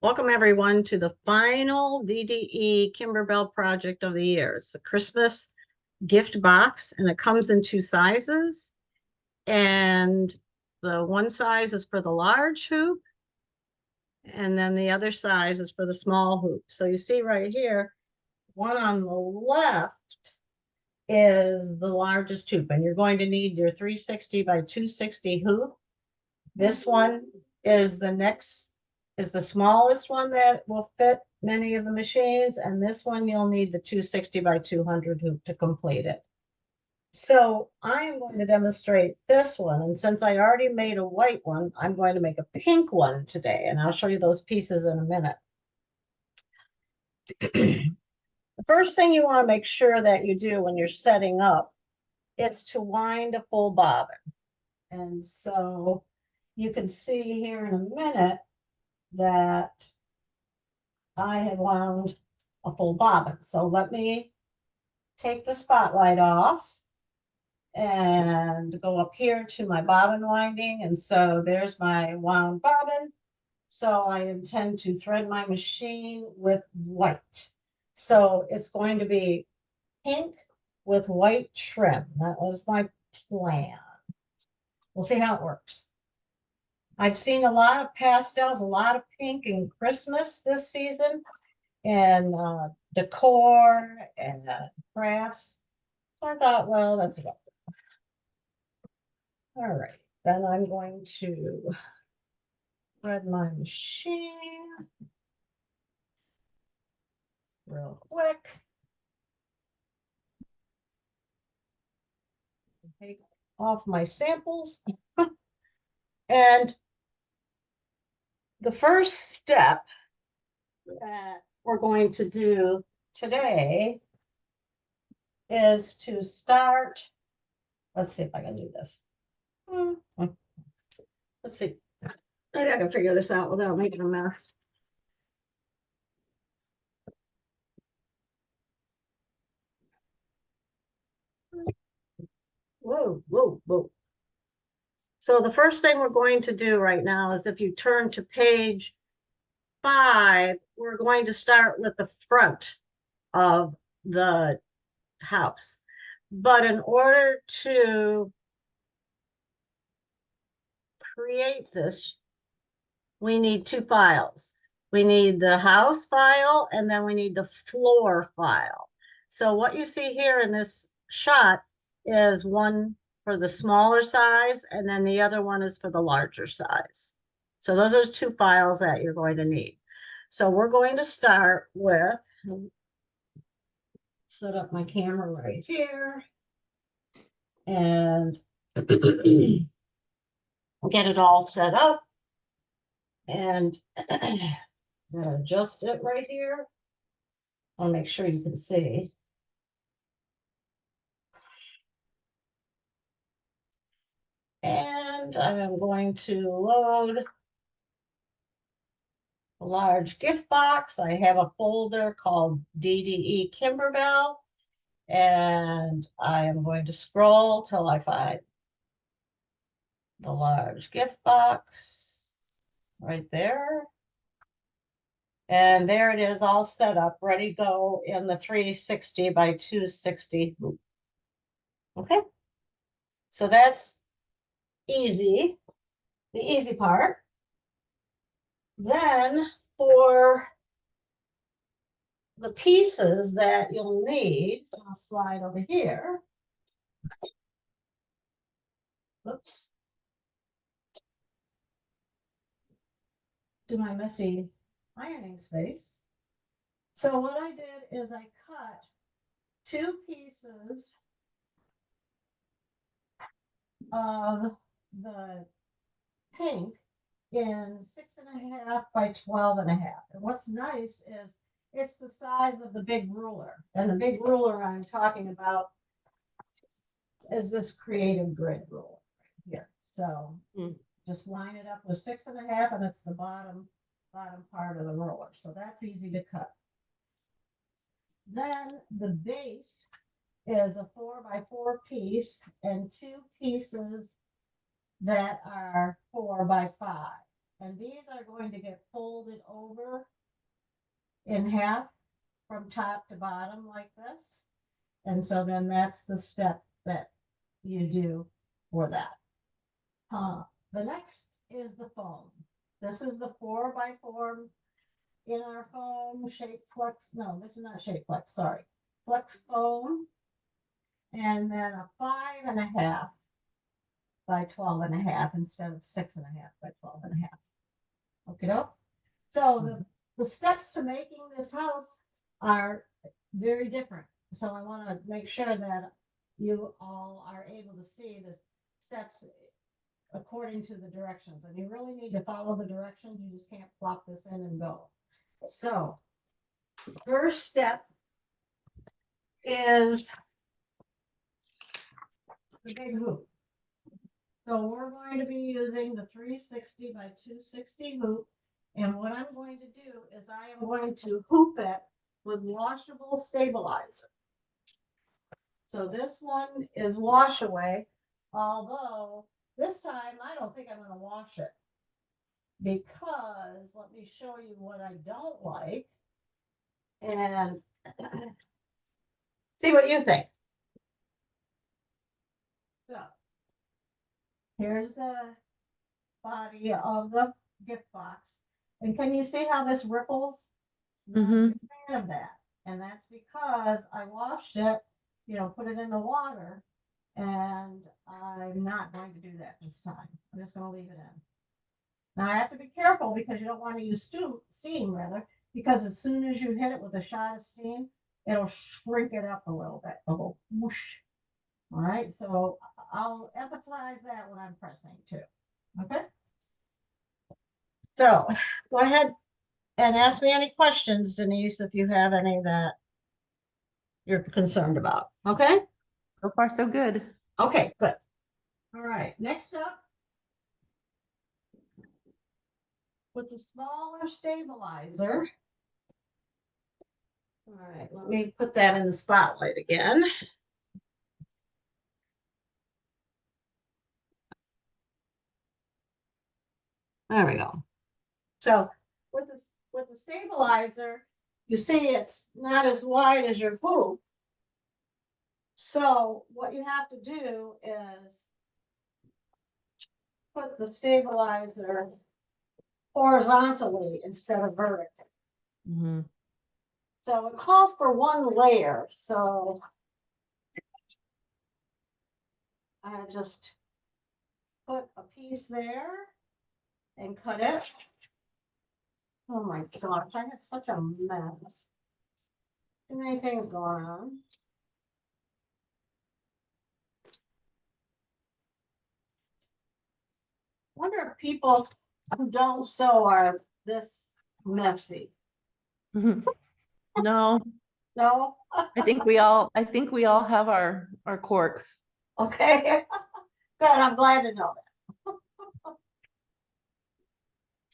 Welcome everyone to the final DDE Kimberbell project of the year. It's a Christmas gift box and it comes in two sizes. And the one size is for the large hoop. And then the other size is for the small hoop. So you see right here, one on the left is the largest hoop, and you're going to need your 360 by 260 hoop. This one is the smallest one that will fit many of the machines, and this one you'll need the 260 by 200 hoop to complete it. So I am going to demonstrate this one, and since I already made a white one, I'm going to make a pink one today, and I'll show you those pieces in a minute. The first thing you want to make sure that you do when you're setting up is to wind a full bobbin. And so you can see here in a minute that I have wound a full bobbin. So let me take the spotlight off and go up here to my bobbin winding. And so there's my wound bobbin. So I intend to thread my machine with white. So it's going to be pink with white trim. That was my plan. We'll see how it works. I've seen a lot of pastels, a lot of pink in Christmas this season, and decor and crafts. So I thought, well, that's about it. All right, then I'm going to thread my machine real quick. Take off my samples. And the first step that we're going to do today is to start. Let's see if I can do this. Let's see. I gotta figure this out without making a mess. Whoa, whoa, whoa. So the first thing we're going to do right now is if you turn to page 5, we're going to start with the front of the house. But in order to create this, we need two files. We need the house file and then we need the floor file. So what you see here in this shot is one for the smaller size and then the other one is for the larger size. So those are the two files that you're going to need. So we're going to start with, set up my camera right here and get it all set up. And I'm gonna adjust it right here. I'll make sure you can see. And I am going to load a large gift box. I have a folder called DDE Kimberbell. And I am going to scroll till I find the large gift box right there. And there it is, all set up, ready to go in the 360 by 260 hoop. Okay, so that's easy, the easy part. Then for the pieces that you'll need, I'll slide over here. Oops. To my messy ironing space. So what I did is I cut 2 pieces of the pink in 6.5 by 12.5. And what's nice is it's the size of the big ruler. And the big ruler I'm talking about is this creative grid ruler right here. So just line it up with 6.5 and it's the bottom part of the ruler. So that's easy to cut. Then the base is a 4 by 4 piece and 2 pieces that are 4 by 5. And these are going to get folded over in half from top to bottom like this. And so then that's the step that you do for that. The next is the foam. This is the 4x4 in our foam shape flex. No, this is not shape flex, sorry. Flex foam. And then a 5.5 by 12.5 instead of 6.5 by 12.5. Okay, so the steps to making this house are very different. So I want to make sure that you all are able to see the steps according to the directions. And you really need to follow the directions. You just can't plop this in and go. So first step is the big hoop. So we're going to be using the 360 by 260 hoop. And what I'm going to do is I am going to hoop it with washable stabilizer. So this one is wash away, although this time I don't think I'm going to wash it, because let me show you what I don't like and see what you think. So here's the body of the gift box. And can you see how this ripples? I'm not a fan of that. And that's because I washed it, put it in the water, and I'm not going to do that this time. I'm just going to leave it in. Now I have to be careful because you don't want to use steam rather, because as soon as you hit it with a shot of steam, it'll shrink it up a little bit. It'll whoosh. All right, so I'll emphasize that when I'm pressing too. Okay. So go ahead and ask me any questions, Denise, if you have any that you're concerned about. Okay. So far, so good. Okay, good. All right, next up, with the smaller stabilizer. All right, let me put that in the spotlight again. There we go. So with the stabilizer, you see it's not as wide as your hoop. So what you have to do is put the stabilizer horizontally instead of vertically. So it calls for one layer. So I just put a piece there and cut it. Oh my gosh, I have such a mess. Too many things going on. Wonder if people who don't sew are this messy. No, No? I think we all have our quirks. Okay. Good, I'm glad to know that.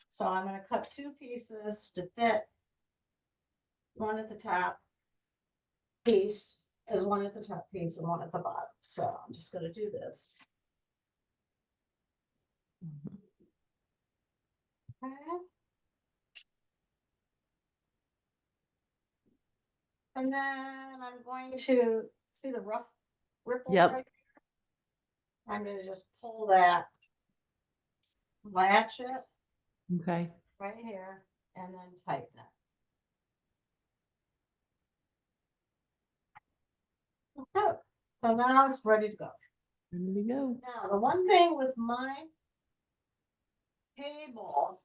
So I'm going to cut two pieces to fit. One at the top piece is one at the top piece and one at the bottom. So I'm just going to do this. Okay. And then I'm going to see the rough ripples Yep. right here. I'm going to just pull that, latch it Okay. right here, and then tighten it. Okay. So now it's ready to go. Ready to go. Now, the one thing with my table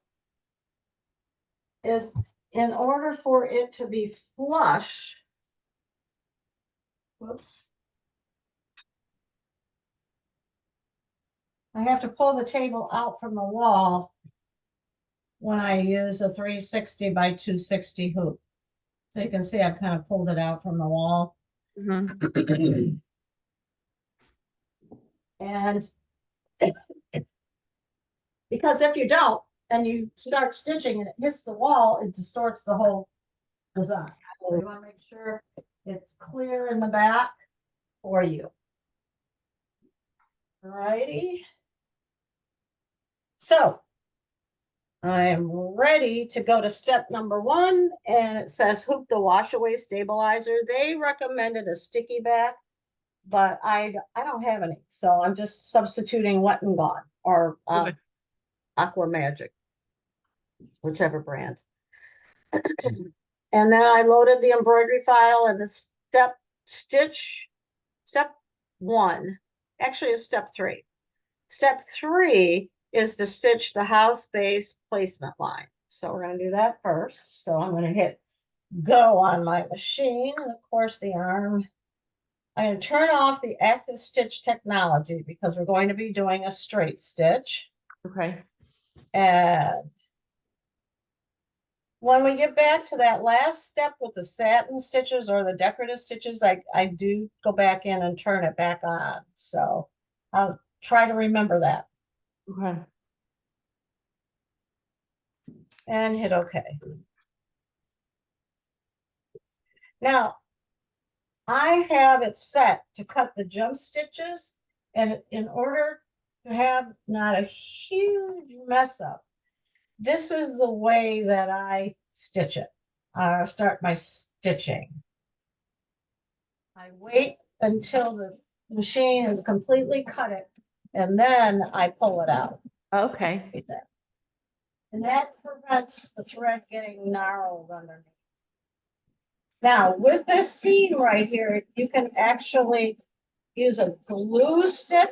is in order for it to be flush, whoops, I have to pull the table out from the wall when I use a 360 by 260 hoop. So you can see I've kind of pulled it out from the wall. And because if you don't, and you start stitching and it hits the wall, it distorts the whole design. So you want to make sure it's clear in the back for you. Alrighty. So I am ready to go to step number 1, and it says hoop the wash away stabilizer. They recommended a sticky back, but I don't have any, so I'm just substituting Wet and Gone or Okay. Aqua Magic, whichever brand. And then I loaded the embroidery file and the step 1, actually it's step 3. Step 3 is to stitch the house base placement line. So we're going to do that first. So I'm going to hit go on my machine, and of course the arm. I'm going to turn off the active stitch technology because we're going to be doing a straight stitch. Okay. And when we get back to that last step with the satin stitches or the decorative stitches, I do go back in and turn it back on. So I'll try to remember that Okay. and hit OK. Now, I have it set to cut the jump stitches, and in order to have not a huge mess up, this is the way that I stitch it. I start my stitching. I wait until the machine has completely cut it, and then I pull it out. Okay. See that? And that prevents the thread getting gnarled underneath. Now, with this seam right here, you can actually use a glue stick.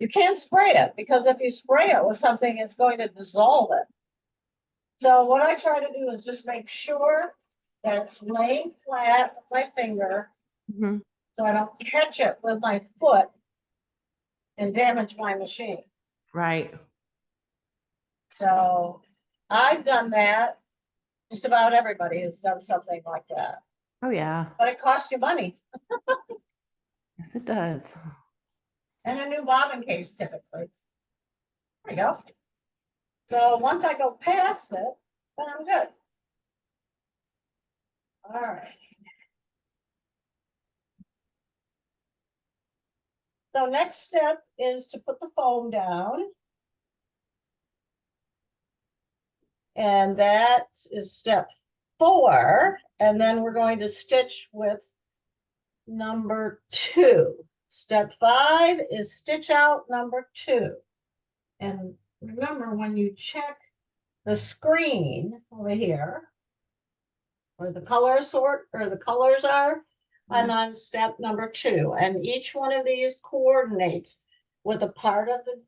You can't spray it because if you spray it with something, it's going to dissolve it. So what I try to do is just make sure that it's laying flat with my finger, Mhm. so I don't catch it with my foot and damage my machine. Right. So I've done that. Just about everybody has done something like that. Oh, yeah. But it costs you money Yes, it does. and a new bobbin case typically. There you go. So once I go past it, then I'm good. All right. So next step is to put the foam down. And that is step 4. And then we're going to stitch with number 2. Step 5 is stitch out number 2. And remember, when you check the screen over here, where the color sort or the colors are, I'm on step number 2. And each one of these coordinates with a part of the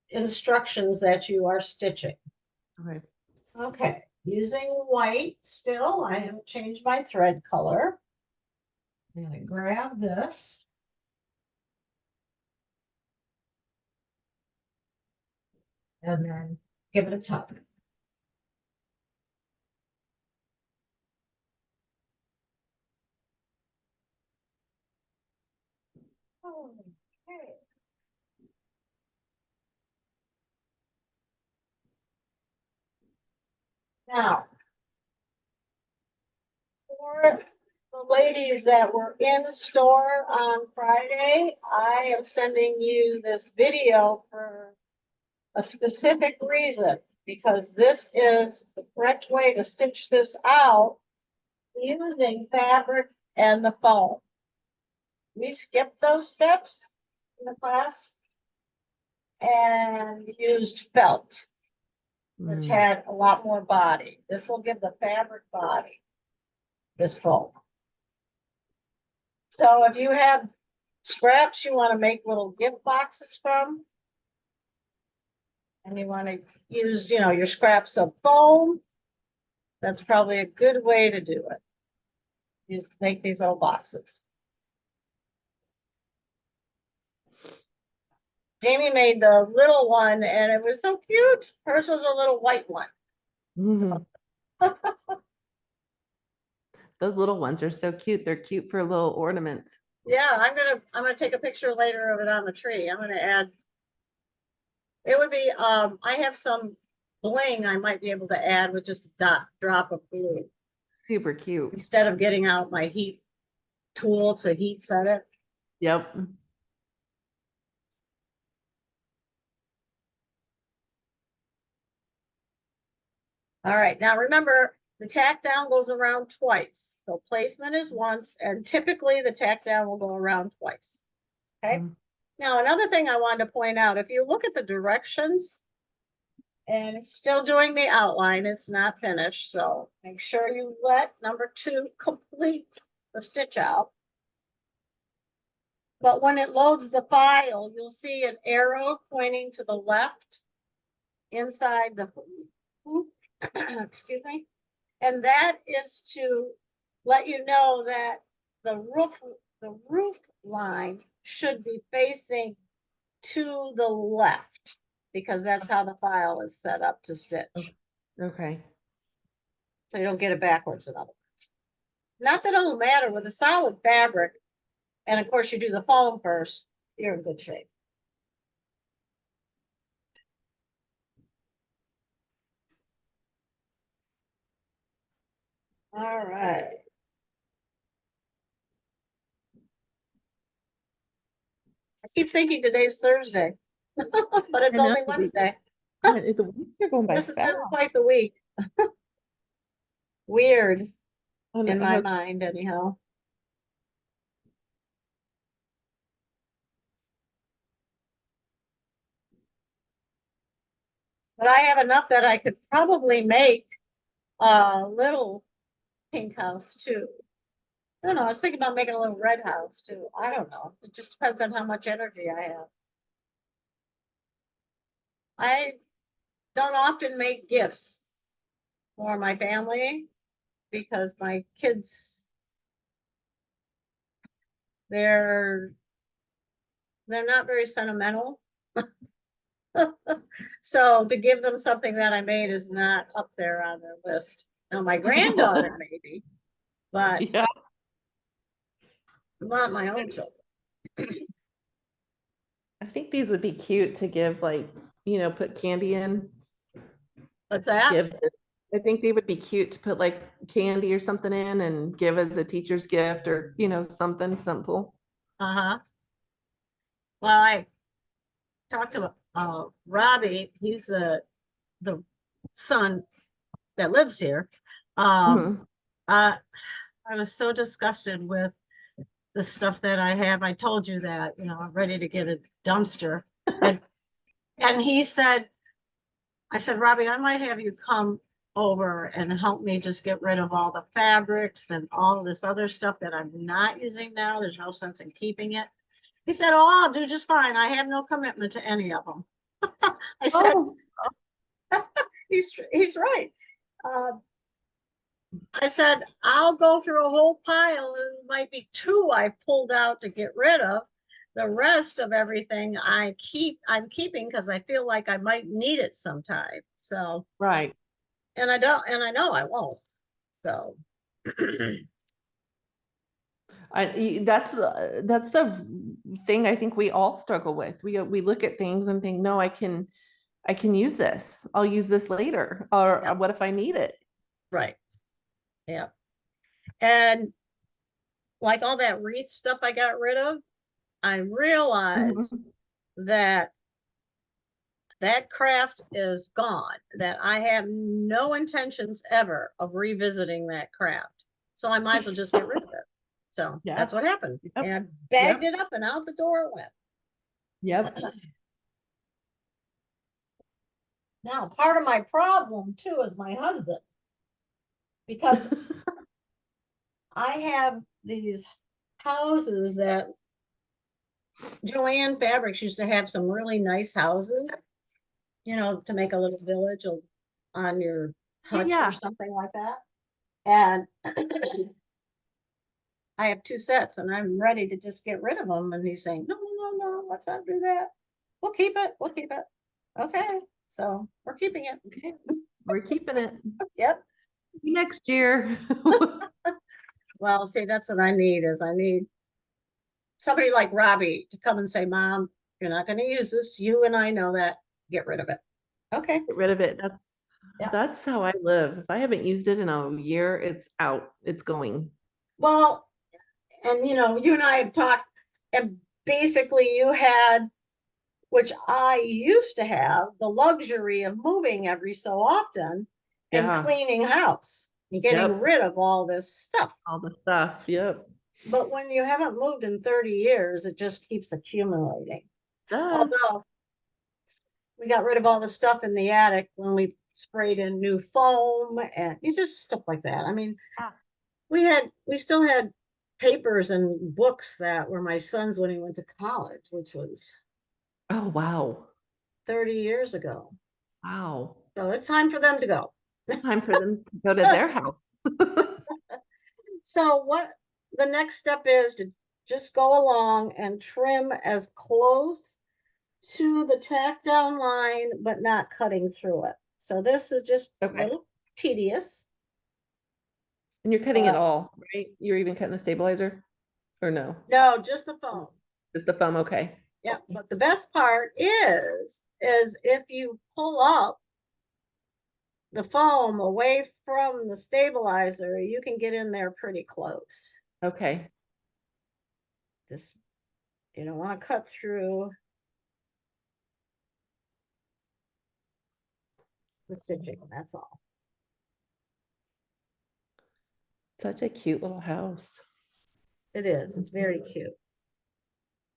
instructions that you are stitching. Okay. Okay, using white still, I haven't changed my thread color. I'm gonna grab this. And then give it a tug. Okay. Now, for the ladies that were in the store on Friday, I am sending you this video for a specific reason, because this is the correct way to stitch this out using fabric and the foam. We skipped those steps in the class and used felt, which had a lot more body. This will give the fabric body, this foam. So if you have scraps you want to make little gift boxes from, and you want to use, your scraps of foam, that's probably a good way to do it. You make these little boxes. Jamie made the little one and it was so cute. Hers was a little white one. Mhm. Those little ones are so cute. They're cute for little ornaments. Yeah, I'm gonna take a picture later of it on the tree. I'm gonna add. It would be I have some bling I might be able to add with just a drop of glue Super cute. instead of getting out my heat tool to heat set it. Yep. All right, now remember, the tack down goes around twice. So placement is once, and typically the tack down will go around twice. Okay. Mm. Now, another thing I wanted to point out, if you look at the directions, and it's still doing the outline, it's not finished, so make sure you let number 2 complete the stitch out. But when it loads the file, you'll see an arrow pointing to the left inside the hoop, excuse me. And that is to let you know that the roof line should be facing to the left, because that's how the file is set up to stitch. Okay. So you don't get it backwards, in other words. Not that it'll matter with a solid fabric, and of course you do the foam first, you're in good shape. All right. I keep thinking today's Thursday, but it's I know, only Wednesday. the weeks are going by This has fast. been quite the week. Weird And in I my hope- mind, anyhow. But I have enough that I could probably make a little pink house too. I don't know. I was thinking about making a little red house too. I don't know. It just depends on how much energy I have. I don't often make gifts for my family because my kids, they're not very sentimental. So to give them something that I made is not up there on their list. Now my granddaughter maybe, but Yeah. not my own children. I think these would be cute to give, like, put candy in. What's that? Give. I think they would be cute to put like candy or something in and give as a teacher's gift, or something simple. Uh-huh. Well, I talked to Robbie. He's the son that lives here. Mhm. I was so disgusted with the stuff that I have. I told you that, I'm ready to get a dumpster. And he said, I said, Robbie, I might have you come over and help me just get rid of all the fabrics and all of this other stuff that I'm not using now. There's no sense in keeping it. He said, oh, I'll do just fine. I have no commitment to any of them. I said, Oh, he's right. I said, I'll go through a whole pile, and it might be 2 I pulled out to get rid of. The rest of everything I'm keeping because I feel like I might need it sometime. So, right. and I know I won't. So That's the thing I think we all struggle with. We look at things and think, no, I can use this. I'll use this later. Or Yeah. what if I need it? right. Yeah. And like all that wreath stuff I got rid of, I realized that craft is gone, that I have no intentions ever of revisiting that craft. So I might as well just get rid of it. So Yeah. that's what happened. Yep. And I bagged it up and out the door it went. Yep. Now, part of my problem too is my husband, because I have these houses that Joanne Fabrics used to have some really nice houses, to make a little village on your hut Yeah. or something like that. And I have 2 sets and I'm ready to just get rid of them. And he's saying, no, no, no, no, let's not do that. We'll keep it. We'll keep it. Okay. So we're keeping it. Okay. We're keeping it. Yep. Next year. Well, see, that's what I need somebody like Robbie to come and say, Mom, you're not going to use this. You and I know that. Get rid of it. Okay. Get rid of it. Yeah. That's how I live. If I haven't used it in a year, it's out. It's going. Well, and you and I have talked, and basically you had, which I used to have, the luxury of moving every so often. and Yeah. cleaning house and getting Yep. rid of all this stuff. All the stuff. Yep. But when you haven't moved in 30 years, it just keeps accumulating. Does. Although we got rid of all the stuff in the attic when we sprayed in new foam and it's just stuff like that. I mean, Yeah. we still had papers and books that were my son's when he went to college, which was Oh, wow. 30 years ago. Wow. So it's time for them to go. Time for them to go to their house. So what the next step is to just go along and trim as close to the tack down line, but not cutting through it. So this is just a Okay. little tedious. And you're cutting it all, right? You're even cutting the stabilizer or no? No, just the foam. Just the foam. Okay. Yeah, but the best part is if you pull up the foam away from the stabilizer, you can get in there pretty close. Okay. Just, you don't want to cut through the stitching, that's all. Such a cute little house. It is, it's very cute.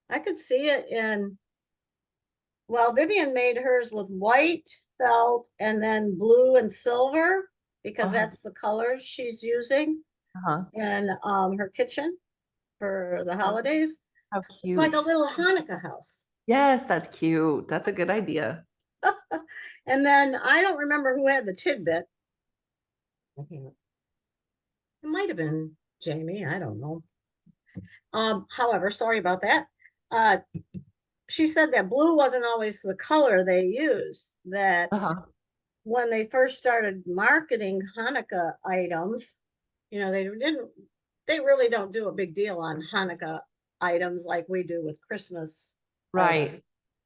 I could see it in, well, Vivian made hers with white felt and then blue and silver because that's the colors she's using in her kitchen for the holidays. How It's cute. like a little Hanukkah house. Yes, that's cute. That's a good idea. And then I don't remember who had the tidbit. It might have been Jamie, I don't know. However, sorry about that. She said that blue wasn't always the color they used, that when they first started marketing Hanukkah items, you know, they really don't do a big deal on Hanukkah items like we do with Christmas. Right. items.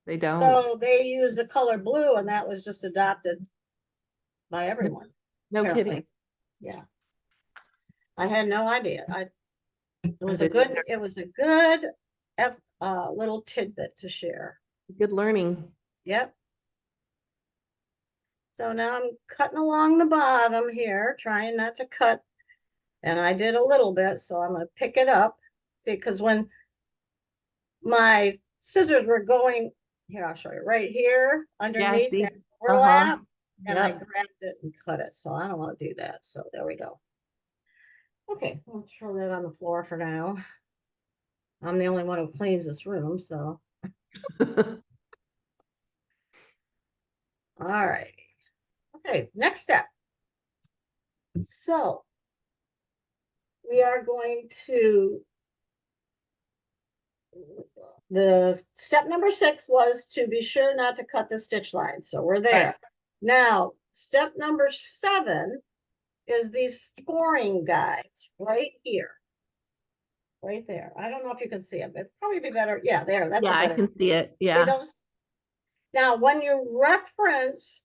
They don't. So they use the color blue, and that was just adopted by everyone. No apparently. kidding. Yeah. I had no idea. It was didn't a good little tidbit to share. Good learning. Yep. So now I'm cutting along the bottom here, trying not to cut. And I did a little bit, so I'm going to pick it up. See, because when my scissors were going, here, I'll show you right here underneath that overlap, and I grabbed it and cut it. So I don't want to do that. So there we go. Okay, I'll throw that on the floor for now. I'm the only one who cleans this room, so. All right. Okay, next step. So we are going to, the step number 6 was to be sure not to cut the stitch line. So we're there. Right. Now, step number 7 is these scoring guides right here. Right there. I don't know if you can see them. It'd probably be better. Yeah, there. That's yeah, a better. I can see it. Yeah. Those. Now, when you reference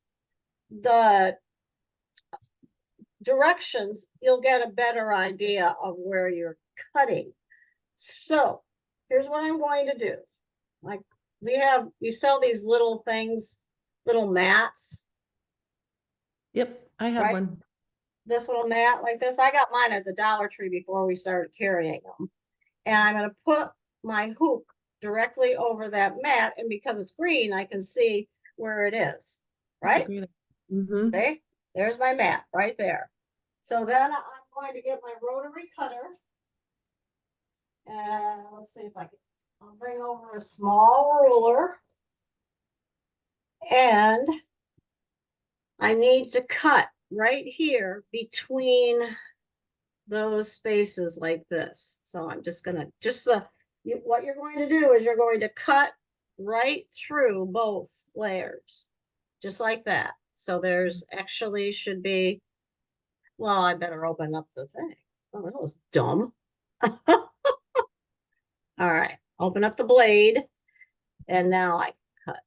the directions, you'll get a better idea of where you're cutting. So here's what I'm going to do. Like we sell these little things, little mats. Yep, I have one. This little mat like this. I got mine at the Dollar Tree before we started carrying them. And I'm going to put my hoop directly over that mat. And because it's green, I can see where it is. Right? Okay, there's my mat right there. So then I'm going to get my rotary cutter. And let's see if I can. I'll bring over a small ruler. And I need to cut right here between those spaces like this. So I'm just gonna what you're going to do is you're going to cut right through both layers, just like that. So there's actually should be, well, I better open up the thing. Oh, that was dumb. All right, open up the blade, and now I cut.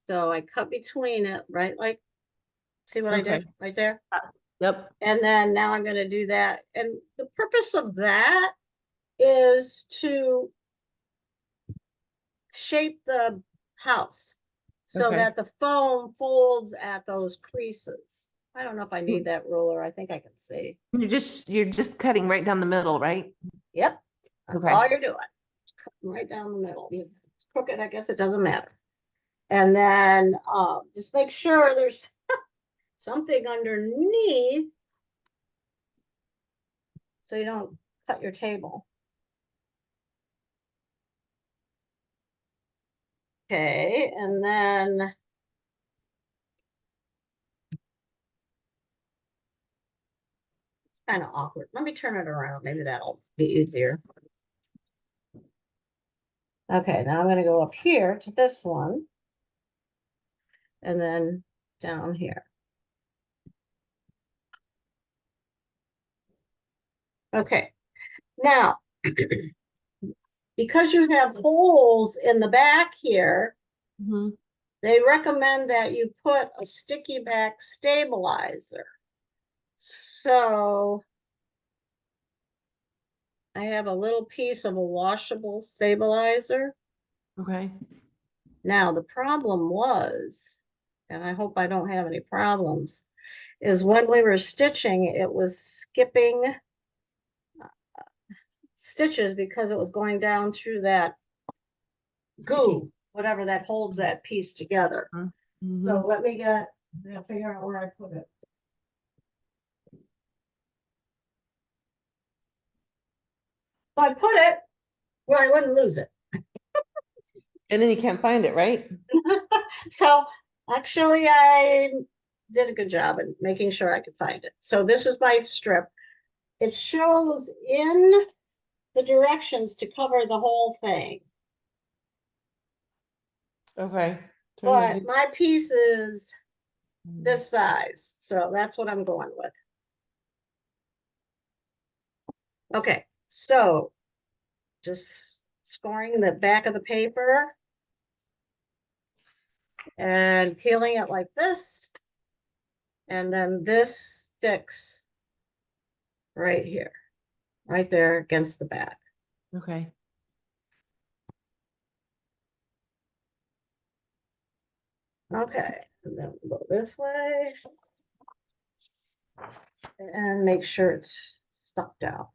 So I cut between it, right? Like, see what I did right there? Yep. And then now I'm going to do that. And the purpose of that is to shape the house. so Okay. that the foam folds at those creases. I don't know if I need that ruler. I think I can see. You're just cutting right down the middle, right? Yep, that's Okay. all you're doing. Cutting right down the middle. If it's crooked, I guess it doesn't matter. And then just make sure there's something underneath so you don't cut your table. Okay, and then it's kind of awkward. Let me turn it around. Maybe that'll be easier. Okay, now I'm going to go up here to this one and then down here. Okay, now because you have holes in the back here, Mhm. they recommend that you put a sticky back stabilizer. So I have a little piece of a washable stabilizer. Okay. Now the problem was, and I hope I don't have any problems, is when we were stitching, it was skipping stitches because it was going down through that goo, whatever that holds that piece together. Mhm. So let me figure out where I put it. So I put it where I wouldn't lose it. And then you can't find it, right? So actually I did a good job in making sure I could find it. So this is my strip. It shows in the directions to cover the whole thing. Okay. But my piece is this size, so that's what I'm going with. Okay, so just scoring the back of the paper and peeling it like this. And then this sticks right here, right there against the back. Okay. Okay, and then we'll go this way and make sure it's stuck down.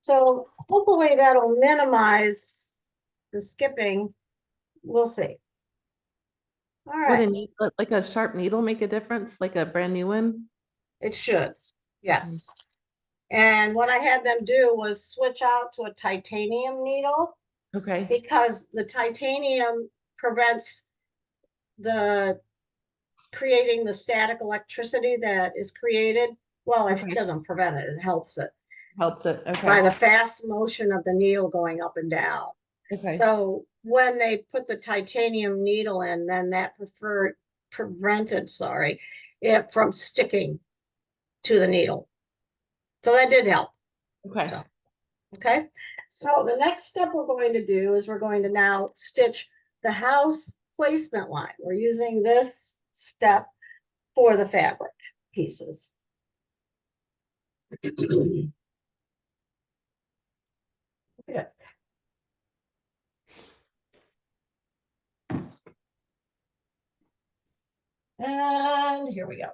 So hopefully that'll minimize the skipping. We'll see. All Would right, like a sharp needle make a difference? Like a brand new one? it should, yes. And what I had them do was switch out to a titanium needle Okay. because the titanium prevents the creating the static electricity that is created. Well, it Okay. doesn't prevent it, it helps it Helps it. by Okay. the fast motion of the needle going up and down. Okay. So when they put the titanium needle in, then that prevented it from sticking to the needle. So that did help. Okay. So, okay. So the next step we're going to do is we're going to now stitch the house placement line. We're using this step for the fabric pieces. Yeah. And here we go.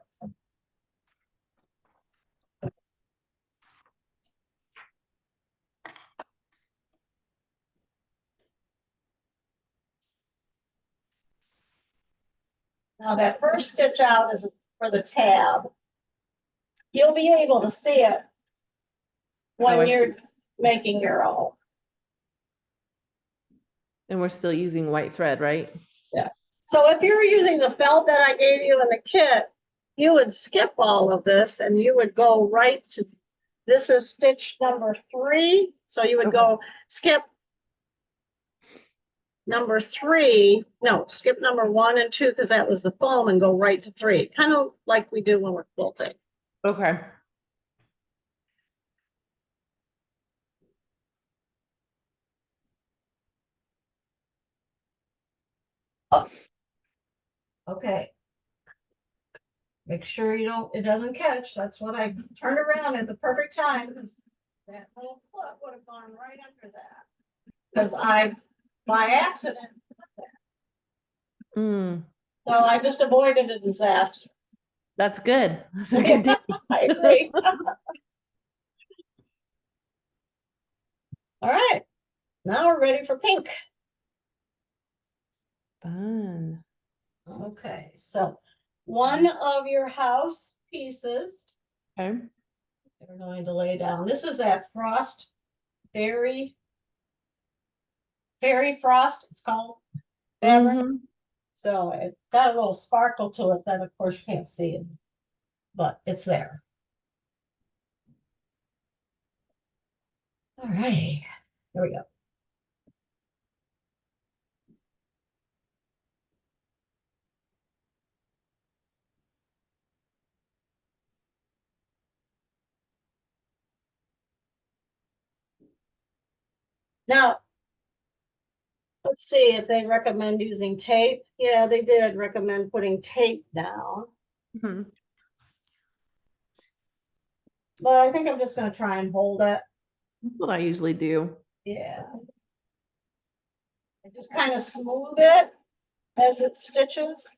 Now that first stitch out is for the tab. You'll be able to see it when you're making your own. And we're still using white thread, right? Yeah. So if you were using the felt that I gave you in the kit, you would skip all of this and you would go right to, this is stitch number 3. So you would go skip number 3, no, skip number 1 and 2, because that was the foam, and go right to 3. Kind of like we do when we're quilting. Okay. Okay. Make sure it doesn't catch. That's what I turned around at the perfect time, because that little foot would have gone right under that. Because I, by accident, put that. Mm, So I just avoided a disaster. that's good. That's a good deal. I agree. All right, now we're ready for pink. Fun. Okay, so one of your house pieces Okay. we're going to lay down. This is that frost fairy frost, it's called fabric. Mhm. So it got a little sparkle to it that of course you can't see it, but it's there. All right, here we go. Now, let's see if they recommend using tape. Yeah, they did recommend putting tape down, Mhm. but I think I'm just gonna try and hold it. That's what I usually do. Yeah. I just kind of smooth it as it stitches.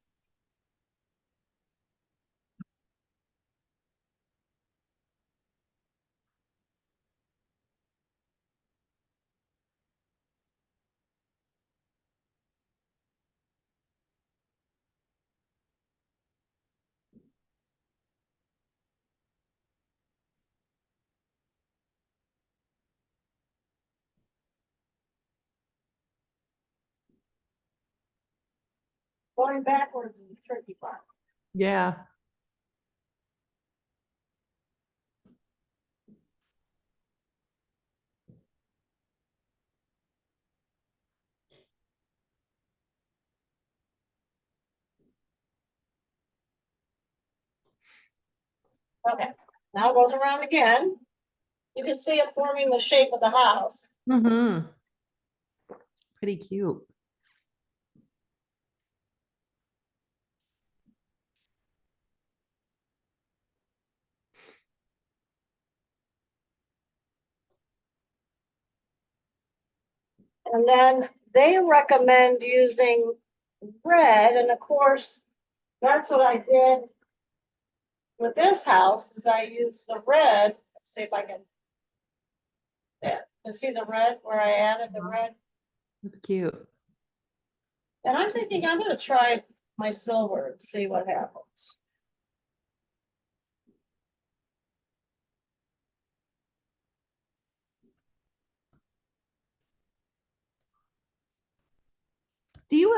Going backwards is a tricky part. Yeah. Okay, now it goes around again. You can see it forming the shape of the house. Mm-hmm. Pretty cute. And then they recommend using red, and of course, that's what I did with this house, is I used the red. Let's see if I can, yeah, you see the red where I added the red? That's cute. And I'm thinking I'm gonna try my silver and see what happens. Do you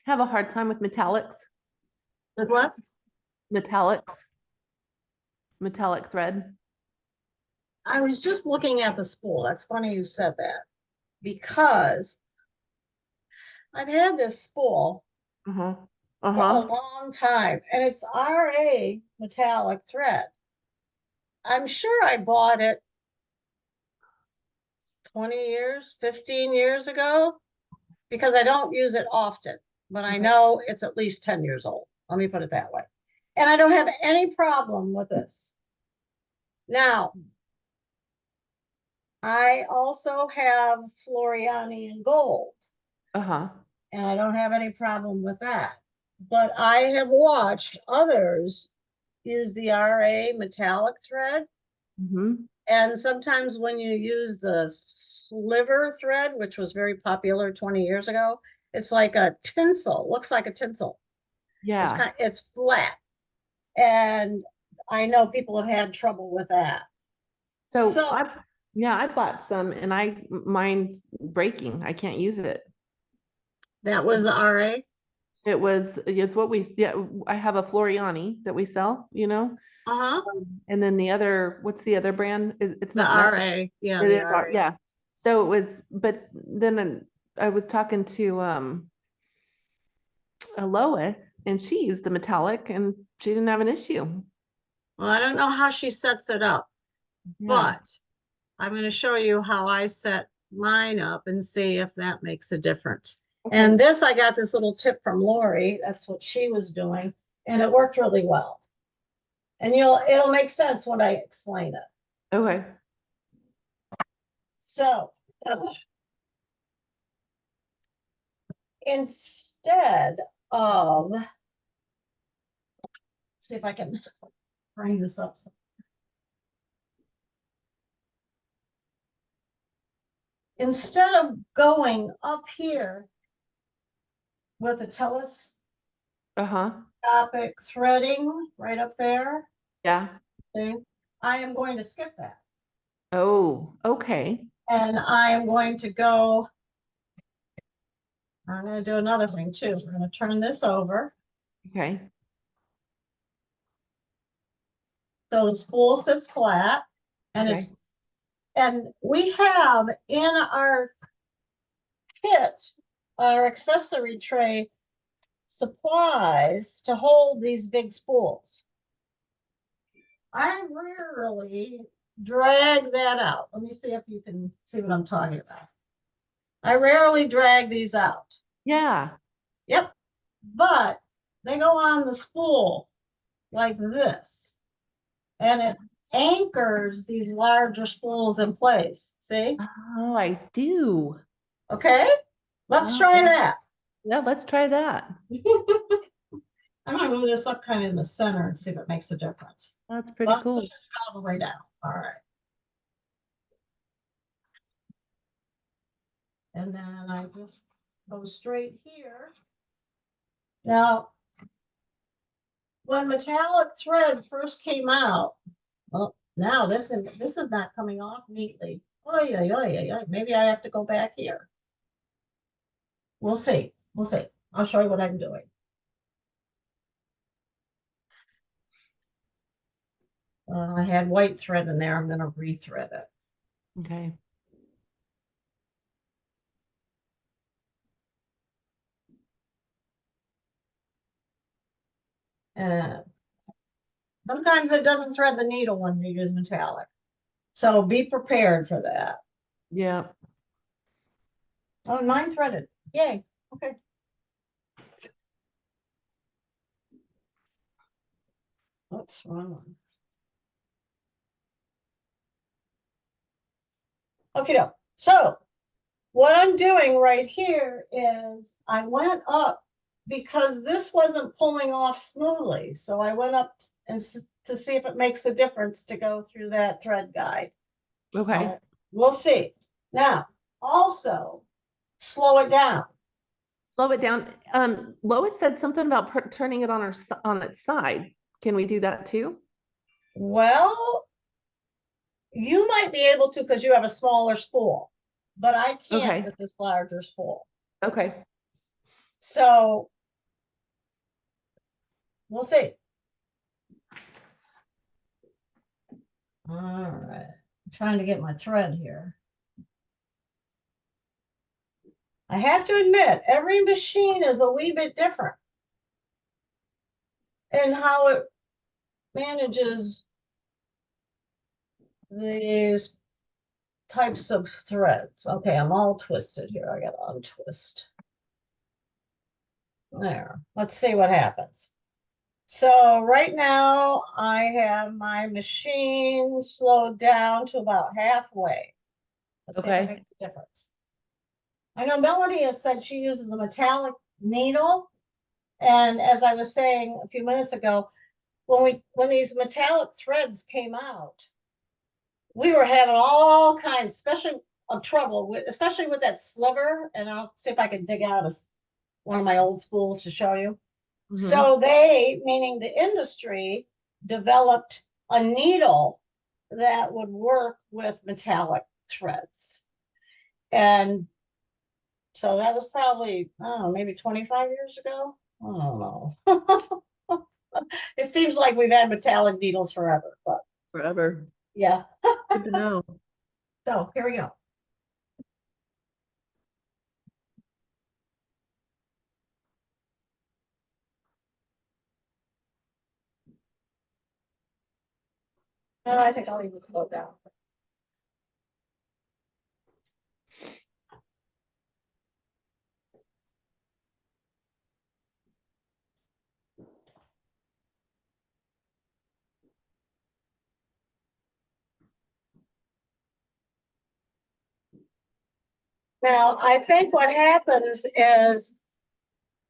have a hard time with metallics? With what? Metallics? Metallic thread? I was just looking at the spool. That's funny you said that, because I've had this spool Uh-huh. for a Uh-huh. long time, and it's RA metallic thread. I'm sure I bought it 20 years, 15 years ago, because I don't use it often, but I Okay. know it's at least 10 years old. Let me put it that way. And I don't have any problem with this. Now, I also have Floriani in gold, Uh-huh. and I don't have any problem with that. But I have watched others use the RA metallic thread. Mm-hmm. And sometimes when you use the sliver thread, which was very popular 20 years ago, it's like a tinsel, looks like a tinsel. Yeah. It's flat. And I know people have had trouble with that. So So I bought some and mine's breaking. I can't use it. that was the RA. It's what yeah, I have a Floriani that we sell, Uh-huh. and then what's the other brand? It's The not Met. RA. Yeah, It the is, RA. yeah. So it was, but then I was talking to a Lois and she used the metallic and she didn't have an issue. Well, I don't know how she sets it up, Yeah. but I'm going to show you how I set mine up and see if that makes a difference. Okay. And this, I got this little tip from Lori. That's what she was doing, and it worked really well. And it'll make sense when I explain it. Okay. So instead of, see if I can bring this up. Instead of going up here with a telescopic Uh-huh. threading right up there, Yeah. see, I am going to skip that. Oh, okay. And I am going to go, I'm going to do another thing too. We're going to turn this over. Okay. So the spool sits flat and Okay. it's, and we have in our kit, our accessory tray supplies to hold these big spools. I rarely drag that out. Let me see if you can see what I'm talking about. I rarely drag these out. Yeah. Yep. But they go on the spool like this. And it anchors these larger spools in place. See? Oh, I do. Okay. Let's Oh, try that. yeah, let's try that. I'm gonna move this up kind of in the center and see if it makes a difference. That's pretty Well, cool. push this all the way down. All right. And then I just go straight here. Now, when metallic thread first came out, well, now this is not coming off neatly. Oh yeah. Maybe I have to go back here. We'll see. We'll see. I'll show you what I'm doing. I had white thread in there. I'm going to rethread it. Okay. And sometimes it doesn't thread the needle when you use metallic. So be prepared for that. Yeah. Oh, mine threaded. Yay. Okay. Oops, wrong one. Okay, so what I'm doing right here is I went up because this wasn't pulling off smoothly. So I went up and to see if it makes a difference to go through that thread guide. Okay. We'll see. Now, also slow it down. Slow it down. Lois said something about turning it on on its side. Can we do that too? Well, you might be able to because you have a smaller spool, but I can't Okay. with this larger spool. Okay. So we'll see. All right. I'm trying to get my thread here. I have to admit, every machine is a wee bit different in how it manages these types of threads. Okay, I'm all twisted here. I gotta untwist. There. Let's see what happens. So right now I have my machine slowed down to about halfway. Let's see if it Okay. makes a difference. I know Melanie has said she uses a metallic needle. And as I was saying a few minutes ago, when these metallic threads came out, we were having all kinds, especially of trouble with, especially with that sliver. And I'll see if I can dig out one of my old spools to show you. So they, meaning the industry, developed a needle that would work with metallic threads. And so that was probably, I don't know, maybe 25 years ago. I don't know. It seems like we've had metallic needles forever, but Forever. yeah. Good to know. So here we go. And I think I'll even slow down. Now, I think what happens is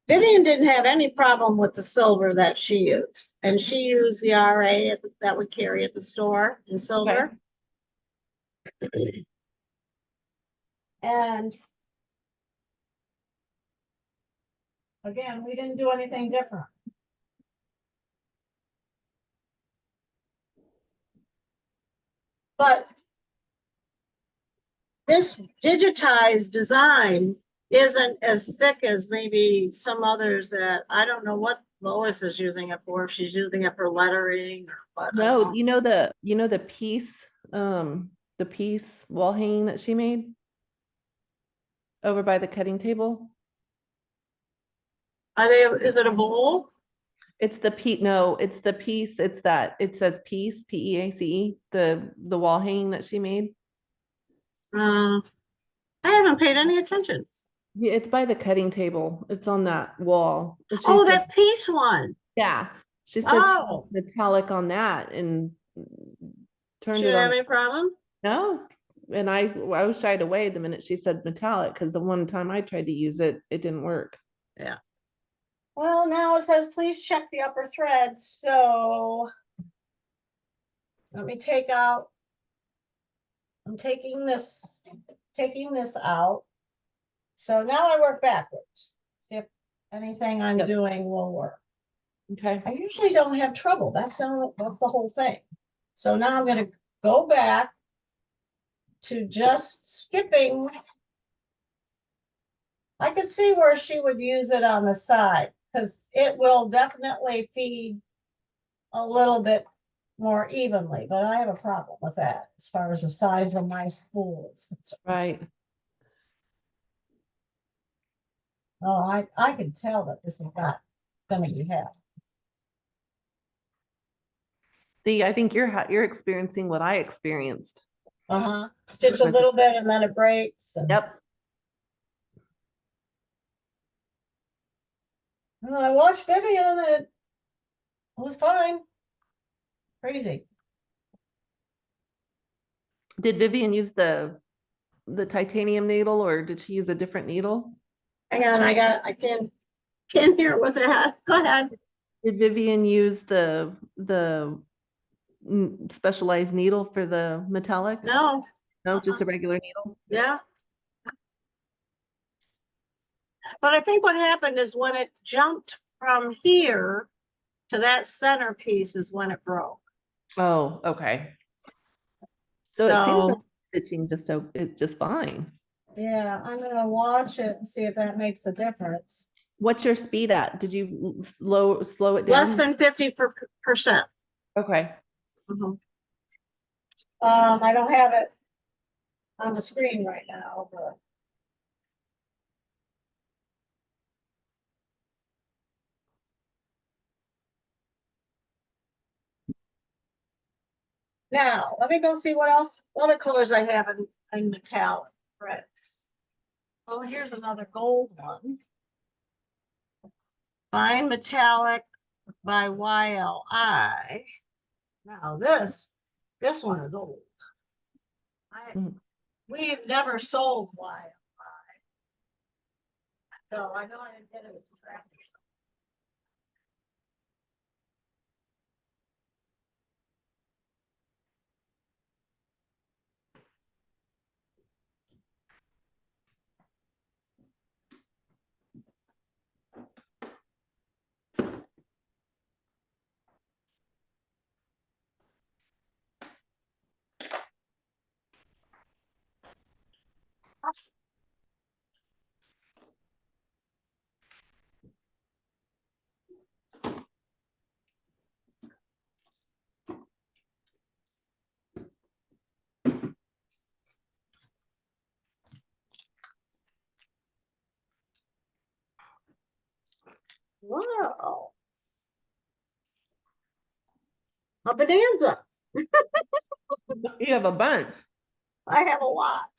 Vivian didn't have any problem with the silver that she used, and she used the RA that we carry at the store in silver. And again, we didn't do anything different. But this digitized design isn't as thick as maybe some others that I don't know what Lois is using it for, if she's using it for lettering or what. No, you know the piece wall hanging that she made over by the cutting table? Are they, is it a bowl? It's the no, it's the piece, it's that, it says piece, P-E-A-C-E, the wall hanging that she made. I haven't paid any attention. Yeah, it's by the cutting table. It's on that wall. And she Oh, said, that piece one. yeah, she said she Oh, was metallic on that and turned she it didn't have on. any problem? No, and I was shied away the minute she said metallic because the one time I tried to use it, it didn't work. Yeah. Well, now it says, please check the upper thread. So let me take out. I'm taking this out. So now I work backwards. See if anything I'm Yep. doing will work. Okay. I usually don't have trouble. That's the whole thing. So now I'm going to go back to just skipping. I could see where she would use it on the side because it will definitely feed a little bit more evenly, but I have a problem with that as far as the size of my spool is concerned. Right. Oh, I can tell that this is not going to be happy. See, I think you're experiencing what I experienced. Stitch a little bit and then it breaks. And Yep. well, I watched Vivian and it was fine. Crazy. Did Vivian use the titanium needle or did she use a different needle? Hang on, I can't hear what they had. Go ahead. Did Vivian use the specialized needle for the metallic? No. No, just a regular needle. Yeah. But I think what happened is when it jumped from here to that centerpiece is when it broke. Oh, okay. So it seems like stitching just fine. Yeah, I'm gonna watch it and see if that makes a difference. What's your speed at? Did you slow it down? Less than 50%. Okay. I don't have it on the screen right now, but now let me go see what else other colors I have in metallic threads. Oh, here's another gold one. Fine metallic by YLI. Now this one is old. We've never sold YLI. So I know I didn't get it with scratch. Wow. A bonanza. You have a bunch. I have a lot.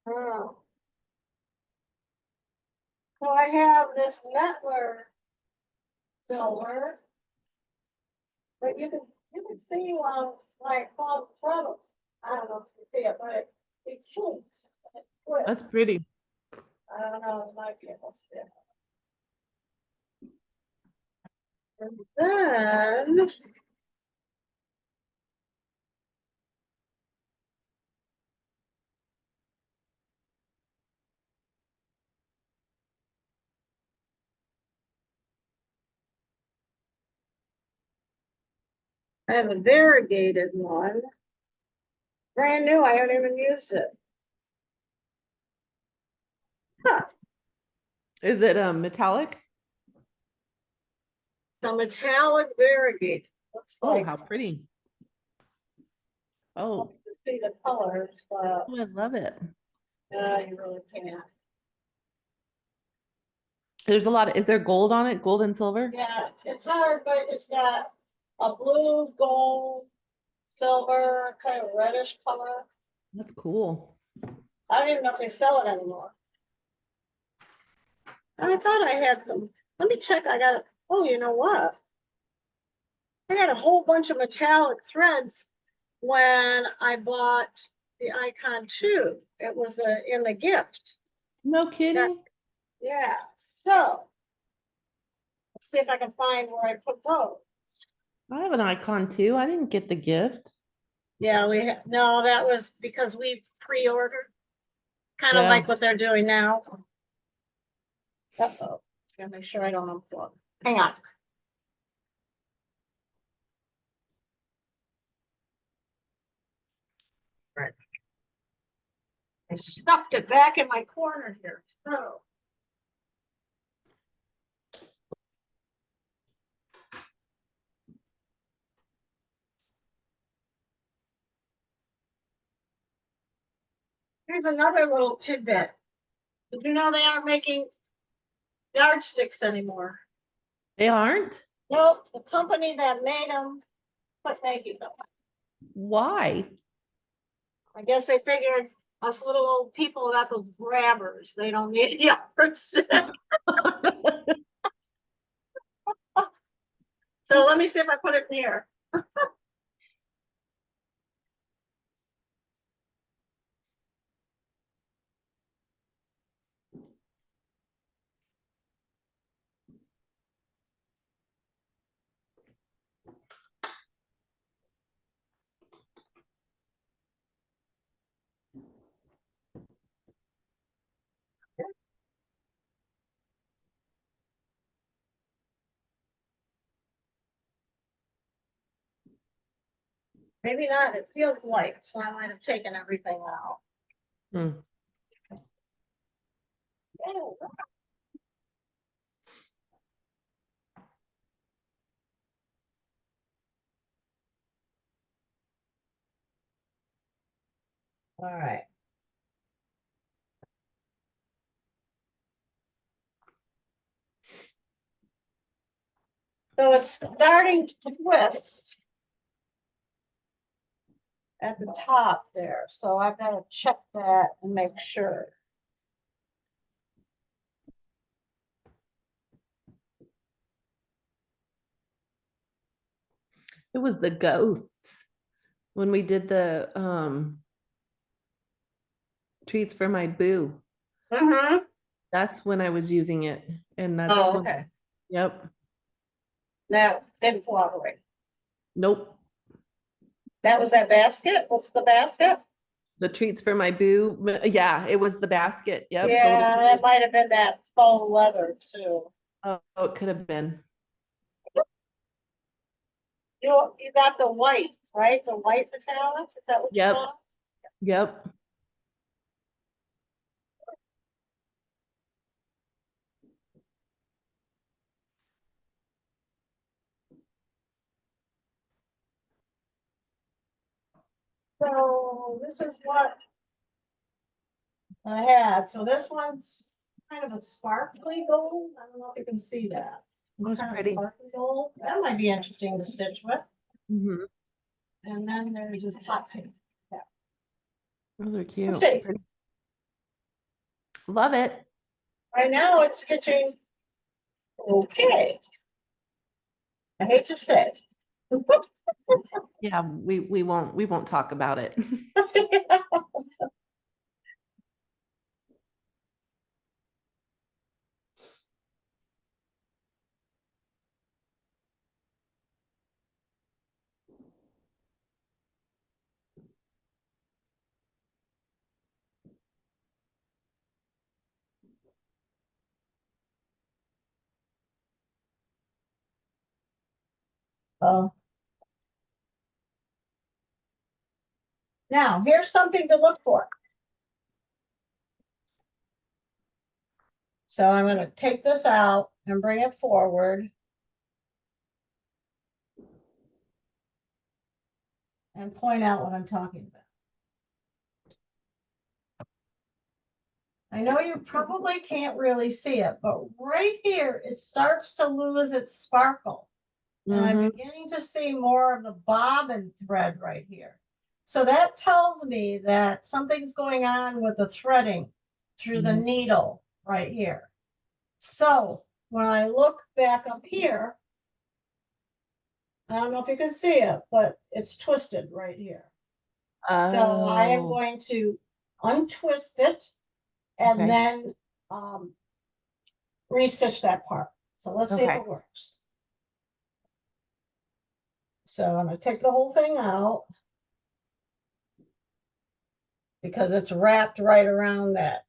Oh. So I have this Mettler silver, but you can You can see like fall throat. I don't know if you can see it, but it kinks. It That's twists. pretty. I don't know, it might be able to see it. And then I have a variegated one. Brand new, I haven't even used it. Huh. Is it metallic? The metallic variegated. Looks Oh, like how pretty. Oh, you can see the colors, but I love it. you really can't. There's a lot of, is there gold on it? Gold and silver? Yeah, it's hard, but it's got a blue, gold, silver, kind of reddish color. That's cool. I don't even know if they sell it anymore. I thought I had some. Let me check. I got it. Oh, you know what? I got a whole bunch of metallic threads when I bought the Icon 2. It was in the gift. No kidding. Yeah. So let's see if I can find where I put those. I have an icon too. I didn't get the gift. Yeah, no, that was because we pre-ordered. Kind of Yeah. like what they're doing now. Uh-oh. Gotta make sure I don't unplug. Hang on. Right. I stuffed it back in my corner here. So. Here's another little tidbit. Did you know they aren't making yardsticks anymore? They aren't? Nope, the company that made them quit making them. Why? I guess they figured us little old people got the grabbers. They don't need yards. So let me see if I put it in here. Maybe not. It feels light, so I might have taken everything out. Hmm. Oh, all right. So it's starting to twist at the top there. So I've got to check that and make sure. It was the ghosts when we did the treats for my boo. Mm-hmm. That's when I was using it. And that's Oh, when, okay. yep. That didn't cooperate. Nope. That was that basket? What's the basket? The treats for my boo. Yeah, it was the basket. Yep. Yeah, that might have been that faux leather too. Oh, it could have been. You got the white, right? The white metallic? Is that what you Yep. got? Yep. So this is what I had. So this one's kind of a sparkly gold. I don't know if you can see that. It's That's kind of pretty. sparkly gold. That might be interesting to stitch with. Mhm. And then there's this hot pink. Yeah. Those are Let's cute. see. Pretty. Love it. Right now it's stitching okay. I hate to say it. Yeah, we won't talk about it. Oh. Now, here's something to look for. So I'm going to take this out and bring it forward. And point out what I'm talking about. I know you probably can't really see it, but right here, it starts to lose its sparkle. And I'm Mhm. beginning to see more of the bobbin thread right here. So that tells me that something's going on with the threading through the Mhm. needle right here. So when I look back up here, I don't know if you can see it, but it's twisted right here. So I am Oh, going to untwist it and okay. then restitch that part. So let's see if Okay. it works. So I'm gonna take the whole thing out because it's wrapped right around that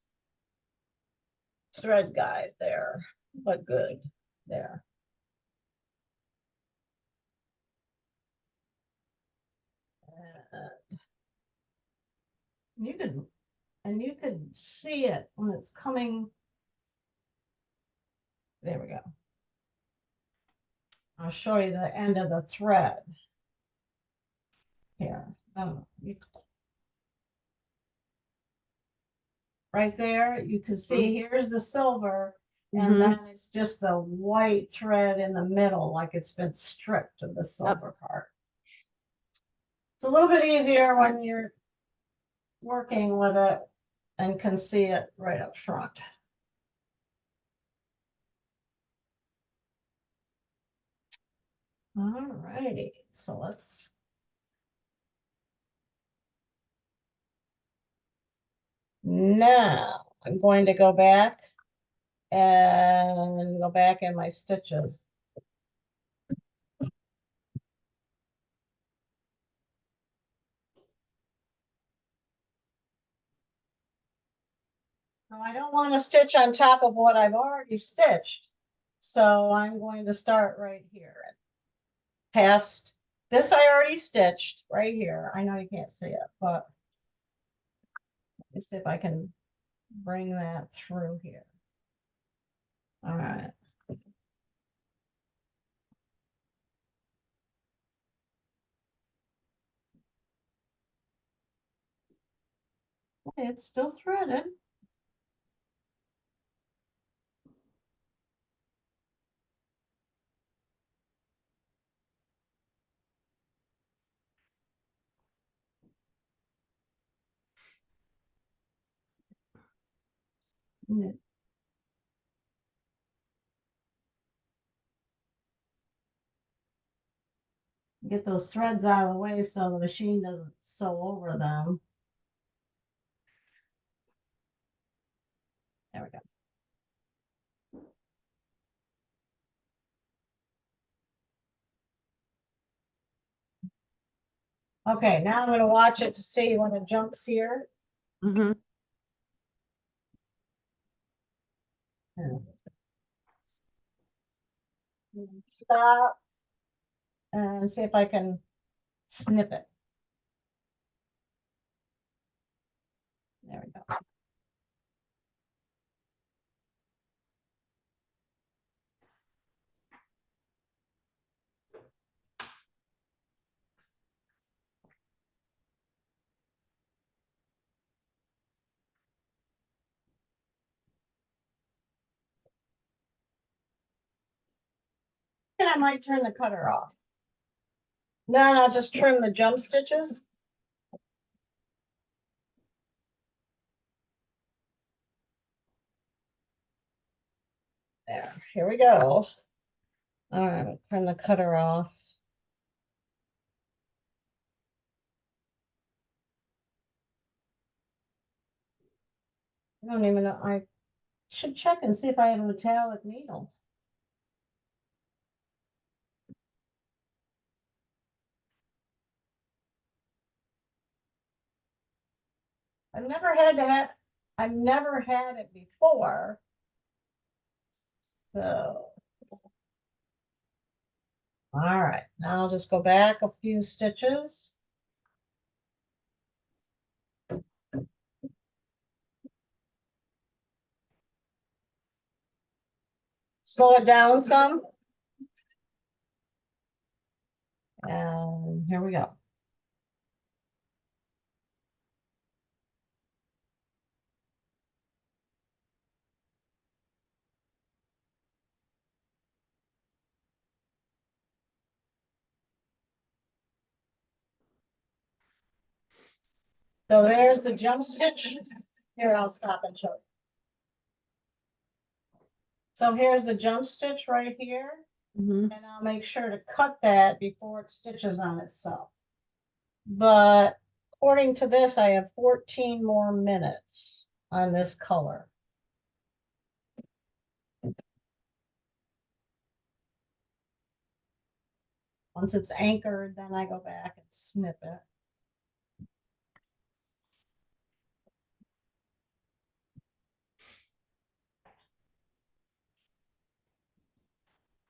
thread guide there, but good there. Uh, you can, and you can see it when it's coming. There we go. I'll show you the end of the thread here. Right there, you can see here's the silver, and Mm-hmm. then it's just the white thread in the middle, like it's been stripped of the Yep. silver part. It's a little bit easier when you're working with it and can see it right up front. All righty, so let's. Now I'm going to go back and go back in my stitches. Now, I don't want to stitch on top of what I've already stitched, so I'm going to start right here. Past this, I already stitched right here. I know you can't see it, but let me see if I can bring that through here. All right. It's still threaded. Get those threads out of the way so the machine doesn't sew over them. There we go. Okay, now I'm going to watch it to see when it jumps here. Mm-hmm. Stop and see if I can snip it. There we go. And I might turn the cutter off. Then I'll just trim the jump stitches. There, here we go. All right, turn the cutter off. I don't even know, I should check and see if I have a metallic needle. I've never had to have, I've never had it before. So. All right, now I'll just go back a few stitches. Slow it down some. And here we go. So there's the jump stitch. Here, I'll stop and show you. So here's the jump stitch right here, Mhm. and I'll make sure to cut that before it stitches on itself. But according to this, I have 14 more minutes on this color. Once it's anchored, then I go back and snip it.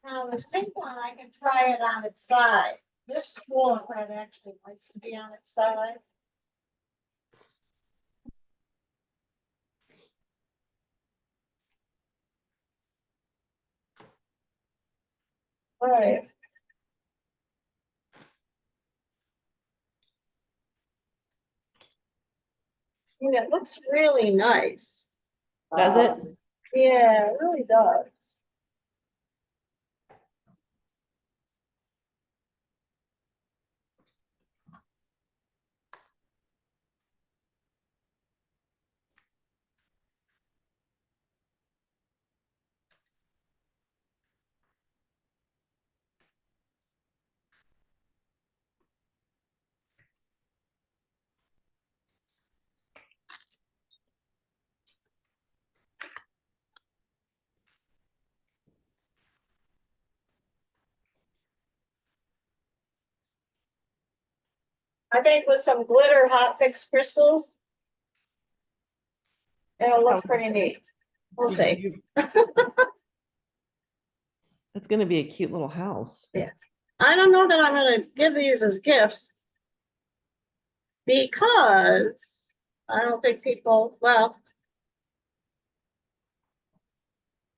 Now this pink one, I can try it on its side. This wool thread actually likes to be on its side. All right. Yeah, it looks really nice. Does it? Yeah, it really does. I think with some glitter hot fix crystals, it'll look pretty neat. We'll see. It's gonna be a cute little house. Yeah. I don't know that I'm gonna give these as gifts because I don't think people, well,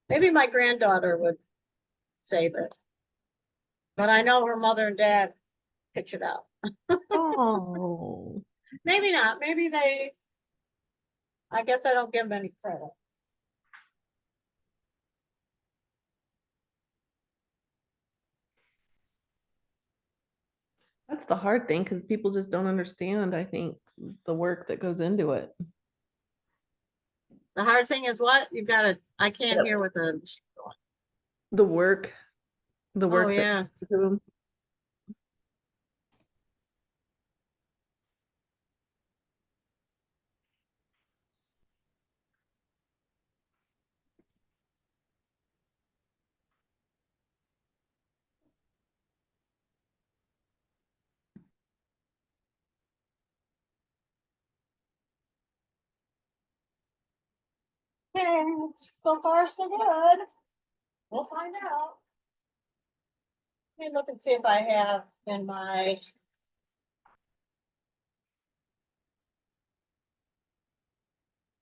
maybe my granddaughter would save it. But I know her mother and dad pitch it out. Oh, Maybe not. Maybe they, I guess I don't give them any credit. that's the hard thing because people just don't understand, I think, the work that goes into it. The hard thing is what? You've got to, I can't hear what the, The work, the oh, work that yeah. goes into them. Okay, so far so good. We'll find out. Let me look and see if I have in my.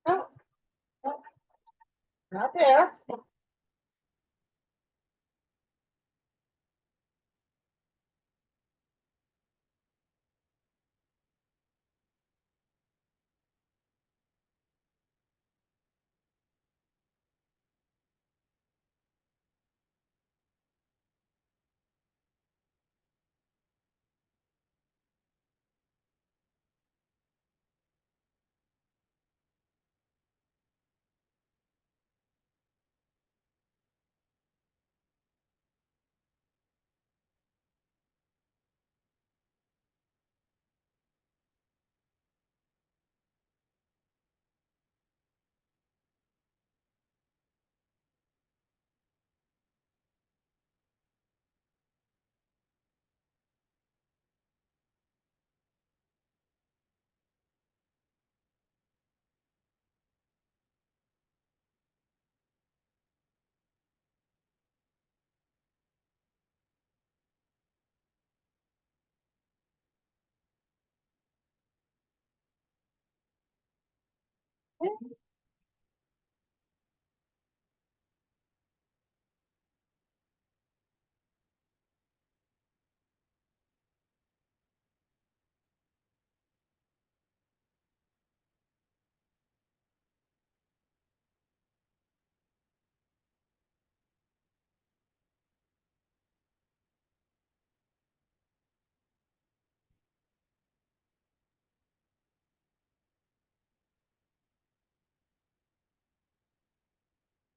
Oh, oh, not there.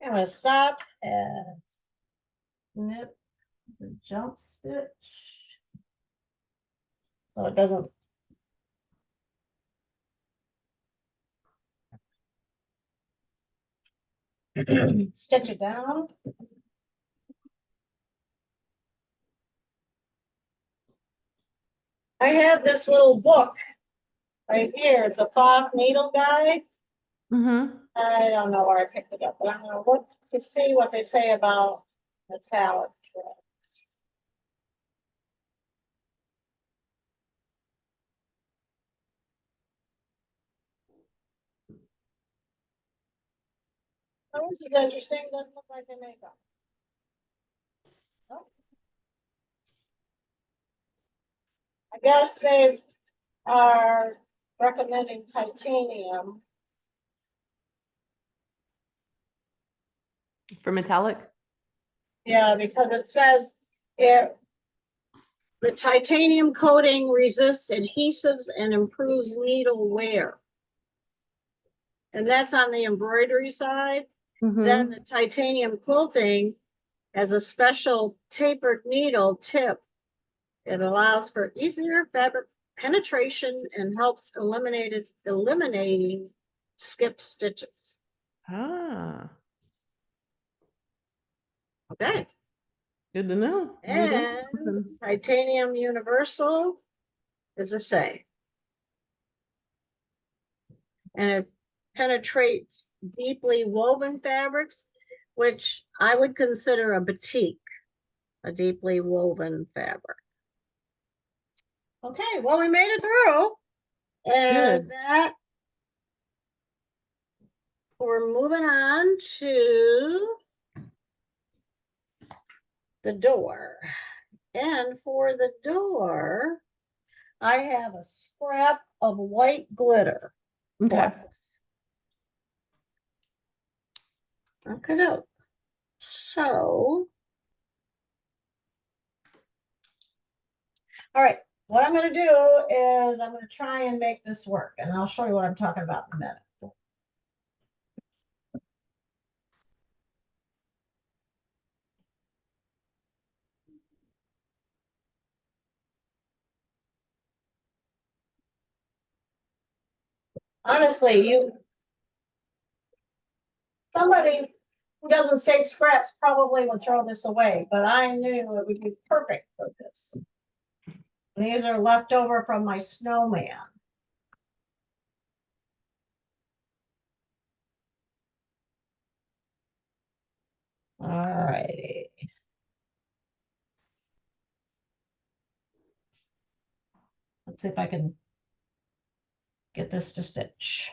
I'm gonna stop and snip the jump stitch. So it doesn't. Stitch it down. I have this little book right here. It's a cloth needle guide. Mm-hmm. I don't know where I picked it up, but I'm gonna look to see what they say about metallic threads. Oh, this is interesting. Doesn't look like they make them. Nope. I guess they are recommending titanium. For metallic? Yeah, because it says it, the titanium coating resists adhesives and improves needle wear. And that's on the embroidery side. Then the titanium quilting has a special tapered needle tip. It allows for easier fabric penetration and helps eliminating skip stitches. Ah, Okay. good to know. And titanium universal is the same. And it penetrates deeply woven fabrics, which I would consider a batik, a deeply woven fabric. Okay, well, we made it through. And Good. that we're moving on to the door. And for the door, I have a scrap of white glitter. Okay. Okay. So, all right, what I'm going to do is I'm going to try and make this work, and I'll show you what I'm talking about in a minute. Honestly, somebody who doesn't save scraps probably would throw this away, but I knew it would be perfect for this. These are left over from my snowman. All right. Let's see if I can get this to stitch.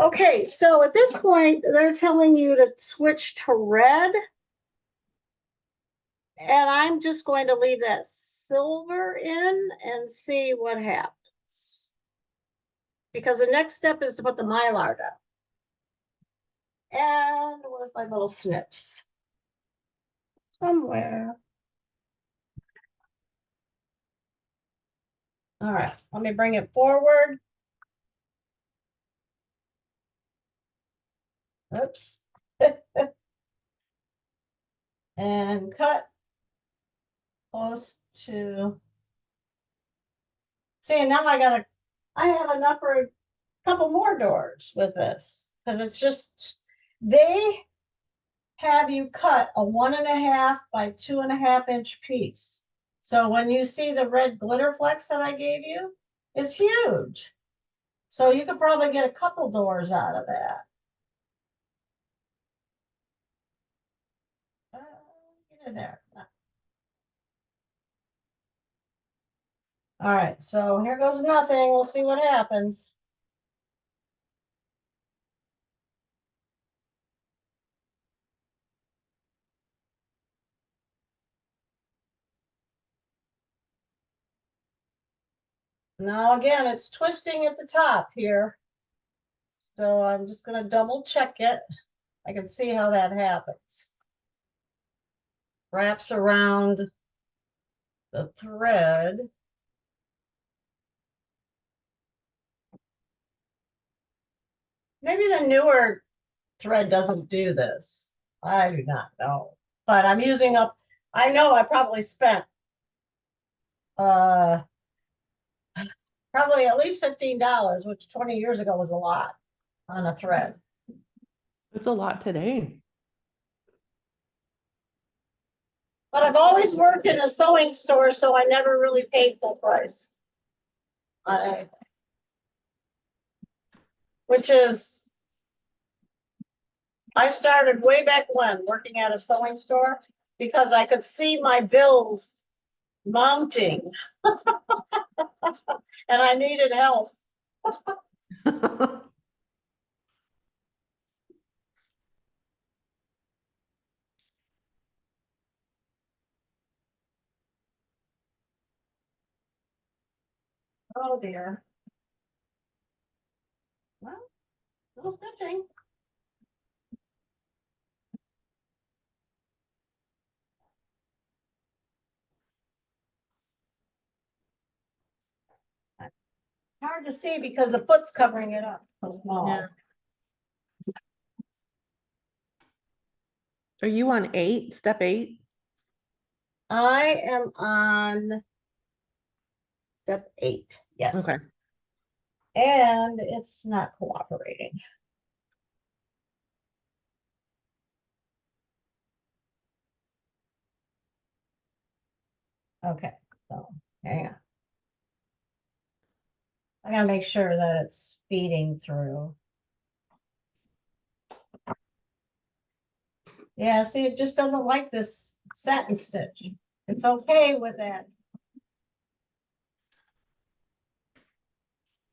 Okay, so at this point, they're telling you to switch to red. And I'm just going to leave that silver in and see what happens. Because the next step is to put the Mylar down. And where's my little snips? Somewhere. All right, let me bring it forward. Oops. And cut close to. See, now I have enough for a couple more doors with this. Because it's just, they have you cut a 1.5 by 2.5 inch piece. So when you see the red glitter flecks that I gave you, it's huge. So you could probably get a couple doors out of that. Get in there. All right, so here goes nothing. We'll see what happens. Now again, it's twisting at the top here. So I'm just gonna double check it. I can see how that happens. Wraps around the thread. Maybe the newer thread doesn't do this. I do not know. But I'm using up, I know I probably spent uh probably at least $15, which 20 years ago was a lot on a thread. It's a lot today. But I've always worked in a sewing store, so I never really paid full price. Which is, I started way back when working at a sewing store because I could see my bills mounting and I needed help. Oh dear. Well, no stitching. It's hard to see because the foot's covering it up so small. Yeah. Are you on 8, step 8? I am on step 8, yes. Okay. And it's not cooperating. Okay, so hang on. I gotta make sure that it's feeding through. Yeah, see, it just doesn't like this satin stitch. It's okay with that.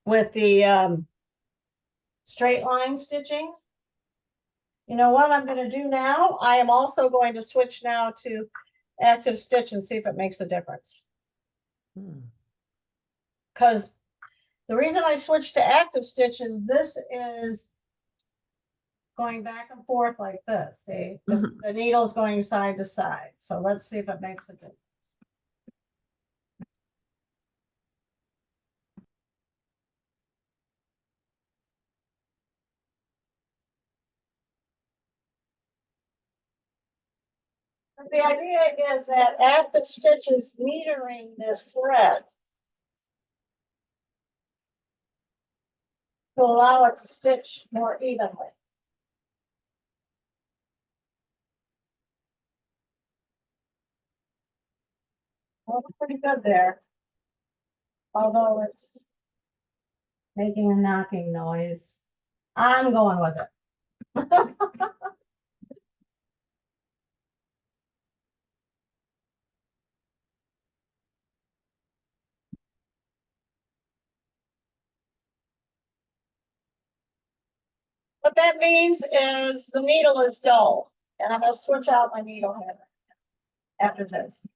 With the straight line stitching. You know what I'm gonna do now? I am also going to switch now to active stitch and see if it makes a difference. Because the reason I switched to active stitch is this is going back and forth like this, see? The needle's going side to side. So let's see if it makes a difference. The idea is that active stitch is metering this thread to allow it to stitch more evenly. Well, it's pretty good there. Although it's making a knocking noise. I'm going with it. What that means is the needle is dull, and I'm gonna switch out my needle head after this.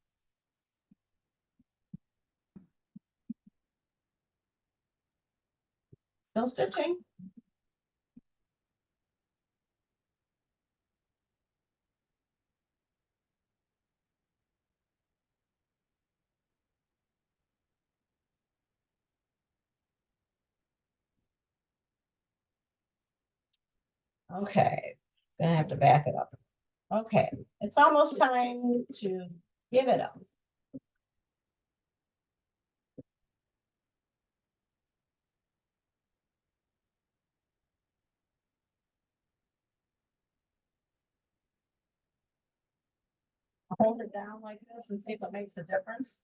Still stitching. Okay, gonna have to back it up. Okay, it's almost time to give it up. Hold it down like this and see if it makes a difference.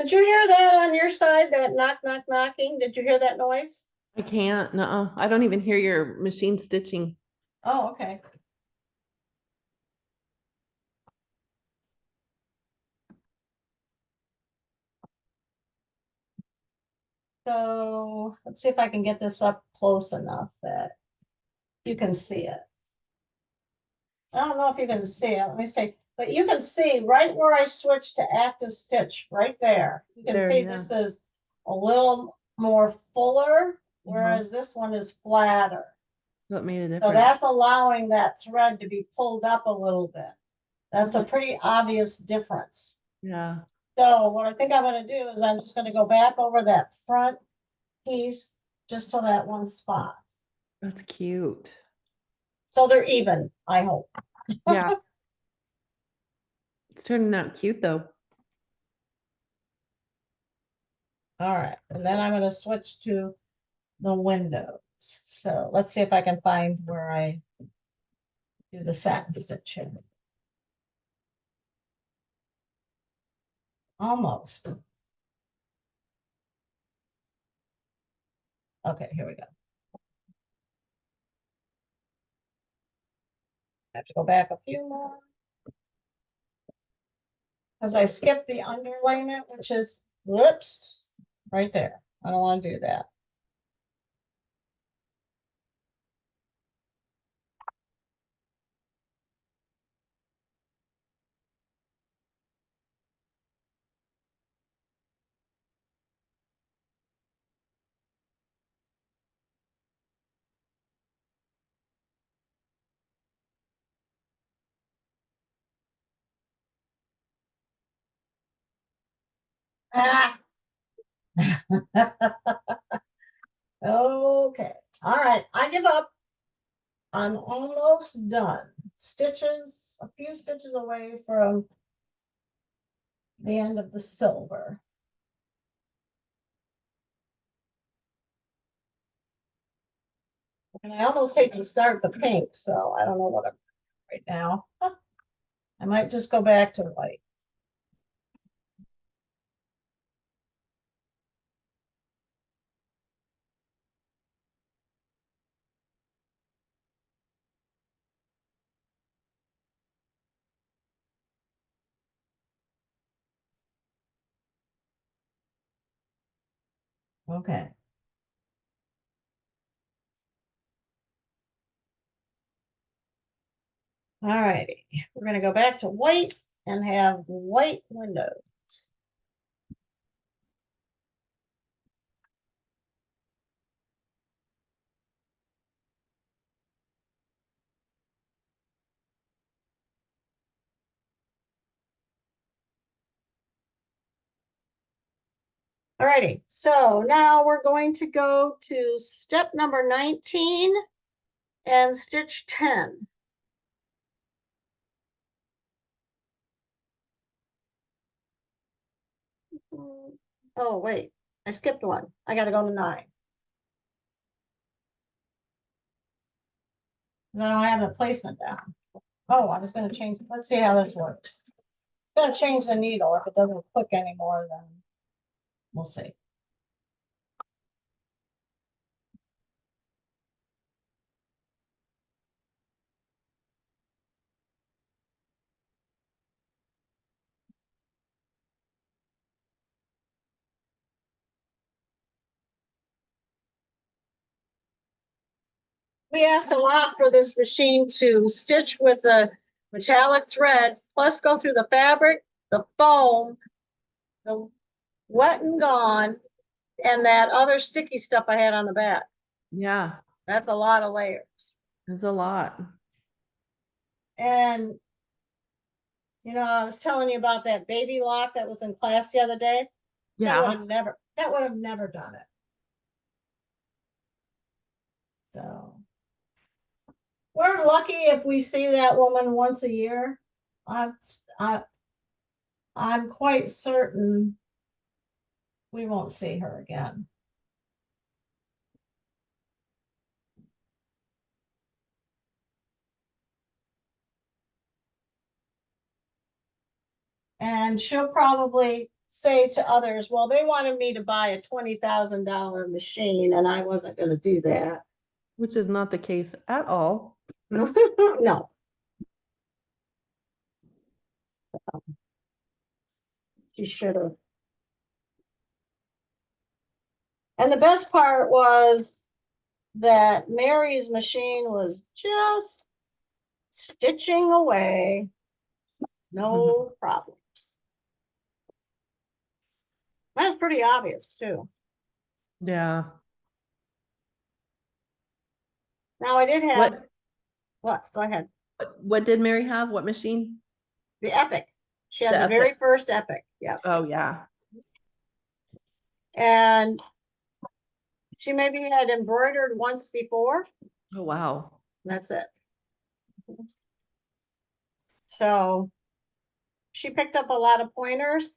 Did you hear that on your side, that knock, knock, knocking? Did you hear that noise? I can't, no, I don't even hear your machine stitching. Oh, okay. So let's see if I can get this up close enough that you can see it. I don't know if you can see it. Let me see. But you can see right where I switched to active stitch, right there. You can There, see yeah. this is a little more fuller, whereas this one is flatter. So it made a So difference. that's allowing that thread to be pulled up a little bit. That's a pretty obvious difference. Yeah. So what I think I'm gonna do is I'm just gonna go back over that front piece just to that one spot. That's cute. So they're even, I hope. Yeah. It's turning out cute though. All right, and then I'm gonna switch to the windows. So let's see if I can find where I do the satin stitch here. Almost. Okay, here we go. I have to go back a few more. Because I skipped the underlayment, which is, whoops, right there. I don't want to do that. Ah. Okay, all right, I give up. I'm almost done. Stitches, a few stitches away from the end of the silver. And I almost hate to start the pink, so I don't know what I'm doing right now. I might just go back to white. Okay. All righty, we're gonna go back to white and have white windows. All righty, so now we're going to go to step number 19 and stitch 10. Oh, wait, I skipped one. I gotta go to 9. I don't have the placement down. Oh, I was gonna change, let's see how this works. Gonna change the needle. If it doesn't click anymore, then we'll see. We asked a lot for this machine to stitch with a metallic thread, plus go through the fabric, the foam, the wet and gone, and that other sticky stuff I had on the back. Yeah. That's a lot of layers. It's a lot. And, you know, I was telling you about that baby lock that was in class the other day. That would have never done it. So we're lucky if we see that woman once a year. I'm quite certain we won't see her again. And she'll probably say to others, well, they wanted me to buy a $20,000 machine and I wasn't going to do that. Which is not the case at all. No. She should have. And the best part was that Mary's machine was just stitching away, no problems. That's pretty obvious too. Yeah. Now I did have, What what, go ahead, what did Mary have? What machine? the Epic. She had The the very Epic. first Epic, yeah. Oh yeah. And she maybe had embroidered once before. Oh wow. That's it. So she picked up a lot of pointers.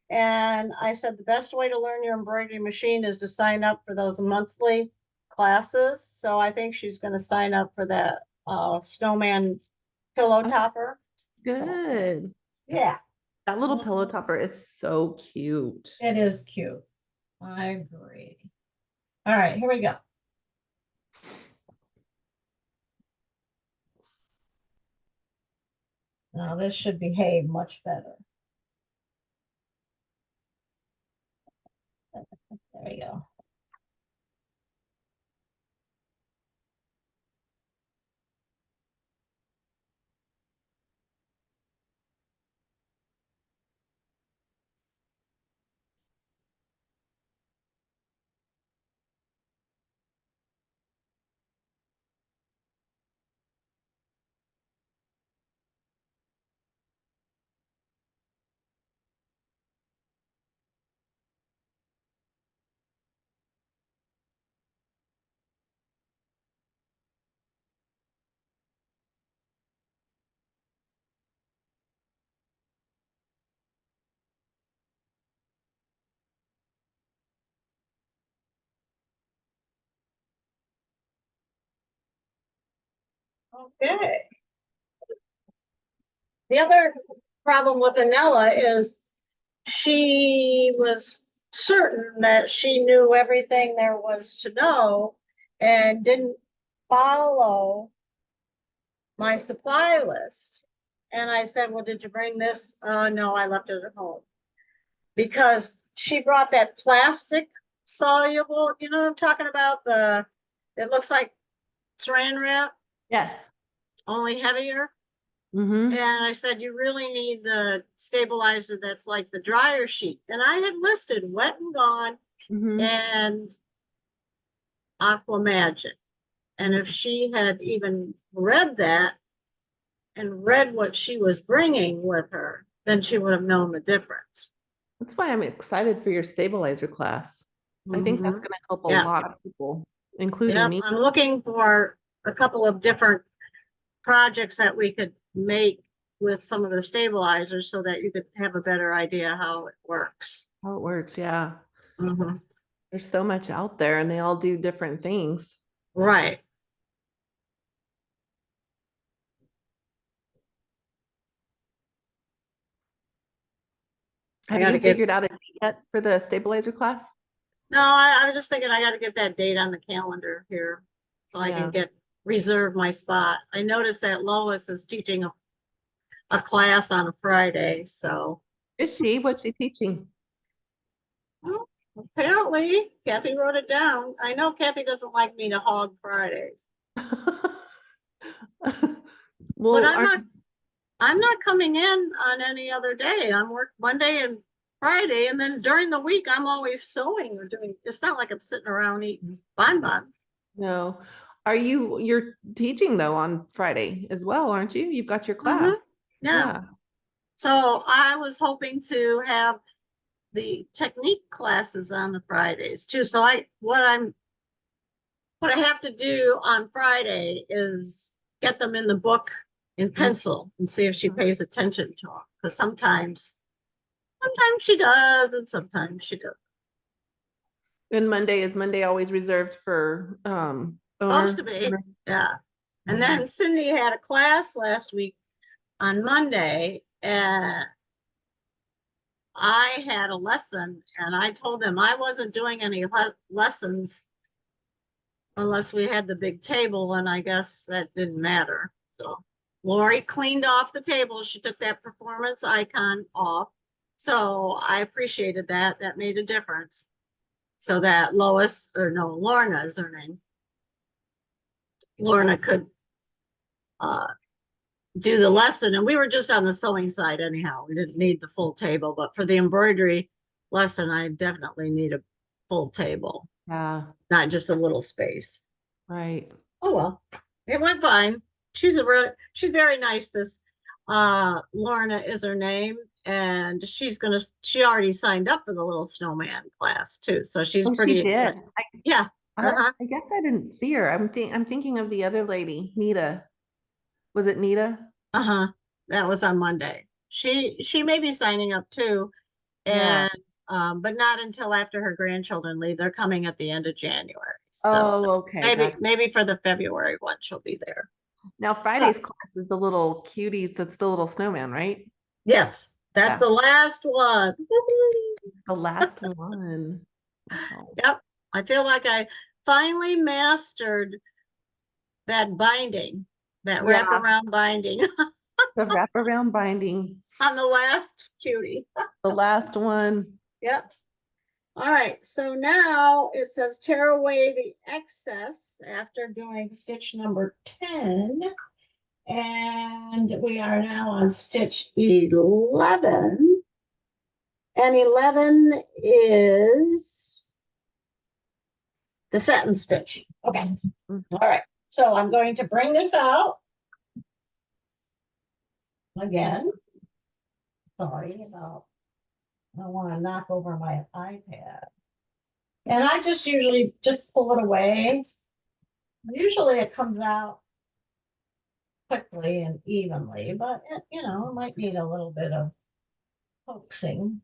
And I said the best way to learn your embroidery machine is to sign up for those monthly classes. So I think she's going to sign up for that snowman pillow Oh, topper. good. Yeah, That little pillow topper is so cute. it is cute. I agree. All right, here we go. Now this should behave much better. There we go. Okay. The other problem with Anella is she was certain that she knew everything there was to know and didn't follow my supply list. And I said, well, did you bring this? No, I left it at home. Because she brought that plastic soluble, you know what I'm talking about? It looks like saran wrap, Yes. only heavier. Mm-hmm. And I said, you really need the stabilizer that's like the dryer sheet. And I had listed Wet and Gone Mm-hmm. and Aqua Magic. And if she had even read that and read what she was bringing with her, then she would have known the difference. That's why I'm excited for your stabilizer class. I think that's Mhm. going to help a Yeah. lot of people, including Yep, me. I'm looking for a couple of different projects that we could make with some of the stabilizers so that you could have a better idea how it works. How it works, yeah. Mhm. There's so much out there and they all do different things. Right. I Have got you to get, figured out a date yet for the stabilizer class? no, I was just thinking I got to get that date on the calendar here so I can Yeah. reserve my spot. I noticed that Lois is teaching a class on a Friday, so Is she? What's she teaching? well, apparently Kathy wrote it down. I know Kathy doesn't like me to hog Fridays, but Well, I'm not coming in on any other day. I'm work Monday and Friday, and then during the week I'm always sewing or doing. It's not like I'm sitting around eating bonbons. no. You're teaching though on Friday as well, aren't you? You've got your class. Yeah. Yeah. So I was hoping to have the technique classes on the Fridays too. So what I have to do on Friday is get them in the book in pencil and see if she pays attention to them. Because sometimes she does, and sometimes she doesn't. And is Monday always reserved for Supposed to owner? be, yeah. And then Cindy had a class last week on Monday, and I had a lesson, and I told them I wasn't doing any lessons unless we had the big table, and I guess that didn't matter. So Lori cleaned off the table. She took that performance icon off. So I appreciated that. That made a difference. so that Lois, or no, Lorna is her name. Lorna could do the lesson, and we were just on the sewing side anyhow. We didn't need the full table, but for the embroidery lesson, I definitely need a full table, Yeah, not just a little space. right. Oh well, it went fine. She's very nice. This Lorna is her name, and she already signed up for the little snowman class too, so she's Oh, she pretty did. excited. Yeah. Uh-huh. I guess I didn't see her. I'm thinking of the other lady, Nita. Was it Nita? Uh-huh. That was on Monday. She may be signing up too, Yeah. and but not until after her grandchildren leave. They're coming at the end of January. So Oh, okay. maybe Gotcha. maybe for the February one she'll be there. Now But Friday's class is the little cuties. That's the little snowman, right? yes, that's Yeah. the last one. Woohoo. The last one. Wow. Yep. I feel like I finally mastered that binding, that Yeah, wraparound binding the wraparound binding. on the last cutie. The last one. Yep. All right, so now it says tear away the excess after doing stitch number 10. And we are now on stitch 11. And 11 is the satin stitch. Okay. All right. So I'm going to bring this out again. Sorry about, I don't want to knock over my iPad. And I just usually just pull it away. Usually it comes out quickly and evenly, but it, it might need a little bit of coaxing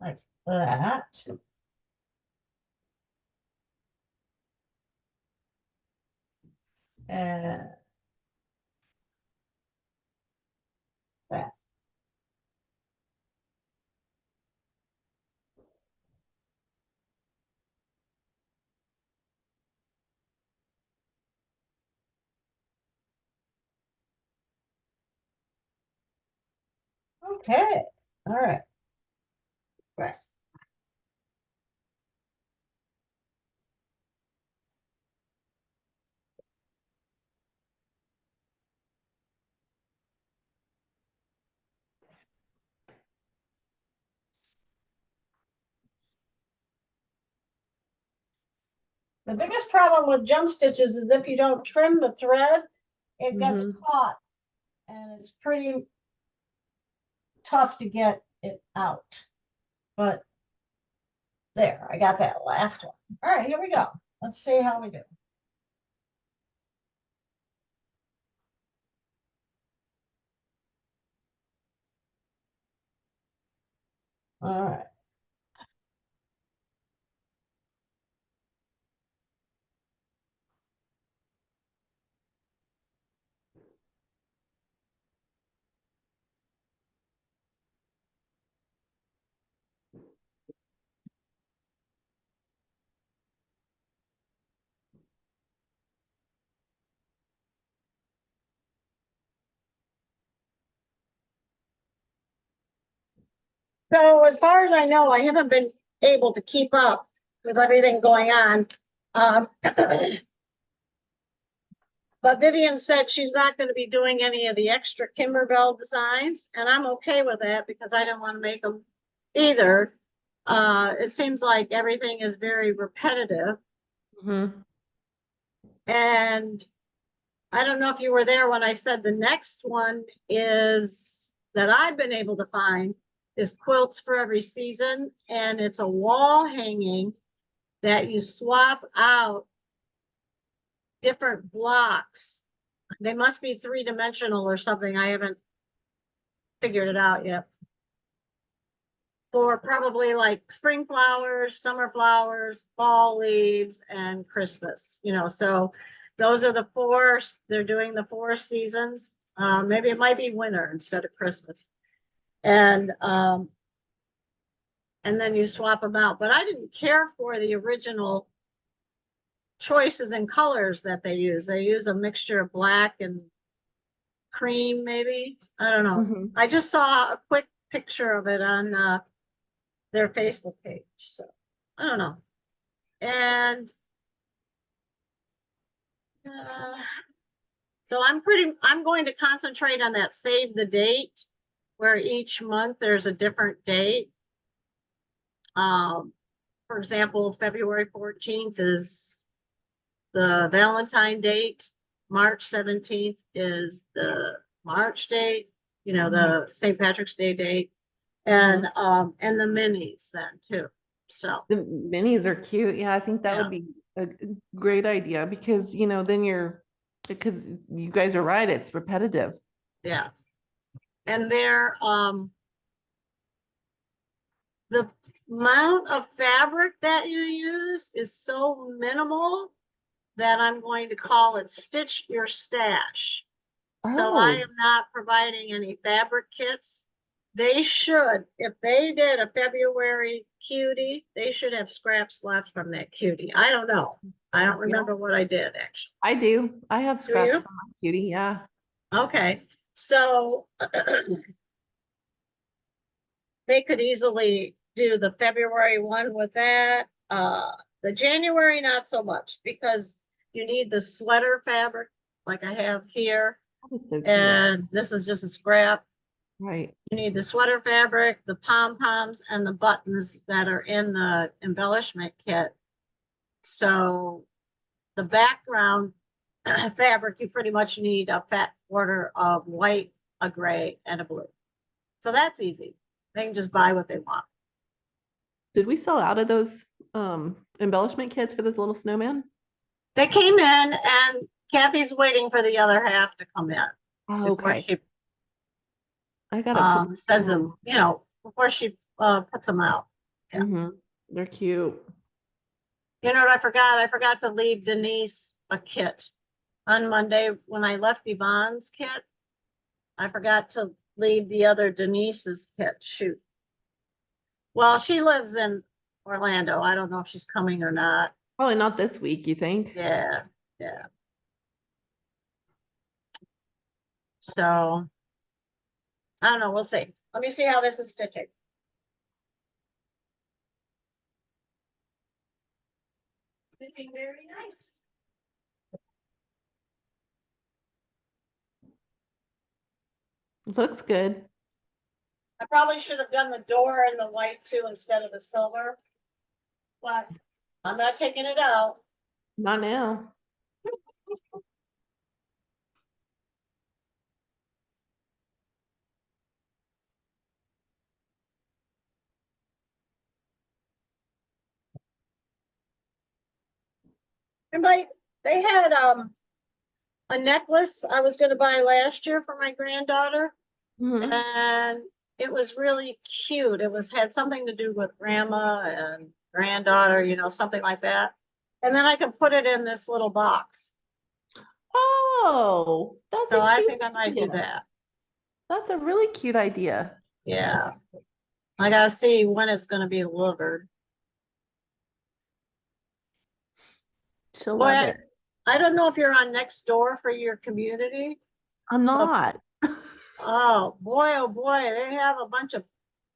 like that. And that. Okay. All right. Right. The biggest problem with jump stitches is if you don't trim the thread, it gets caught and it's pretty tough to get it out. But there, I got that last one. All right, here we go. Let's see how we do. All right. So as far as I know, I haven't been able to keep up with everything going on. But Vivian said she's not going to be doing any of the extra Kimberbell designs, and I'm okay with that because I don't want to make them either. It seems like everything is very repetitive. Mm-hmm. And I don't know if you were there when I said the next one is that I've been able to find is Quilts for Every Season. And it's a wall hanging that you swap out different blocks. They must be 3-dimensional or something. I haven't figured it out yet. For probably like spring flowers, summer flowers, fall leaves, and Christmas, so those are the 4, they're doing the 4 seasons. Maybe it might be winter instead of Christmas. And then you swap them out. But I didn't care for the original choices in colors that they use. They use a mixture of black and cream, maybe. I don't know. Mm-hmm. I just saw a quick picture of it on their Facebook page. So I don't know. And so I'm going to concentrate on that save the date, where each month there's a different date. For example, February 14th is the Valentine date. March 17th is the March date, the St. Patrick's Day date, and the minis then too. So The minis are cute. Yeah, I think that Yeah. would be a great idea because, then because you guys are right, it's repetitive. yeah. And the amount of fabric that you use is so minimal that I'm going to call it Stitch Your Stash. So I Oh. am not providing any fabric kits. They should, if they did a February cutie, they should have scraps left from that cutie. I don't know. I don't remember what I did actually. I do. I have Do scraps you? from my cutie. Yeah. Okay. So they could easily do the February one with that. The January, not so much, because you need the sweater fabric like I have here. That is so cute. And this is just a scrap. Right. You need the sweater fabric, the pom-poms, and the buttons that are in the embellishment kit. So the background fabric, you pretty much need a fat border of white, a gray, and a blue. So that's easy. They can just buy what they want. Did we sell out of those embellishment kits for this little snowman? They came in, and Kathy's waiting for the other half to come in Oh, before okay. she I gotta put sends them, before she puts them out. Yeah. They're cute. You know what I forgot? I forgot to leave Denise a kit on Monday when I left Yvonne's kit. I forgot to leave the other Denise's kit. Shoot. Well, she lives in Orlando. I don't know if she's coming or not. Probably not this week, you think? Yeah, yeah. So I don't know. We'll see. Let me see how this is stitching. Stitching very nice. Looks good. I probably should have done the door in the white too instead of the silver, but I'm not taking it out. Not now. And they had a necklace I was going to buy last year for my granddaughter, and it was really cute. It had something to do with grandma and granddaughter, something like that. And then I can put it in this little box. Oh, that's So a I cute think I might do idea. that. That's a really cute idea. Yeah. I gotta see when it's gonna be delivered. She'll Boy, love it. I don't know if you're on Nextdoor for your community. I'm but not. oh boy, they have a bunch of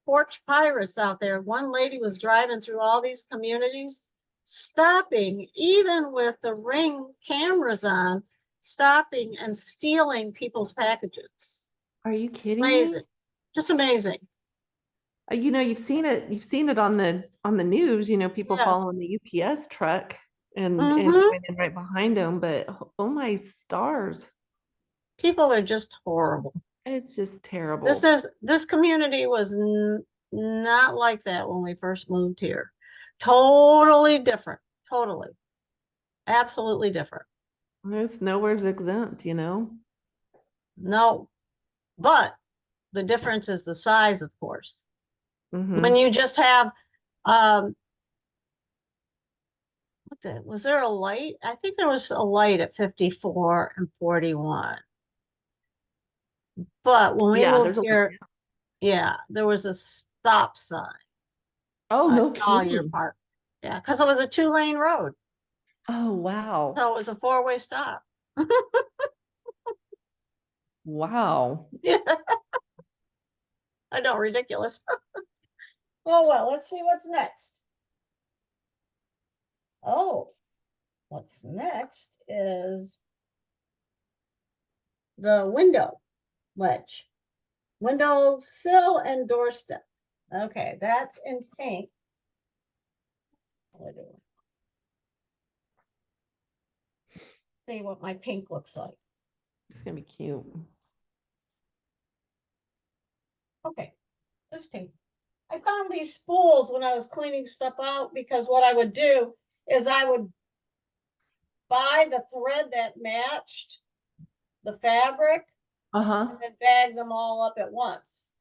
porch pirates out there. One lady was driving through all these communities, stopping, even with the Ring cameras on, stopping and stealing people's packages. Are you kidding Amazing. me? Just amazing. You've seen it on the news, people Yeah. following the UPS truck and Mhm. going in right behind them, but oh my stars. People are just horrible. It's just terrible. This community was not like that when we first moved here. Totally different. Totally. Absolutely different. There's nowhere's exempt, No, but the difference is the size, of course. Mhm. When you just have was there a light? I think there was a light at 54 and 41. But when we Yeah, moved there's a here, yeah, there was a stop sign Oh, on no Collier kidding. Park. Yeah, because it was a 2-lane road. Oh, wow. So it was a 4-way stop. Wow. Yeah, I know, ridiculous. Oh, well, let's see what's next. Oh, what's next is the window ledge, window sill and doorstep. Okay, that's in pink. See what my pink looks like. It's gonna be cute. Okay, this pink. I found these spools when I was cleaning stuff out because what I would do is I would buy the thread that matched the fabric Uh-huh. and bag them all up at once.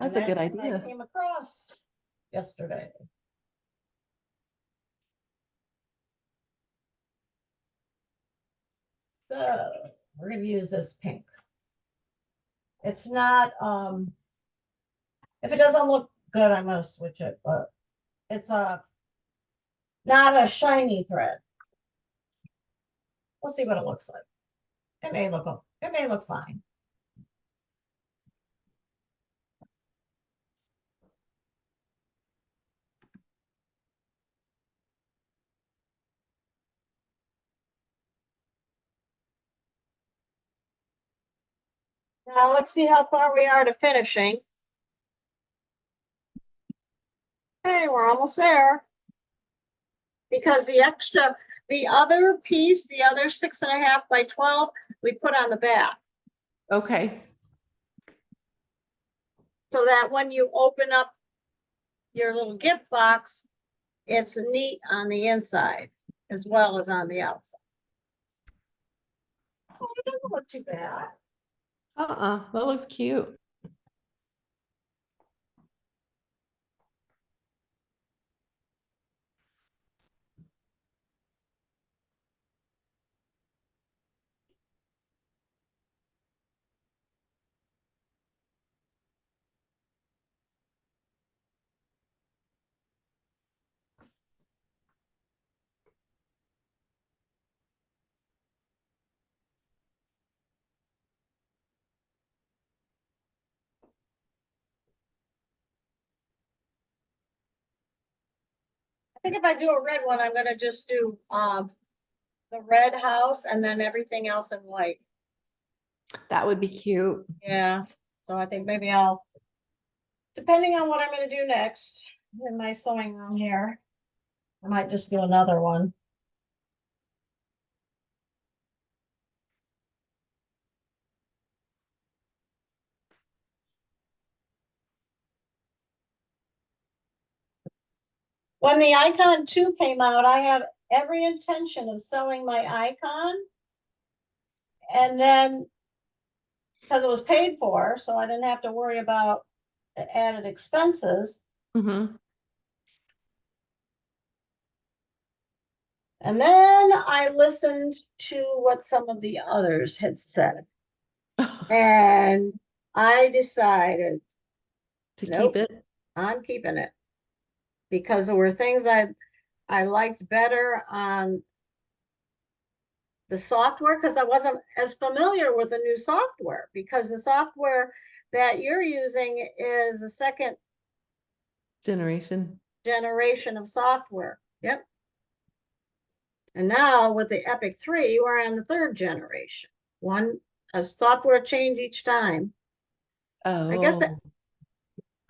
That's a good what I idea. came across yesterday. So we're gonna use this pink. It's not, if it doesn't look good, I'm gonna switch it, but it's not a shiny thread. We'll see what it looks like. It may look fine. Now let's see how far we are to finishing. Okay, we're almost there. Because the other piece, the other 6.5 by 12, we put on the back. Okay. So that when you open up your little gift box, it's neat on the inside as well as on the outside. Oh, it doesn't look too bad. That looks cute. I think if I do a red one, I'm gonna just do the red house and then everything else in white. That would be cute. Yeah. So I think maybe I'll, depending on what I'm gonna do next in my sewing room here, I might just do another one. When the Icon 2 came out, I have every intention of selling my Icon. And then, because it was paid for, so I didn't have to worry about the added expenses. Mm-hmm. And then I listened to what some of the others had said. And I decided, To nope, keep it. I'm keeping it. Because there were things I liked better on the software because I wasn't as familiar with the new software because the software that you're using is the second Generation. generation of software. Yep. And now with the Epic 3, we're on the third generation. A software change each time. I guess that, Oh,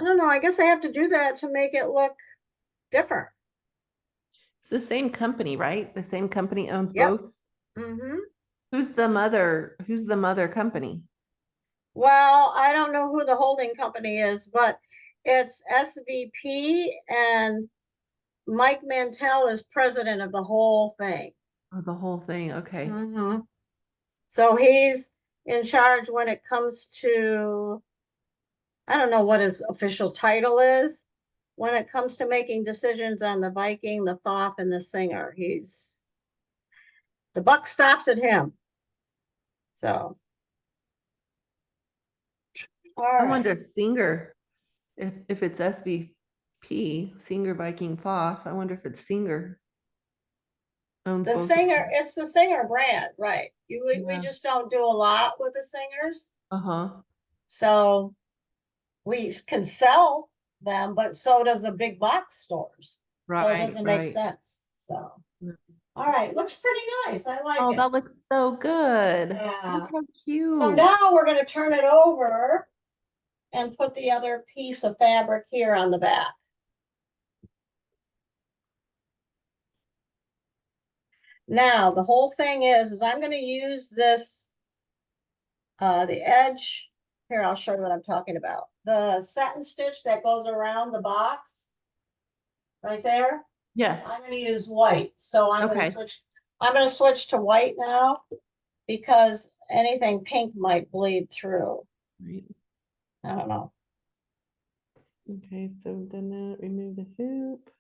I don't know, I guess I have to do that to make it look different. it's the same company, right? The same company owns Yep. both. Mm-hmm. Who's the mother company? Well, I don't know who the holding company is, but it's SVP and Mike Mantell is president of the whole thing. Oh, the whole thing. Okay. Mm-hmm. So he's in charge when it comes to, I don't know what his official title is, when it comes to making decisions on the Viking, the Thoth, and the Singer. The buck stops at him. So, all I right. wonder if if it's SVP, Singer Viking Thoth, I wonder if it's Singer owns The both of Singer, them. it's the Singer brand, right? We Yeah. just don't do a lot with the Singers. Uh-huh. So we can sell them, but so does the big box stores. So it Right, doesn't make right. sense, so. Mm. All right, looks pretty nice, I like Oh, it. that looks so good. Yeah. Look how So cute. now we're gonna turn it over and put the other piece of fabric here on the back. Now, the whole thing is I'm gonna use this, the edge, here, I'll show you what I'm talking about. The satin stitch that goes around the box, right there. Yes. I'm gonna use white, so Okay. I'm gonna switch to white now because anything pink might bleed through. Right. I don't know. Okay, so we've done that. Remove the hoop.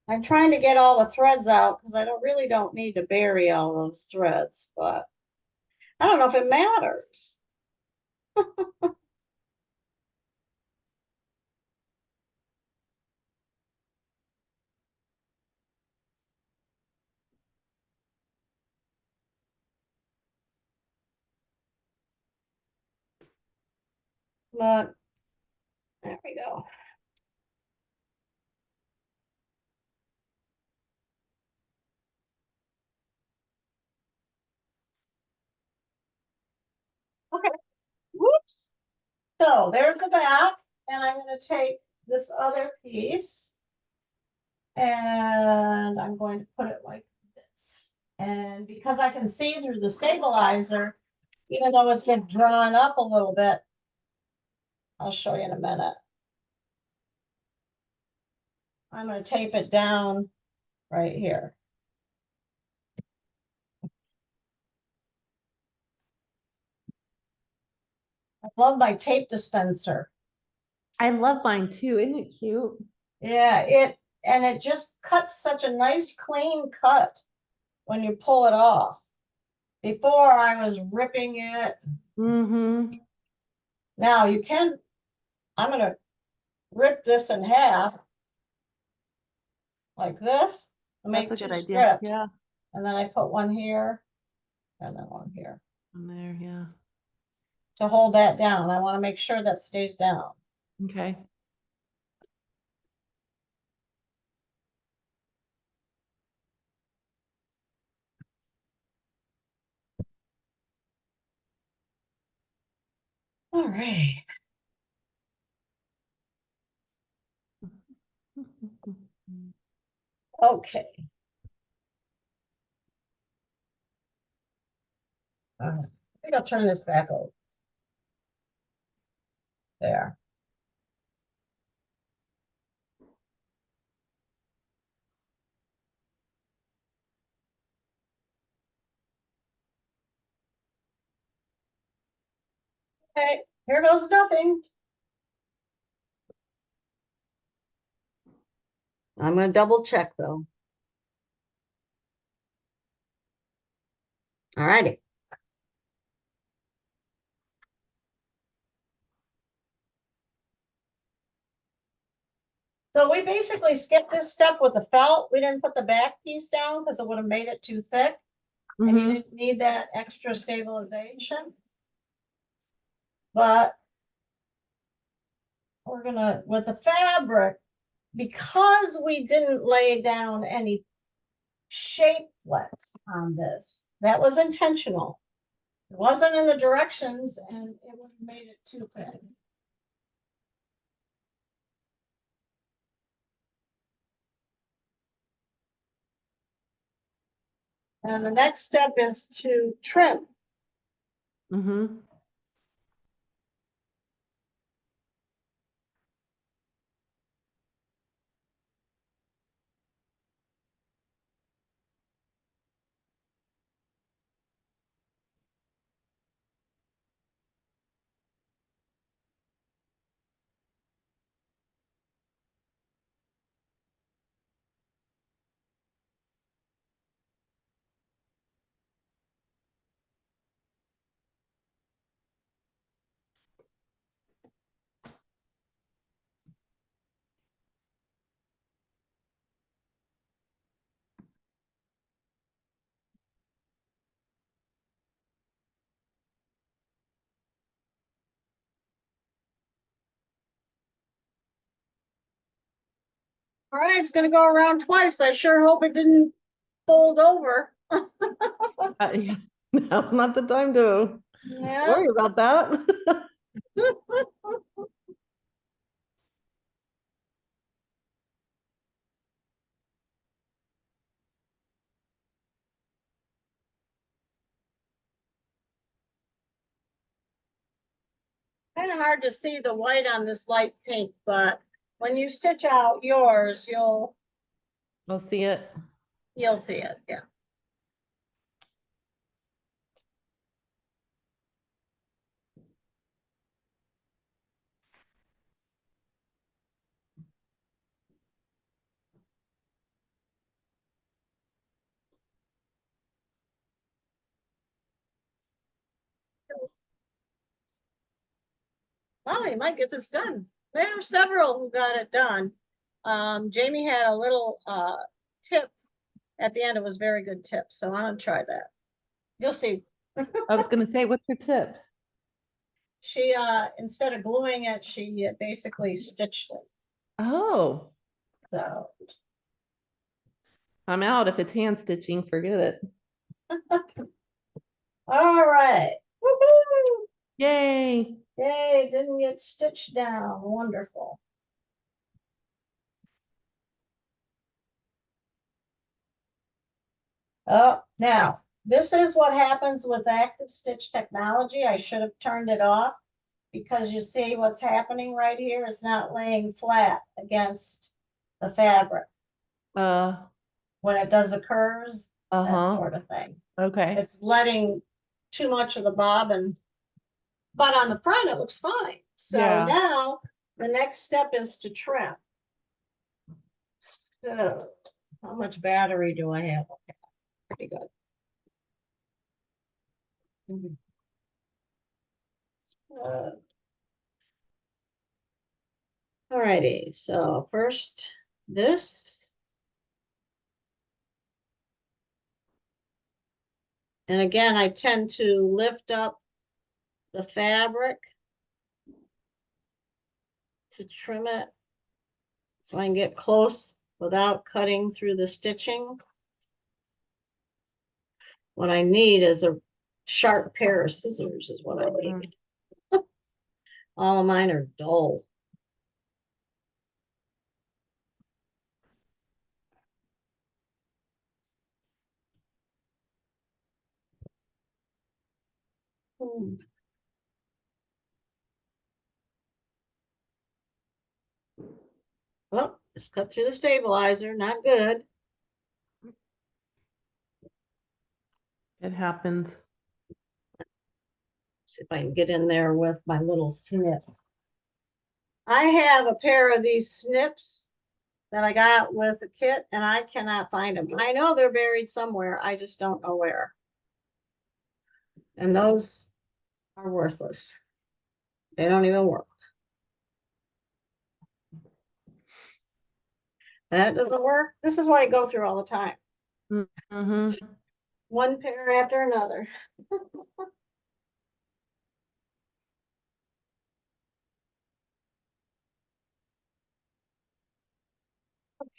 I'm trying to get all the threads out because I don't need to bury all those threads, but I don't know if it matters. But there we go. Okay. Whoops. So there's the back, and I'm going to take this other piece and I'm going to put it like this. And because I can see through the stabilizer, even though it's been drawn up a little bit, I'll show you in a minute. I'm going to tape it down right here. I love my tape dispenser. I love mine too. Isn't it cute? Yeah, it just cuts such a nice clean cut when you pull it off. Before I was ripping it. Mm-hmm. Now I'm gonna rip this in half like this and That's make a good two idea. strips. Yeah. And then I put one here and then one here On there, yeah. to hold that down. I want to make sure that stays down. Okay. All right. Okay. I think I'll turn this back over. There. Okay, here goes nothing. I'm going to double check though. All righty. So we basically skipped this step with the felt. We didn't put the back piece down because it would have made it too thick. And you Mm-hmm. didn't need that extra stabilization. But we're gonna, with the fabric, because we didn't lay down any shapelets on this, that was intentional. It wasn't in the directions and it would have made it too thick. And the next step is to trim. Mm-hmm. right, it's gonna go around twice. I sure hope it didn't fold over. Yeah, now's not the time to Yeah. worry about that. Kind of hard to see the white on this light pink, but when you stitch out yours, I'll see it. you'll see it, yeah. Well, you might get this done. There are several who got it done. Jamie had a little tip at the end. It was very good tip, so I'm gonna try that. You'll see. I was gonna say, what's your tip? She instead of gluing it, she basically stitched it. Oh, So I'm out. If it's hand stitching, forget it. all right. Woohoo! Yay. Yay, didn't get stitched down. Wonderful. Oh, now, this is what happens with active stitch technology. I should have turned it off because you see what's happening right here is not laying flat against the fabric. When it does the curves, that Uh-huh. sort of thing. Okay. It's letting too much of the bobbin, but on the front, it looks fine. So Yeah. now the next step is to trim. So how much battery do I have? Okay, pretty good. All righty, so first this. And again, I tend to lift up the fabric to trim it so I can get close without cutting through the stitching. What I need is a sharp pair of scissors is what I need. All of mine are dull. Oh, just cut through the stabilizer, not good. It happens. See if I can get in there with my little snip. I have a pair of these snips that I got with the kit and I cannot find them. I know they're buried somewhere. I just don't know where. And those are worthless. They don't even work. That doesn't work. This is what I go through all the time. Mm-hmm. One pair after another.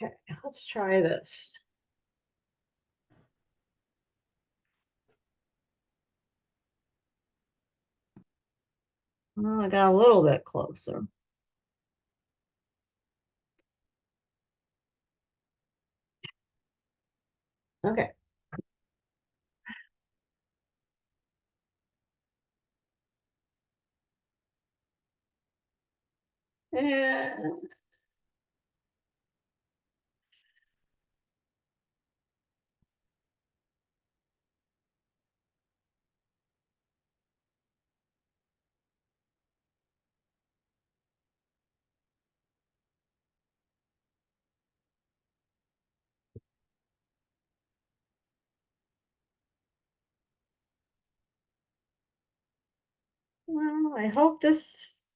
Okay, let's try this. Oh, I got a little bit closer. Okay. And well, I hope this.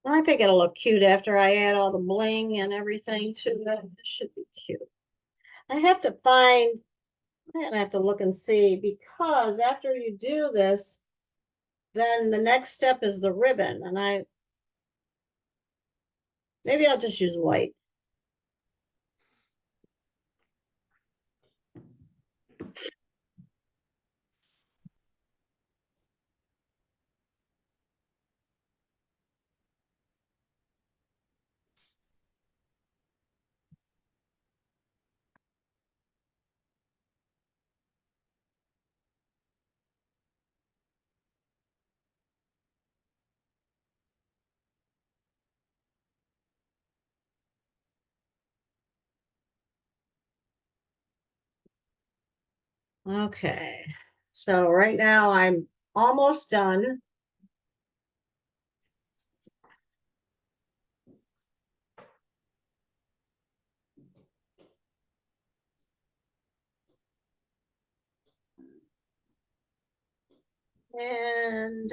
I think it'll look cute after I add all the bling and everything to it. It should be cute. I have to find, I have to look and see because after you do this, then the next step is the ribbon. And Maybe I'll just use white. Okay, so right now I'm almost done. And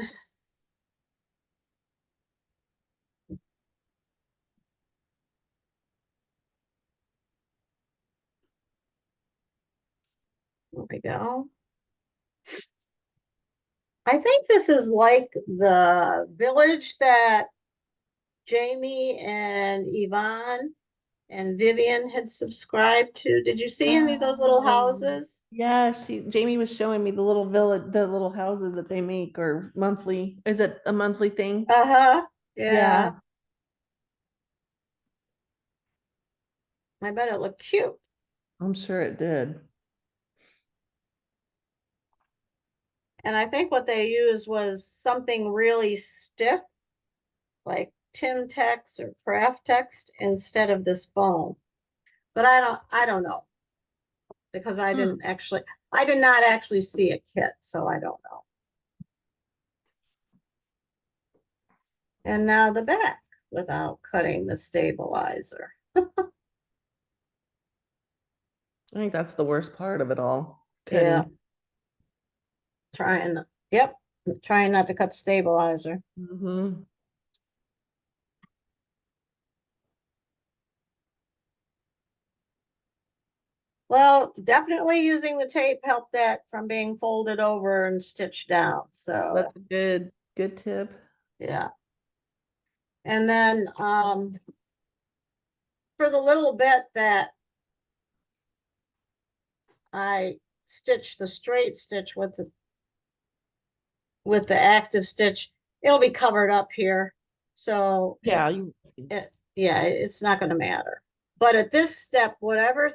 there we go. I think this is like the village that Jamie and Yvonne and Vivian had subscribed to. Did you see any of those little houses? Yeah, Jamie was showing me the little village, the little houses that they make or monthly. Is it a monthly thing? Uh-huh. Yeah. Yeah, I bet it looked cute. I'm sure it did. And I think what they used was something really stiff, like Tim Tex or Craft Text instead of this foam. But I don't know because I Hmm. did not actually see a kit, so I don't know. And now the back without cutting the stabilizer. I think that's the worst part of it all. Yeah, Cutting. trying, yep, trying not to cut stabilizer. Mhm. Well, definitely using the tape helped that from being folded over and stitched down. So, That's a good tip. yeah. And then for the little bit that I stitched the straight stitch with the active stitch, it'll be covered up here. So Yeah, yeah, it's not going to matter. But at this step, whatever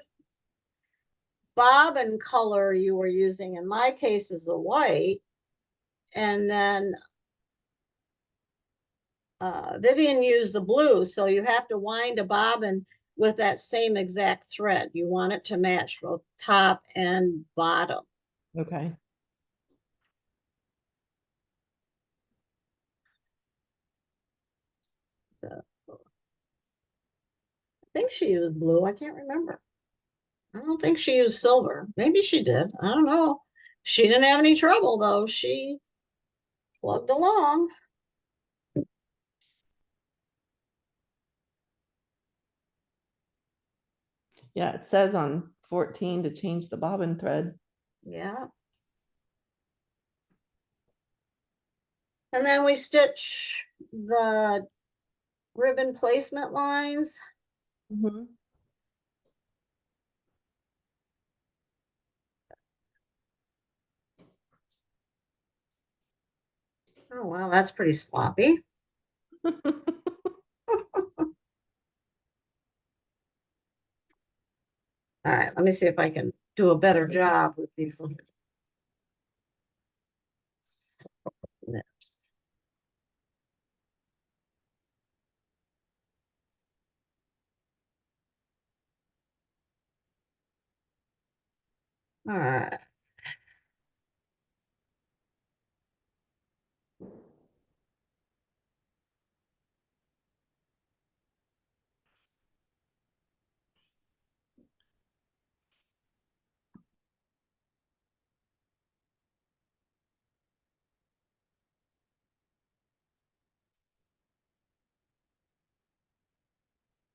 bobbin color you were using, in my case is the white, and then Vivian used the blue, so you have to wind a bobbin with that same exact thread. You want it to match both top and bottom. okay. So, I think she used blue. I can't remember. I don't think she used silver. Maybe she did. I don't know. She didn't have any trouble though. She plugged along. Yeah, it says on 14 to change the bobbin thread. Yeah. And then we stitch the ribbon placement lines. Mhm. Oh, wow, that's pretty sloppy. All right, let me see if I can do a better job with these little snips. All right.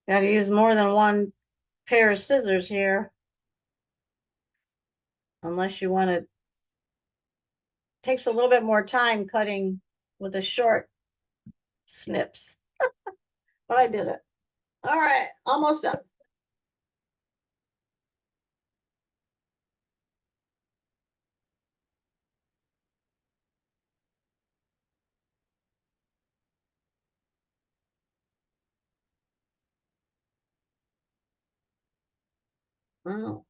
Got to use more than one pair of scissors here, unless you want to. Takes a little bit more time cutting with the short snips, but I did it. All right, almost done. Oh.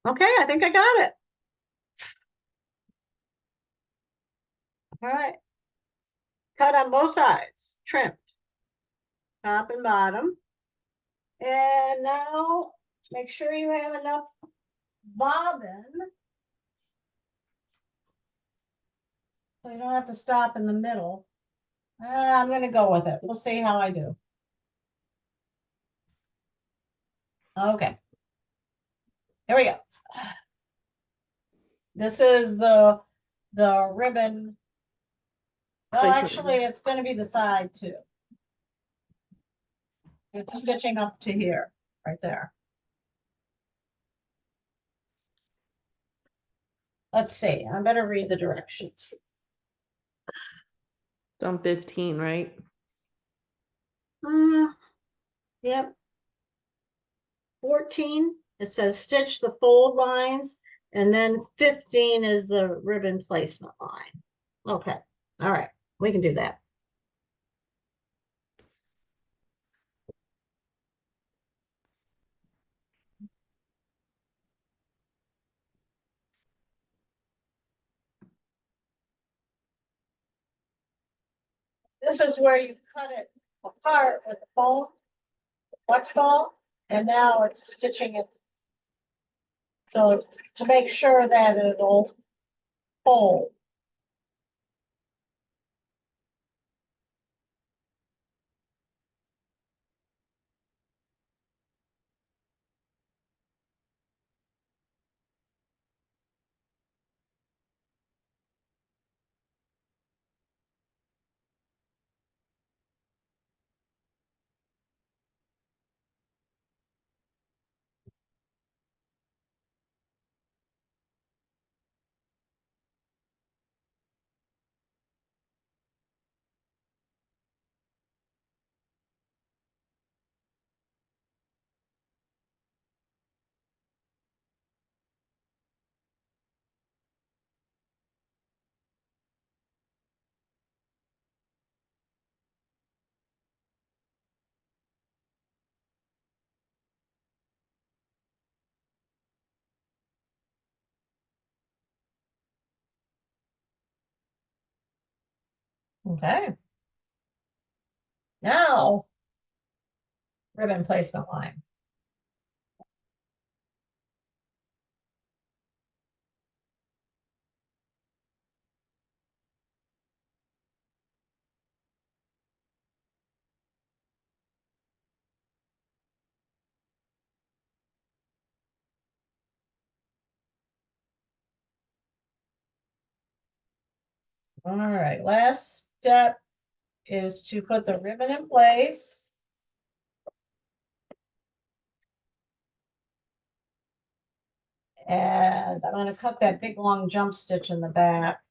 Okay, I think I got it. All right. Cut on both sides, trimmed, top and bottom. And now make sure you have enough bobbin. So you don't have to stop in the middle. I'm gonna go with it. We'll see how I do. Okay. Here we go. This is the ribbon. Well, Placement. actually, it's gonna be the side too. It's stitching up to here, right there. Let's see, I better read the directions. It's on 15, right? Yep. 14, it says stitch the fold lines, and then 15 is the ribbon placement line. Okay, all right, we can do that. This is where you cut it apart with the fold, flex ball, and now it's stitching it. So to make sure that it'll fold. Okay. Now, ribbon placement line. All right, last step is to put the ribbon in place. And I'm gonna cut that big long jump stitch in the back.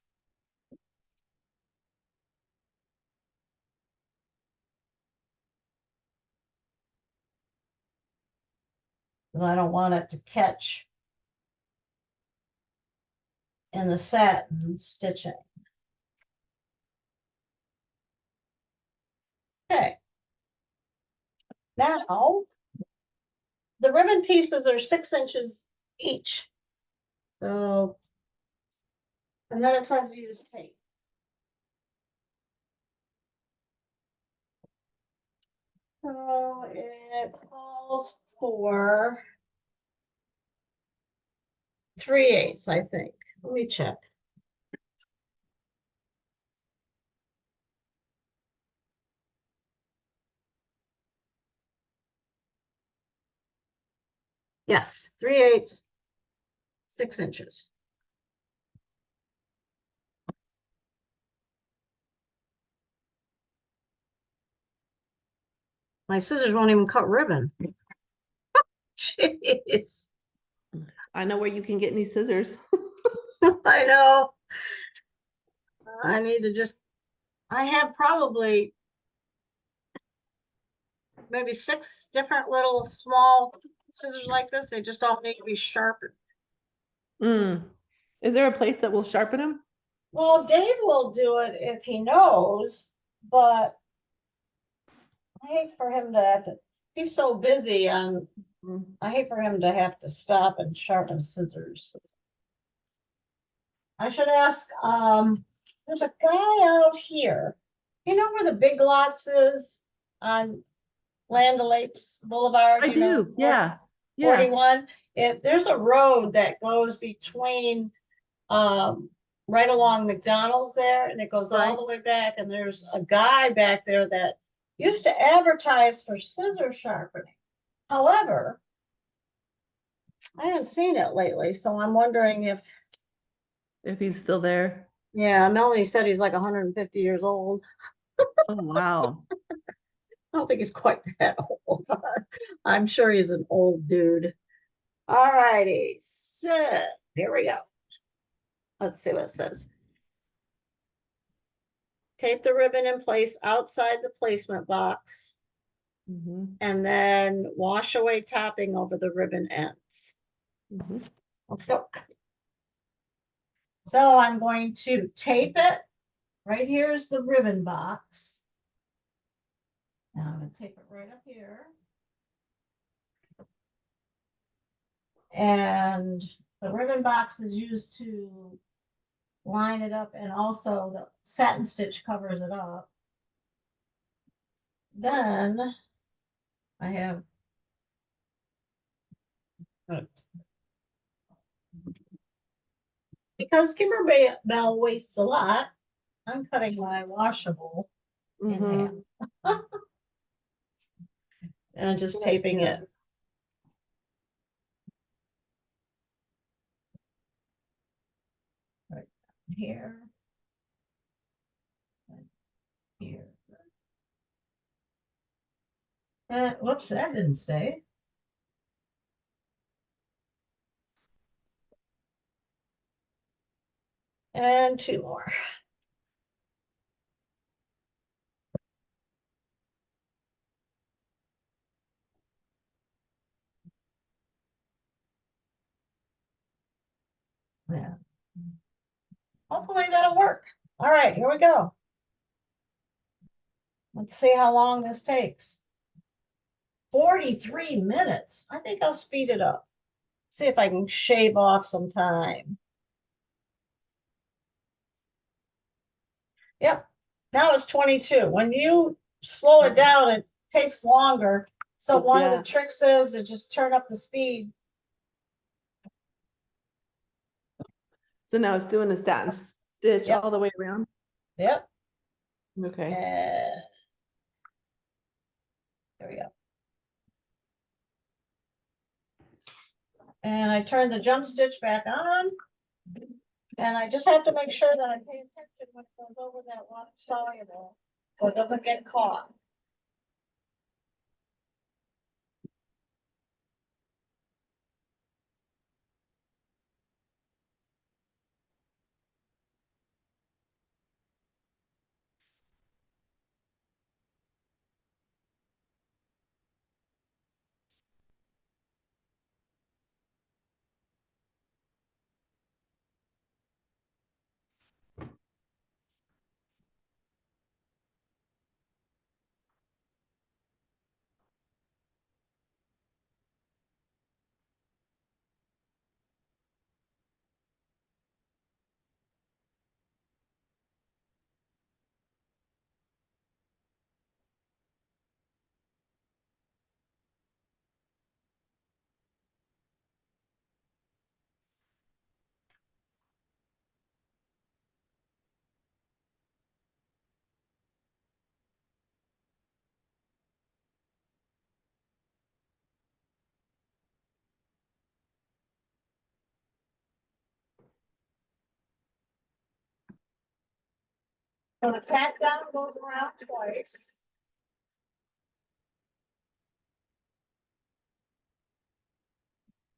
Because I don't want it to catch in the satin stitching. Okay. Now, the ribbon pieces are 6 inches each. So, and then it says use tape. So it calls for 3/8, I think. Let me check. Yes, 3/8, 6 inches. My scissors won't even cut ribbon. Jeez, I know where you can get new scissors. I know. I need to just, I have probably maybe 6 different little small scissors like this. They just all need to be sharpened. Mm. Is there a place that will sharpen them? Well, Dave will do it if he knows, but I hate for him to have to, he's so busy and I hate for him to have to stop and sharpen scissors. I should ask, there's a guy out here. You know where the Big Lots is on Land O'Lakes Boulevard? I you know, do, yeah, yeah. 41. If there's a road that goes between, right along McDonald's there, and it goes all Right. the way back, and there's a guy back there that used to advertise for scissor sharpening. However, I haven't seen it lately, so I'm wondering if, If he's still there. yeah, Melanie said he's like 150 years old. Oh, wow. I don't think he's quite that old. I'm sure he's an old dude. All righty, so here we go. Let's see what it says. Tape the ribbon in place outside the placement box Mhm, and then wash away topping over the ribbon ends. mhm. Okay. So I'm going to tape it. Right here is the ribbon box. Now I'm going to tape it right up here. And the ribbon box is used to line it up, and also the satin stitch covers it up. Then I have because Kimberbell wastes a lot, I'm cutting my washable in Mhm. half and just Good taping idea. it. Right here. Right here. Whoops, that didn't stay. And 2 more. Yeah. Hopefully that'll work. All right, here we go. Let's see how long this takes. 43 minutes. I think I'll speed it up. See if I can shave off some time. Yep. Now it's 22. When you slow it down, it takes longer. So one of Yeah. the tricks is to just turn up the speed. So now it's doing the satin stitch Yep. all the way around. Yep. Okay. And there we go. And I turn the jump stitch back on. And I just have to make sure that I pay attention when it goes over that water soluble, so it doesn't get caught. So the tack down goes around twice.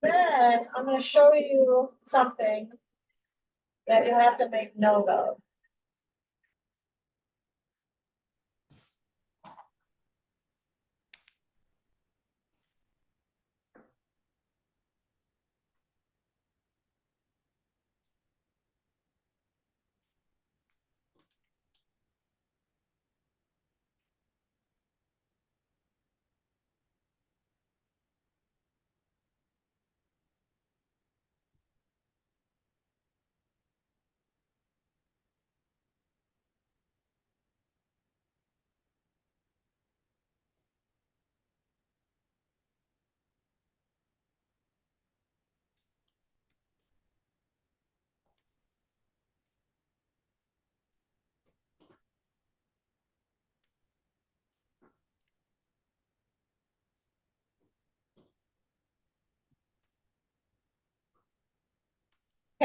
Then I'm going to show you something that you have to make note of.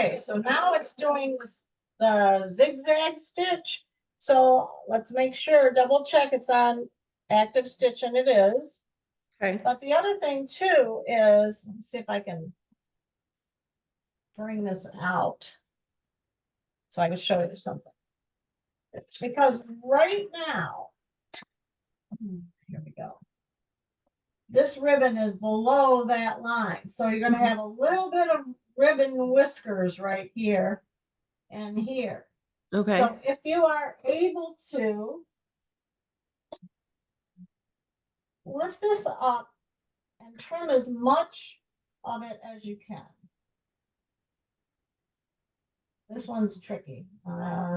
Okay, so now it's doing this, the zigzag stitch. So let's make sure, double check it's on active stitch, and it is. Okay. But the other thing too is, let's see if I can bring this out so I can show you something. Because right now, here we go. This ribbon is below that line. So you're going to have a little bit of ribbon whiskers right here and here. Okay. So if you are able to lift this up and trim as much of it as you can. This one's tricky.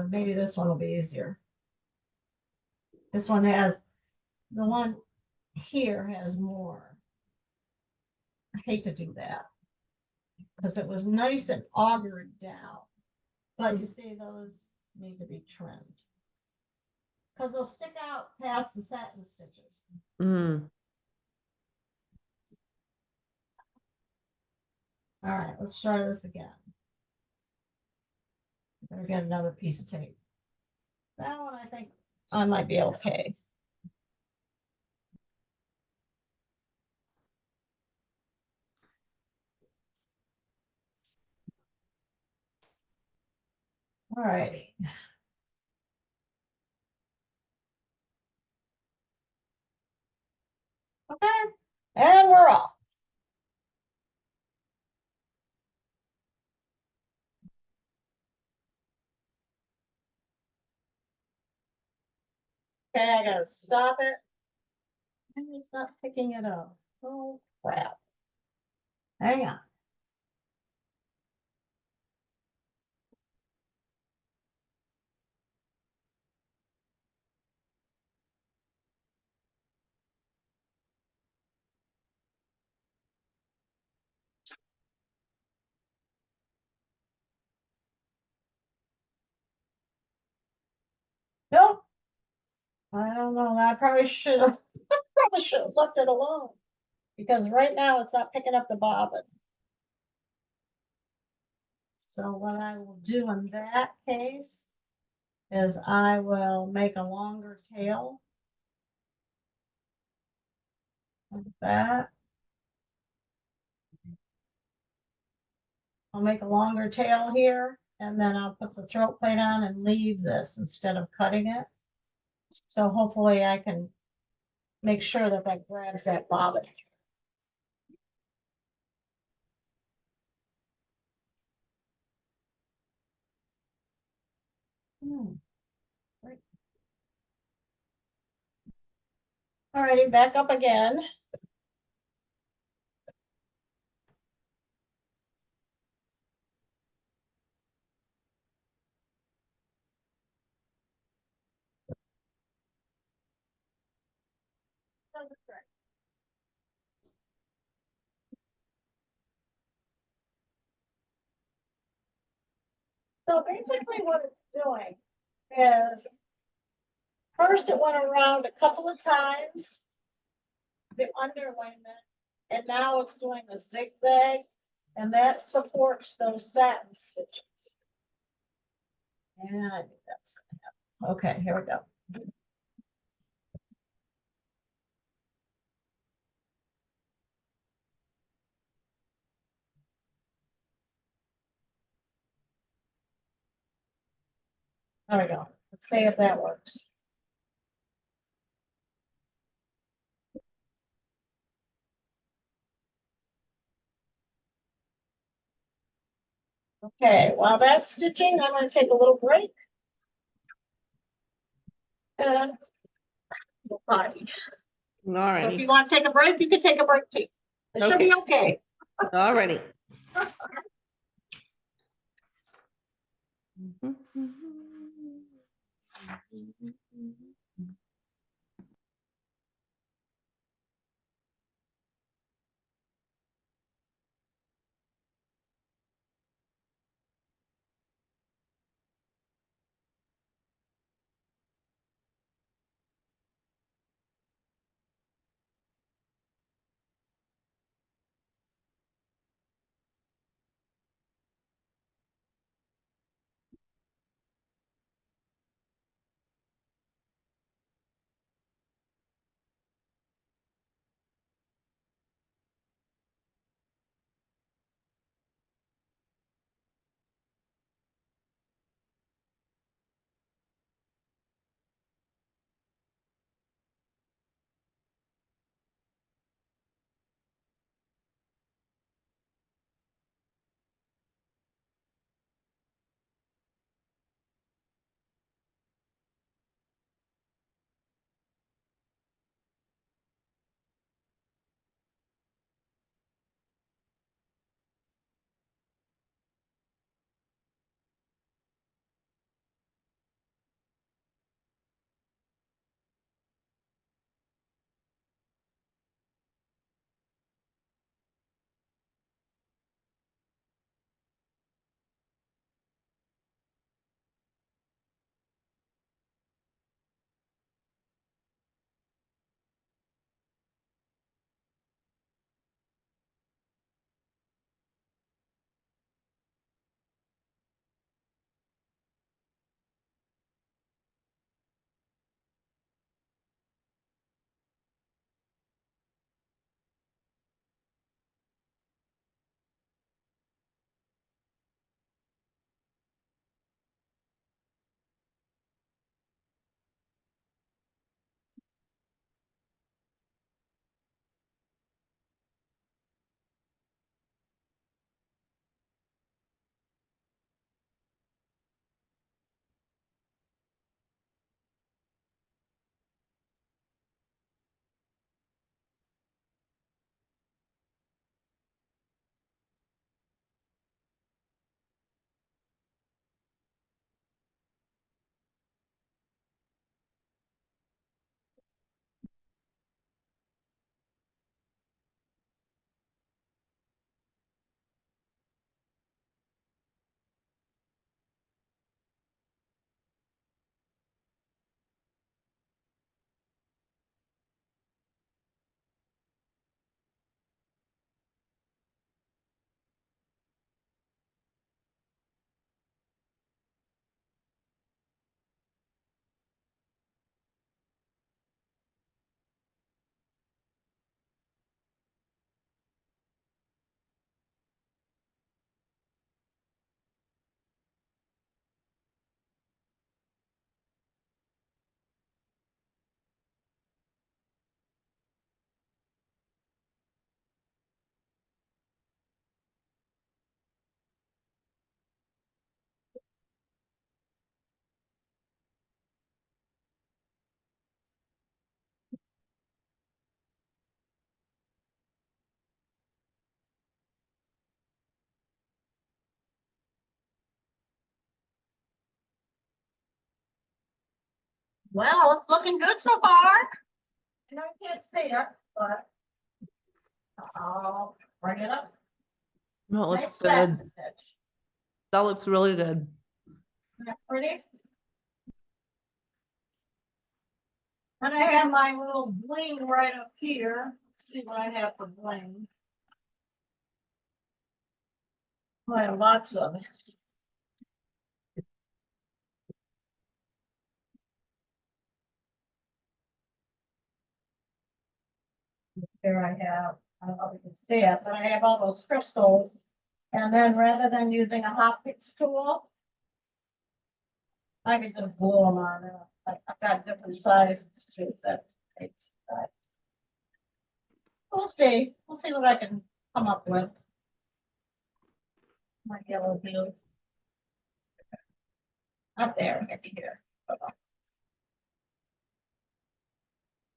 Maybe this one will be easier. This one has, the one here has more. I hate to do that because it was nice and augured down. But you see, those need to be trimmed because they'll stick out past the satin stitches. Mm. All right, let's try this again. Better get another piece of tape. That one, I think I might be okay. All right. Okay, and we're off. Okay, I gotta stop it. I'm just not picking it up. Oh, crap. Hang on. Nope. I don't know. I probably should have left it alone because right now it's not picking up the bobbin. So what I will do in that case is I will make a longer tail like that. I'll make a longer tail here and then I'll put the throat plate on and leave this instead of cutting it. So hopefully I can make sure that that grabs that bobbin. Right. All righty, back up again. So basically what it's doing is first it went around a couple of times, the underlayment, and now it's doing a zigzag, and that supports those satin stitches. And I think that's gonna happen. Okay, here we go. There we go. Let's see if that works. Okay, while that's stitching, I'm going to take a little break. And we'll party. All So if righty. you want to take a break, you can take a break too. It should be okay. All righty. Well, it's looking good so far. You know, you can't see it, but I'll bring it up. No, it Nice looks satin good. stitch. That looks really good. Isn't that pretty? And I have my little bling right up here. Let's see what I have for bling. I have lots of it. Here I have, I don't know if you can see it, but I have all those crystals. And then rather than using a hot fix tool, I can just glue them on. I've got different sizes too. That takes size. We'll see. We'll see what I can come up with. My yellow glue. Up there, get to here.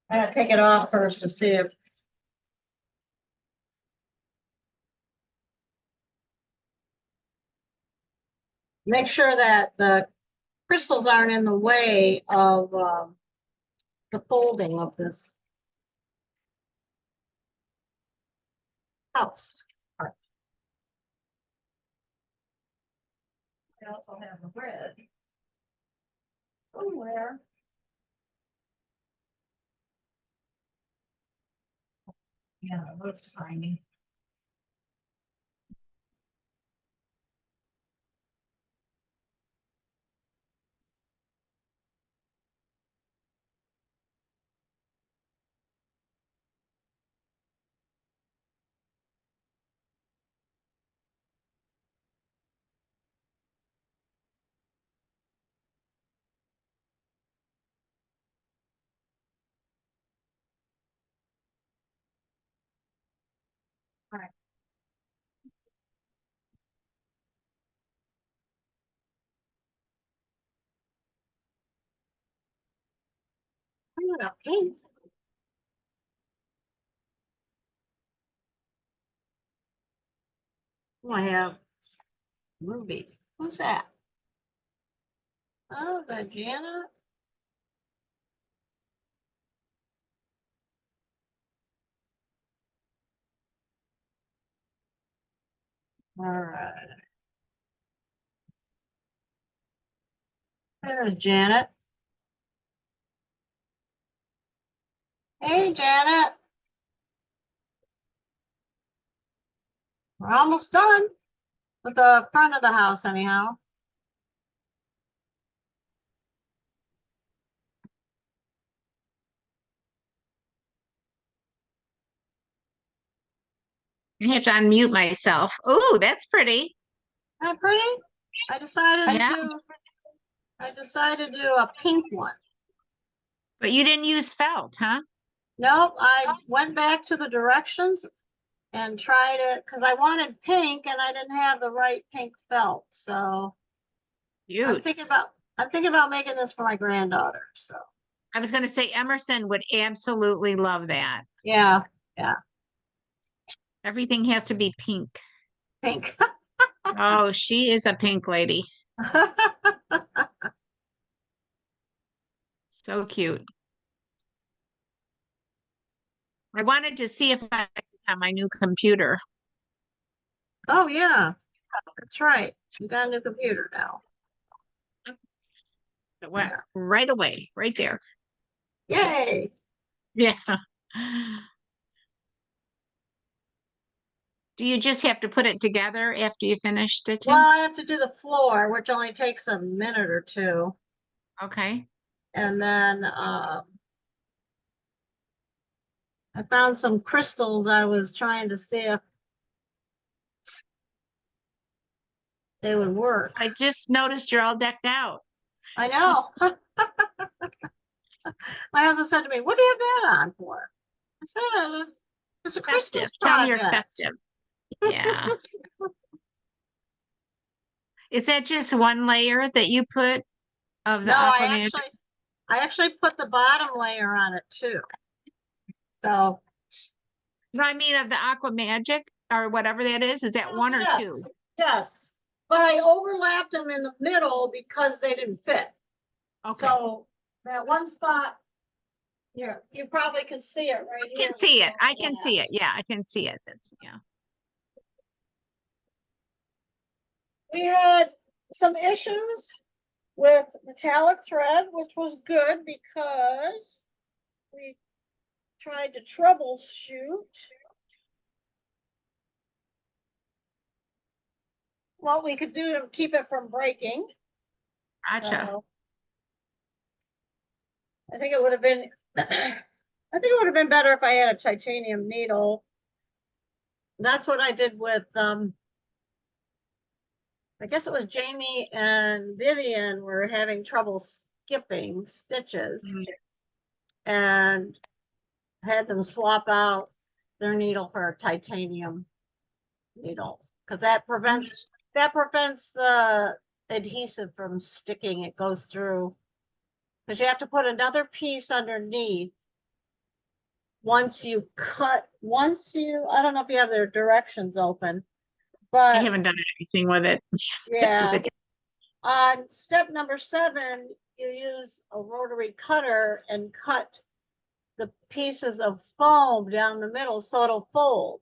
I gotta take it off first to see if. Make sure that the crystals aren't in the way of the folding of this house. Part. I also have the red. Somewhere. Yeah, it looks tiny. All right. I'm gonna paint. Oh, I have Ruby. Who's that? Oh, the Janet. All right. There's Janet. Hey, Janet. We're almost done with the front of the house, anyhow. I have to unmute myself. Oh, that's pretty. Isn't that pretty? I decided Yeah. to do a pink one. But you didn't use felt, huh? Nope, I went back to the directions and tried it because I wanted pink and I didn't have the right pink felt. So I'm Cute. thinking about making this for my granddaughter. So I was going to say Emerson would absolutely love that. yeah, Everything has to be pink. pink. Oh, she is a pink lady. So cute. I wanted to see if I could have my new computer. Oh yeah, that's right. You got a new computer now. It went right away, right there. Yay! Yeah. Do you just have to put it together after you finished it, Tim? Well, I have to do the floor, which only takes a minute or two. Okay. And then I found some crystals. I was trying to see if they would work. I just noticed you're all decked out. I know. My husband said to me, "What do you have that on for?" I said, "It's a Festive. Christmas Tell me you're project." festive. Yeah. Is that just one layer that you put of the No, Aquaman? I actually put the bottom layer on it too. So No, I mean of the Aqua Magic or whatever that is. Is that one or yes, two? yes, but I overlapped them in the middle because they didn't fit. Okay. So that one spot, you probably can see it right I here. can see it. I can see it. Yeah, I can see it. That's, yeah. We had some issues with metallic thread, which was good because we tried to troubleshoot what we could do to keep it from breaking. Gotcha. I think it would have been, I think it would have been better if I had a titanium needle. That's what I did with, I guess it was Jamie and Vivian were having trouble skipping stitches and had them swap out their needle for a titanium needle because that prevents the adhesive from sticking. It goes through because you have to put another piece underneath once you I don't know if you have their directions open, I but haven't done anything with it. yeah. On step number 7, you use a rotary cutter and cut the pieces of foam down the middle so it'll fold.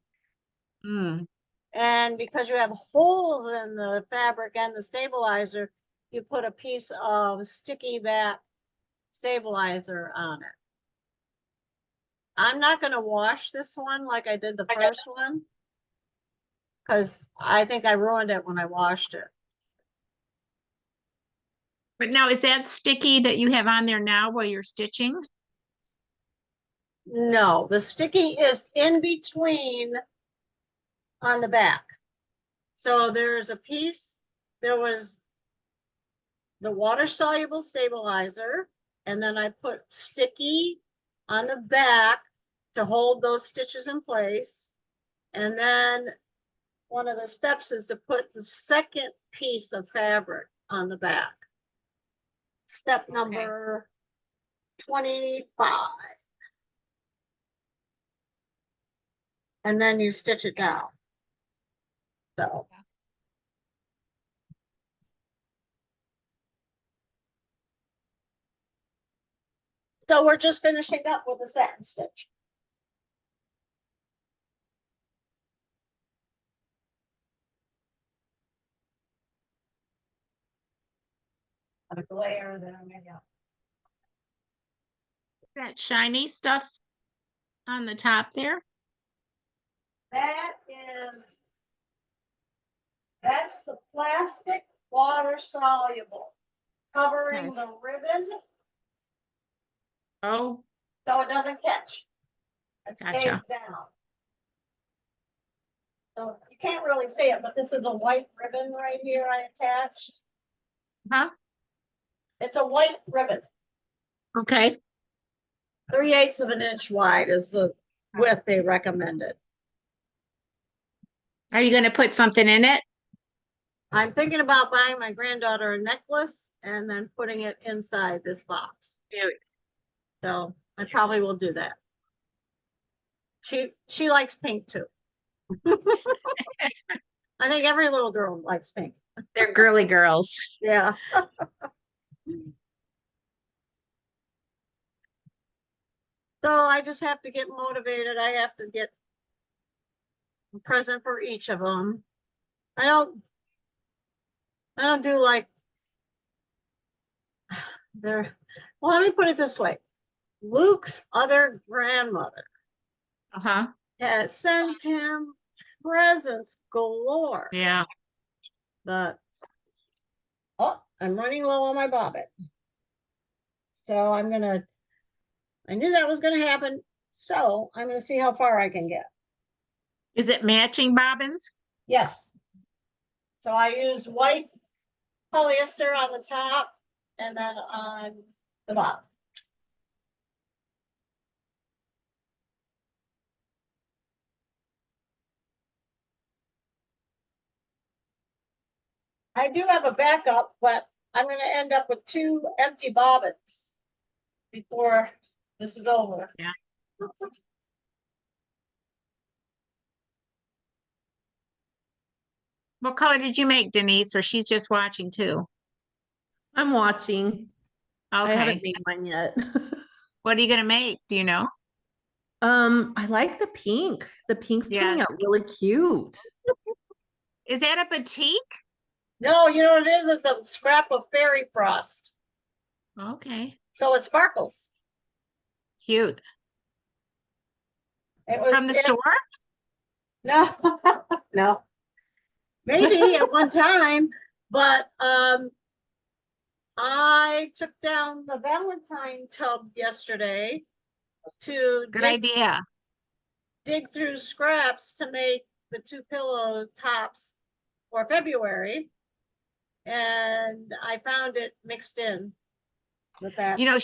Mm. And because you have holes in the fabric and the stabilizer, you put a piece of sticky back stabilizer on it. I'm not going to wash this one like I did the first one because I think I ruined it when I washed it. But now, is that sticky that you have on there now while you're stitching? No, the sticky is in between on the back. So there's a piece, there was the water soluble stabilizer, and then I put sticky on the back to hold those stitches in place. And then one of the steps is to put the second piece of fabric on the back. Step number 25. And then you stitch it down. So. So we're just finishing up with a satin stitch. A glare there, maybe. That shiny stuff on the top there? That's the plastic water soluble covering Okay. the ribbon Oh, so it doesn't catch. It stays Gotcha. down. So you can't really see it, but this is a white ribbon right here I attached. huh? It's a white ribbon. Okay. 3/8 of an inch wide is the width they recommended. Are you going to put something in it? I'm thinking about buying my granddaughter a necklace and then putting it inside this box. Dude. So I probably will do that. She likes pink too. I think every little girl likes pink. They're girly girls. Yeah. So I just have to get motivated. I have to get a present for each of them. I don't do like they're, well, let me put it this way. Luke's other grandmother Uh-huh. sends him presents galore. Yeah. But oh, I'm running low on my bobbin. So I knew that was gonna happen. So I'm gonna see how far I can get. Is it matching bobbins? Yes. So I used white polyester on the top and then on the bottom. I do have a backup, but I'm going to end up with 2 empty bobbins before this is over. Yeah. What color did you make, Denise? Or she's just watching too? I'm watching. I haven't Okay. made mine yet. What are you gonna make? Do you know? I like the pink. The pink's turning Yes. out really cute. Is that a batik? No, you know what it is? It's a scrap of fairy frost. Okay. So it sparkles. Cute. It From was the it, store? no, no. Maybe at one time, but I took down the Valentine tub yesterday to Good idea. dig through scraps to make the 2 pillow tops for February. And I found it mixed in with that. You know,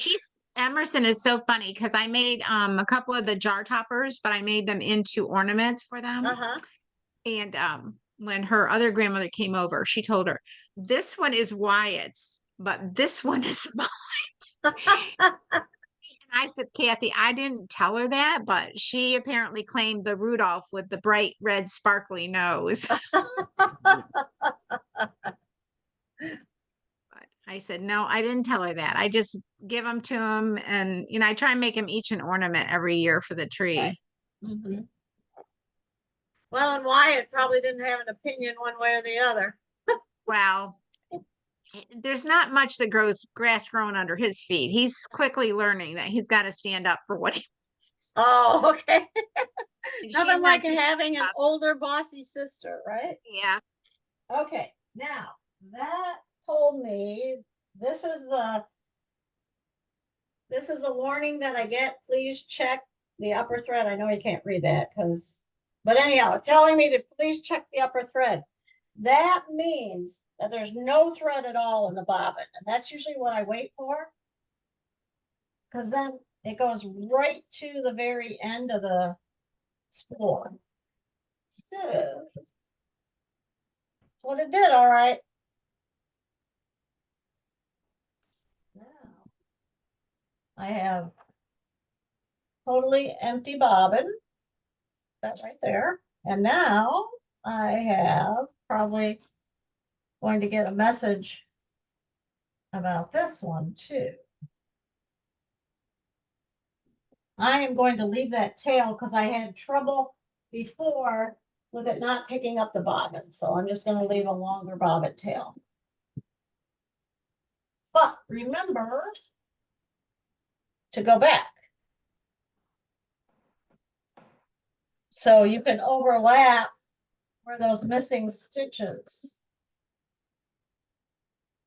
Emerson is so funny because I made a couple of the jar toppers, but I made them into ornaments for them. Uh-huh. And when her other grandmother came over, she told her, this one is Wyatt's, but this one is mine. And I said, Kathy, I didn't tell her that, but she apparently claimed the Rudolph with the bright red sparkly nose. But I said, no, I didn't tell her that. I just give them to him. And, you know, I try and make them each an ornament every year for the tree. Right. Mhm. Well, and Wyatt probably didn't have an opinion one way or the other. Well, there's not much that grows grass growing under his feet. He's quickly learning that he's got to stand up for what he Oh, okay. and she's Nothing not like too having an tough. older bossy sister, right? Yeah. Okay, now that told me this is a warning that I get. Please check the upper thread. I know you can't read that but anyhow, it's telling me to please check the upper thread. That means that there's no thread at all in the bobbin, and that's usually what I wait for. Because then it goes right to the very end of the spool. So that's what it did, all right. Now I have totally empty bobbin. That right there. And now I have probably going to get a message about this one too. I am going to leave that tail because I had trouble before with it not picking up the bobbin. So I'm just going to leave a longer bobbin tail. But remember to go back. So you can overlap where those missing stitches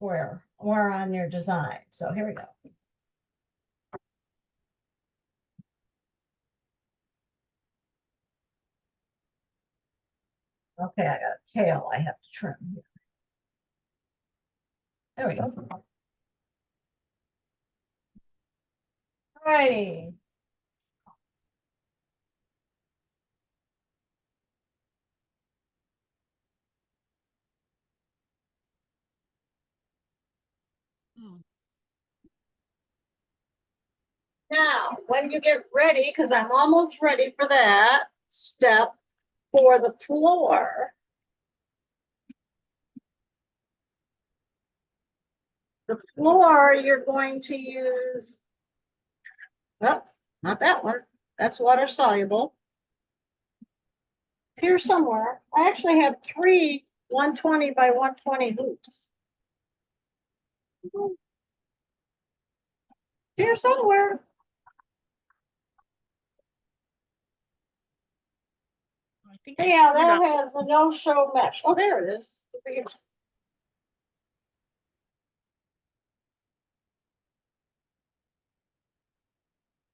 were on your design. So here we go. Okay, I got a tail I have to trim here. There we go. Alrighty. Now, when you get ready, because I'm almost ready for that step for the floor. The floor, you're going to use, well, not that one. That's water soluble. Here somewhere. I actually have 3 120 by 120 hoops. Here somewhere. I think Yeah, screwed that up has the no-show mesh. Oh, there it is.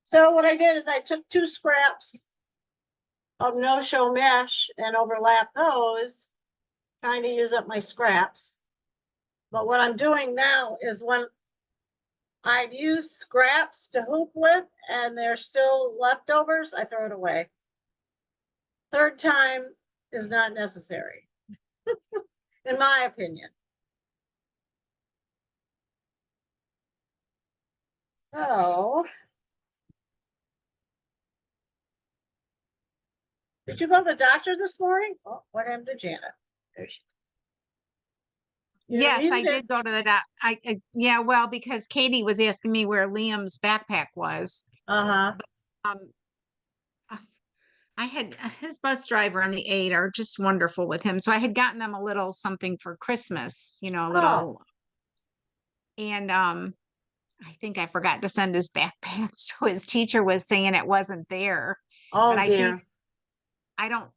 So what I did is I took 2 scraps of no-show mesh and overlap those, trying to use up my scraps. But what I'm doing now is when I've used scraps to hoop with and they're still leftovers, I throw it away. 3rd time is not necessary, in my opinion. So, did you go to the doctor this morning? Oh, what happened to Janet? There she You're Yes, I muted. did go to the doc. Yeah, well, because Katie was asking me where Liam's backpack was. Uh-huh. Um, uh, I had his bus driver and the aide are just wonderful with him. So I had gotten them a little something for Christmas, you know, a Oh. little, and I think I forgot to send his backpack. So his teacher was saying it wasn't there. But Oh I think dear. I don't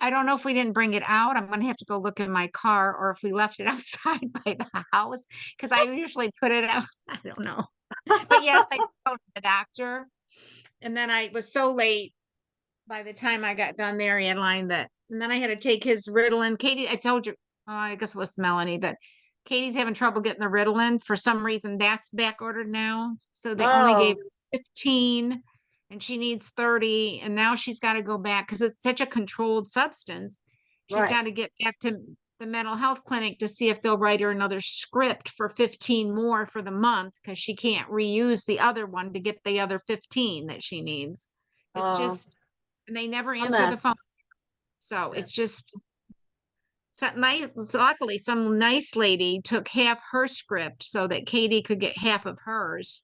I don't know if we didn't bring it out. I'm gonna have to go look in my car or if we left it outside by the house because I usually put it out. I don't know. But yes, I go to the doctor. And then I was so late by the time I got done there in line that, and then I had to take his Ritalin. Katie, I told you, oh, I guess it was Melanie, that Katie's having trouble getting the Ritalin. For some reason, that's back ordered now. So they only gave Oh, her 15 and she needs 30. And now she's got to go back because it's such a controlled substance. She's right. got to get back to the mental health clinic to see if they'll write her another script for 15 more for the month because she can't reuse the other one to get the other 15 that she needs. It's Oh, just, and they never a answer the phone. mess. So Yeah. it's just so nice. Luckily, some nice lady took half her script so that Katie could get half of hers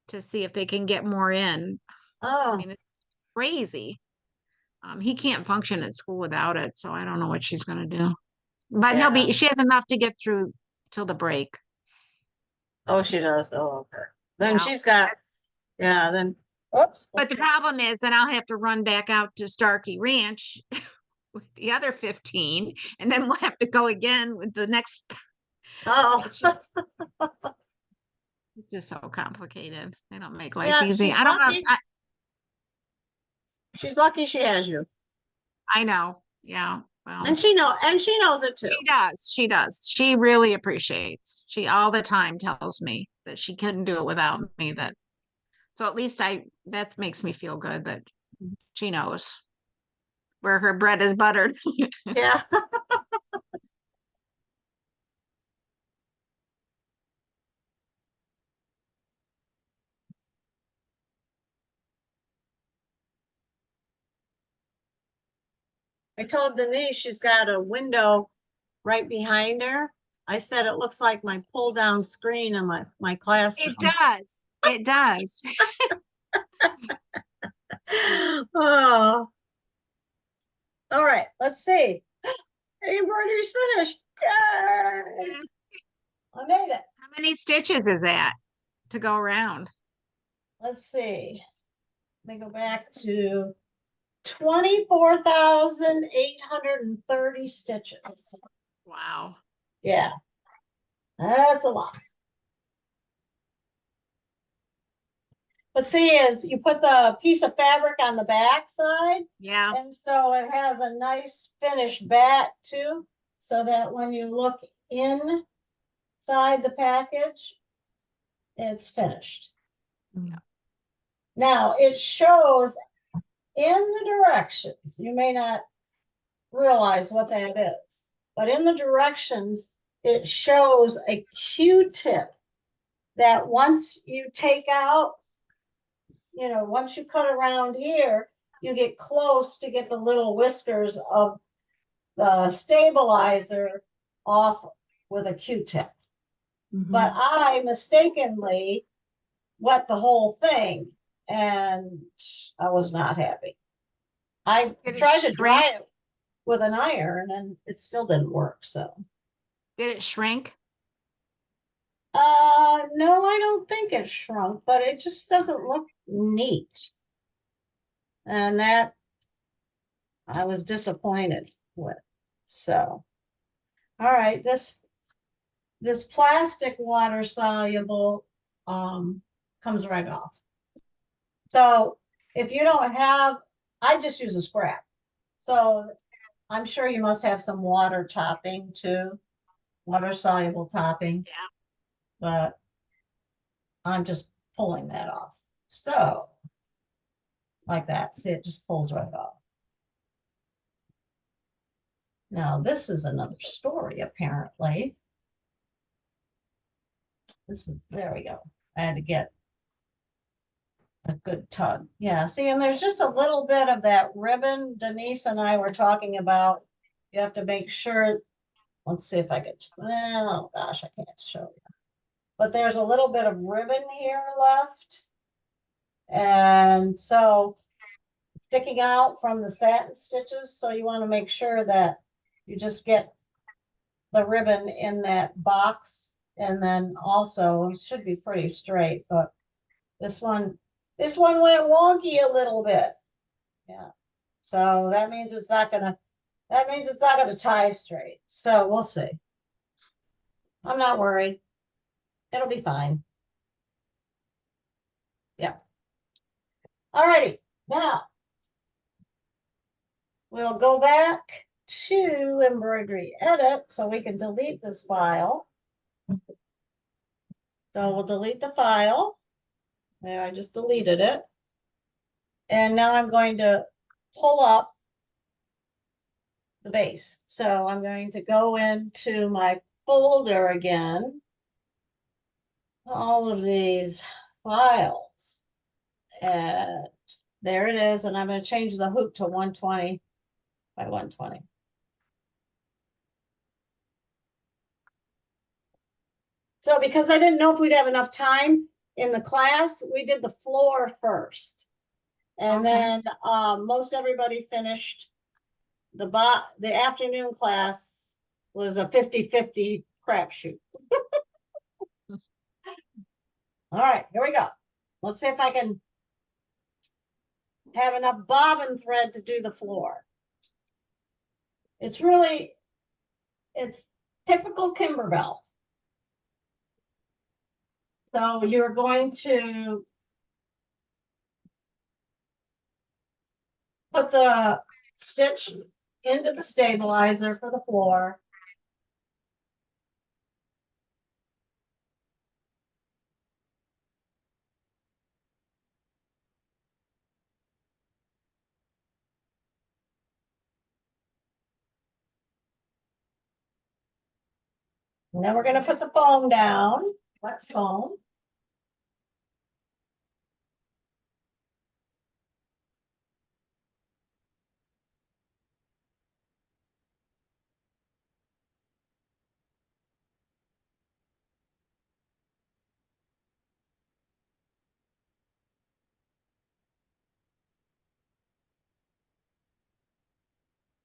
to see if they can get more in. I Oh, mean, it's crazy. He can't function at school without it, so I don't know what she's gonna do. But yeah. she has enough to get through till the break. Oh, she does. Oh, okay. Then Yeah. she's got, yeah, then, oops. But the problem is then I'll have to run back out to Starkey Ranch with the other 15, and then we'll have to go again with the next. Oh, It's just so complicated. They don't make life yeah, easy. she's I don't know. lucky. She's lucky she has you. I know. Yeah. Well, And she knows it too. she does. She does. She really appreciates. She all the time tells me that she couldn't do it without me. That so at least that makes me feel good that she knows where her bread is buttered. Yeah. I told Denise she's got a window right behind her. I said it looks like my pull down screen in my classroom. It does. It does. Oh, all right. Let's see. Embroidery's finished. Yay! I made it. How many stitches is that to go around? Let's see. Let me go back to 24,830 stitches. Wow. Yeah, that's a lot. But see, is you put the piece of fabric on the back side, Yeah. and so it has a nice finished back too, so that when you look inside the package, it's finished. Yeah. Now it shows in the directions. You may not realize what that is, but in the directions, it shows a Q-tip that once you take out, once you cut around here, you get close to get the little whiskers of the stabilizer off with a Q-tip. But I mistakenly wet the whole thing and I was not happy. I Did it tried to shrink? dry it with an iron and it still didn't work. So, Did it shrink? no, I don't think it shrunk, but it just doesn't look neat. And that I was disappointed with. So, all right, this plastic water soluble comes right off. So if you don't have, I just use a scrap. So I'm sure you must have some water topping too, water soluble topping. Yeah. But I'm just pulling that off. So like that, see, it just pulls right off. Now this is another story, apparently. There we go. I had to get a good tug. Yeah, see, and there's just a little bit of that ribbon Denise and I were talking about. You have to make sure let's see if I could, oh gosh, I can't show you. But there's a little bit of ribbon here left. And so sticking out from the satin stitches, so you want to make sure that you just get the ribbon in that box. And then also it should be pretty straight, but this one went wonky a little bit. Yeah. So that means it's not gonna tie straight. So we'll see. I'm not worried. It'll be fine. Yeah. Alrighty. Now we'll go back to embroidery edit so we can delete this file. So we'll delete the file. There, I just deleted it. And now I'm going to pull up the base. So I'm going to go into my folder again. All of these files. And there it is. And I'm going to change the hoop to 120 by 120. So because I didn't know if we'd have enough time in the class, we did the floor first. And Okay. then most everybody finished the afternoon class was a 50-50 crapshoot. All right, here we go. Let's see if I can have enough bobbin thread to do the floor. It's typical Kimberbell. So you're going to put the stitch into the stabilizer for the floor. And then we're going to put the foam down. Flex foam.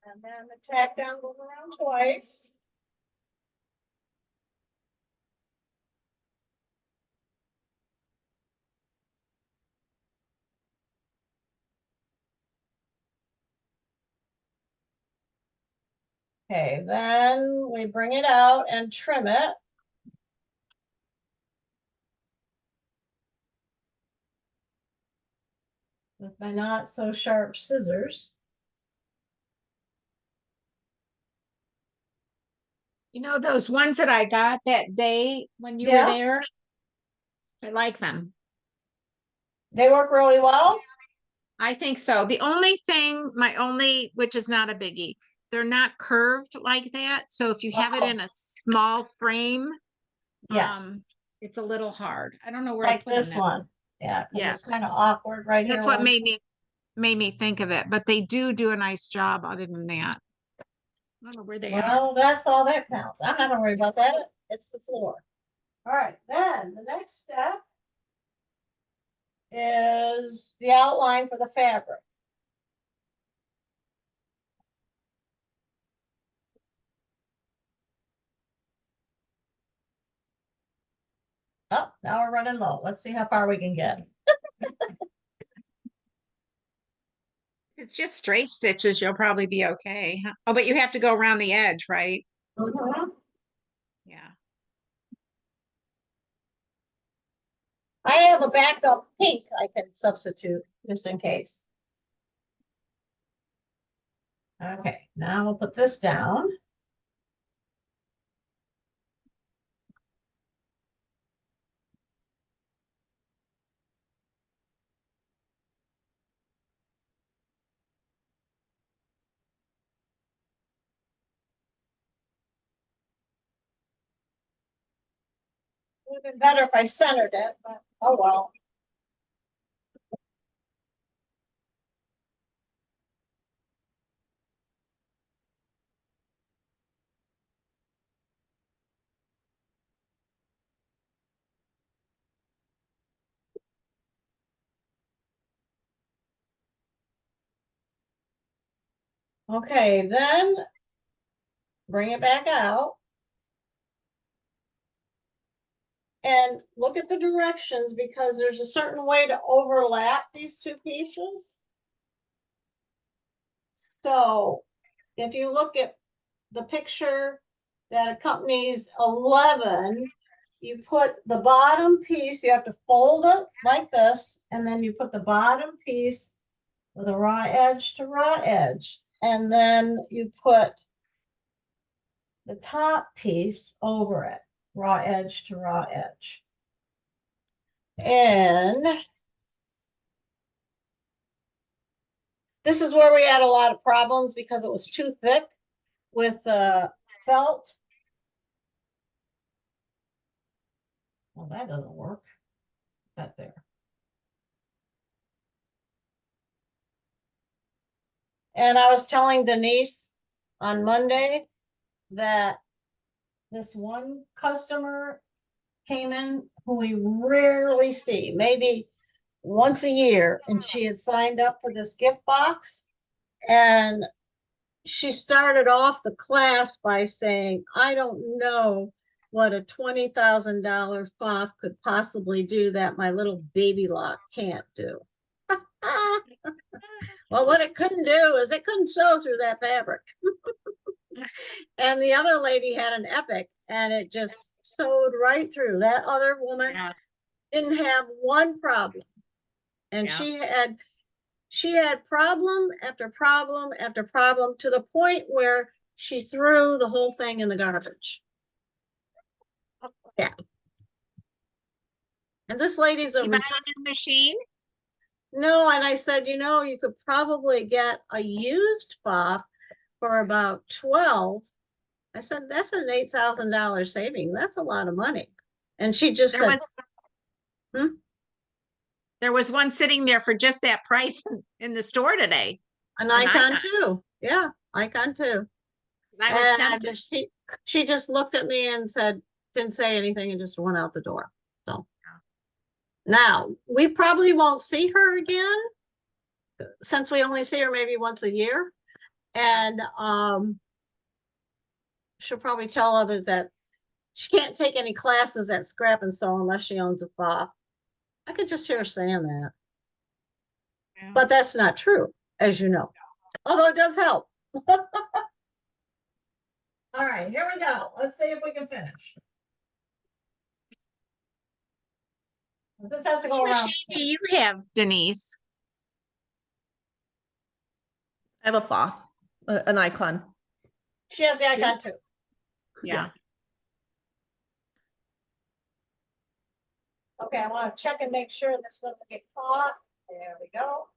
And then the tack down goes around twice. Okay, then we bring it out and trim it. With my not so sharp scissors. You know, those ones that I got that day when you Yeah. were there, I like them. They work really well. I think so. The only thing, which is not a biggie, they're not curved like that. So if you have it in a small frame, Yes, it's a little hard. I don't know where I like put them this now. one. Yeah, 'cause it's Yes. kind of awkward right here. That's what one- made me think of it, but they do a nice job other than that. I don't know where they are. Well, that's all that counts. I'm not gonna worry about that. It's the floor. All right, then the next step is the outline for the fabric. Oh, now we're running low. Let's see how far we can get. It's just straight stitches, you'll probably be okay. Huh? Oh, but you have to go around the edge, right? Mhm. Yeah. I have a backup pink I can substitute just in case. Okay, now we'll put this down. Would have been better if I centered it, but oh well. Okay, then bring it back out. And look at the directions because there's a certain way to overlap these two pieces. So if you look at the picture that accompanies 11, you put the bottom piece, you have to fold it like this, and then you put the bottom piece with a raw edge to raw edge. And then you put the top piece over it, raw edge to raw edge. And this is where we had a lot of problems because it was too thick with felt. Well, that doesn't work. That there. And I was telling Denise on Monday that this one customer came in who we rarely see, maybe once a year, and she had signed up for this gift box. And she started off the class by saying, I don't know what a $20,000 FOF could possibly do that my little baby lock can't do. Well, what it couldn't do is it couldn't sew through that fabric. And the other lady had an Epic and it just sewed right through. That other woman didn't have one problem. And she had problem after problem after problem to the point where she threw the whole thing in the garbage. Yeah. And this lady's Did you buy a new machine? No, and I said, you know, you could probably get a used FOF for about 12. I said, that's an $8,000 saving. That's a lot of money. And she just said, There was one sitting there for just that price in the store today. an icon too. Yeah, icon too. I was tempted. She just looked at me and said, didn't say anything and just went out the door. So now we probably won't see her again since we only see her maybe once a year. And she'll probably tell others that she can't take any classes at Scrap and Sew unless she owns a FOF. I could just hear her saying that. Yeah. But that's not true, as you know. Although it does help. All right, here we go. Let's see if we can finish. This has to go Which around. machine do you have, Denise? I have a FOF, an icon. She has the icon too. Yeah. Okay, I want to check and make sure this doesn't get caught. There we go.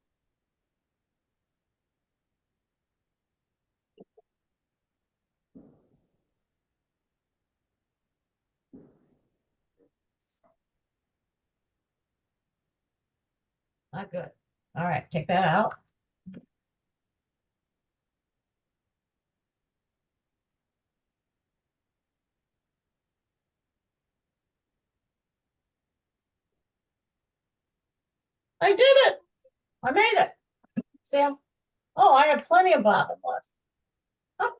Not good. All right, take that out. I did it. I made it. Sam. Oh, I have plenty of bobbin left. Oh.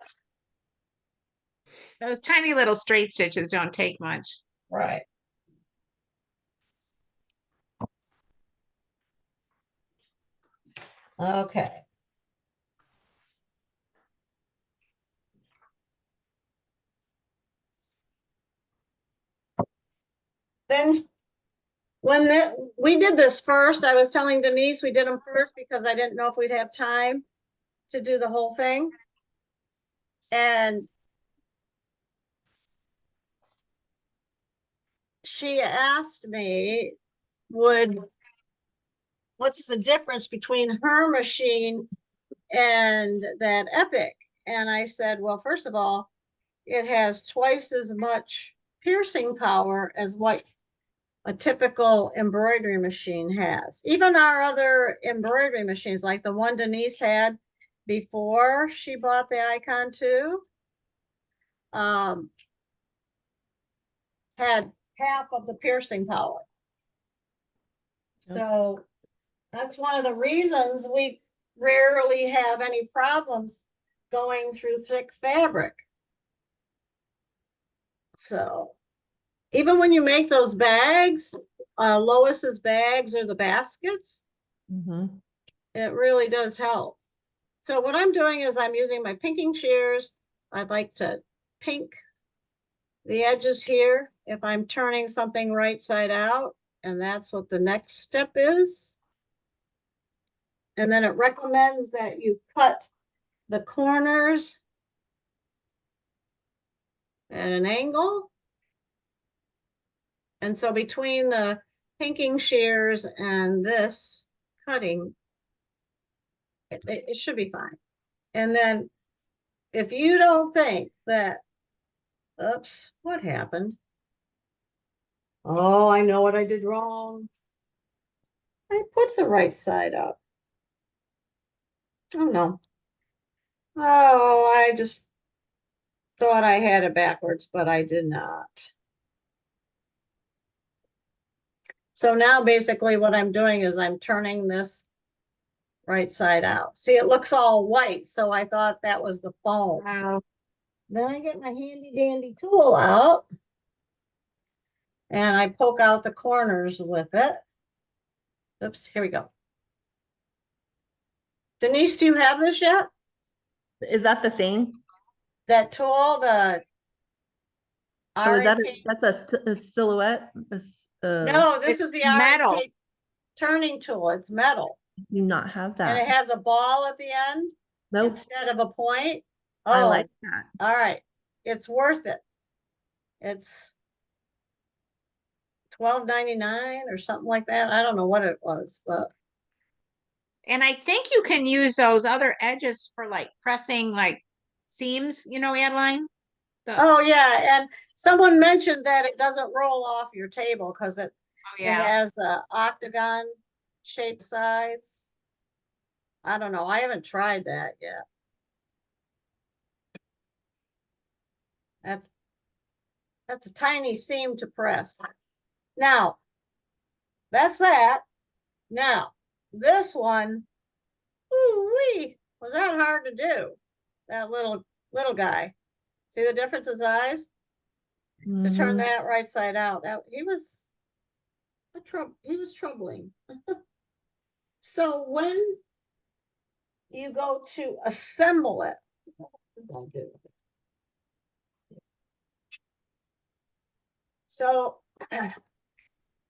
Those tiny little straight stitches don't take much. Right. Okay. Then when we did this first, I was telling Denise we did them first because I didn't know if we'd have time to do the whole thing. And she asked me, what's the difference between her machine and that Epic? And I said, well, first of all, it has twice as much piercing power as what a typical embroidery machine has. Even our other embroidery machines, like the one Denise had before she bought the Icon 2, had half of the piercing power. So that's one of the reasons we rarely have any problems going through thick fabric. So even when you make those bags, Lois's bags or the baskets, Mhm. it really does help. So what I'm doing is I'm using my pinking shears. I'd like to pink the edges here if I'm turning something right side out, and that's what the next step is. And then it recommends that you cut the corners at an angle. And so between the pinking shears and this cutting, it should be fine. And then if you don't think that, oops, what happened? Oh, I know what I did wrong. I put the right side up. Oh no. Oh, I just thought I had it backwards, but I did not. So now basically what I'm doing is I'm turning this right side out. See, it looks all white, so I thought that was the foam. Wow. Then I get my handy dandy tool out and I poke out the corners with it. Oops, here we go. Denise, do you have this yet? Is that the thing? That tool, the Oh, is that RNK? that's a silhouette? No, this is It's the metal. RNK turning tool. It's metal. Do not have And it that. has a ball at the end Nope. instead of a point. I Oh, like that. all right. It's worth it. It's $12.99 or something like that. I don't know what it was, but And I think you can use those other edges for like pressing like seams, Adeline? The, oh yeah. And someone mentioned that it doesn't roll off your table because it yeah. has a octagon shaped sides. I don't know. I haven't tried that yet. That's that's a tiny seam to press. Now, that's that. Now, this one, ooh-wee, was that hard to do? That little guy. See the difference in size? To turn Mhm. that right side out. That he was troubling. So when you go to assemble it, so I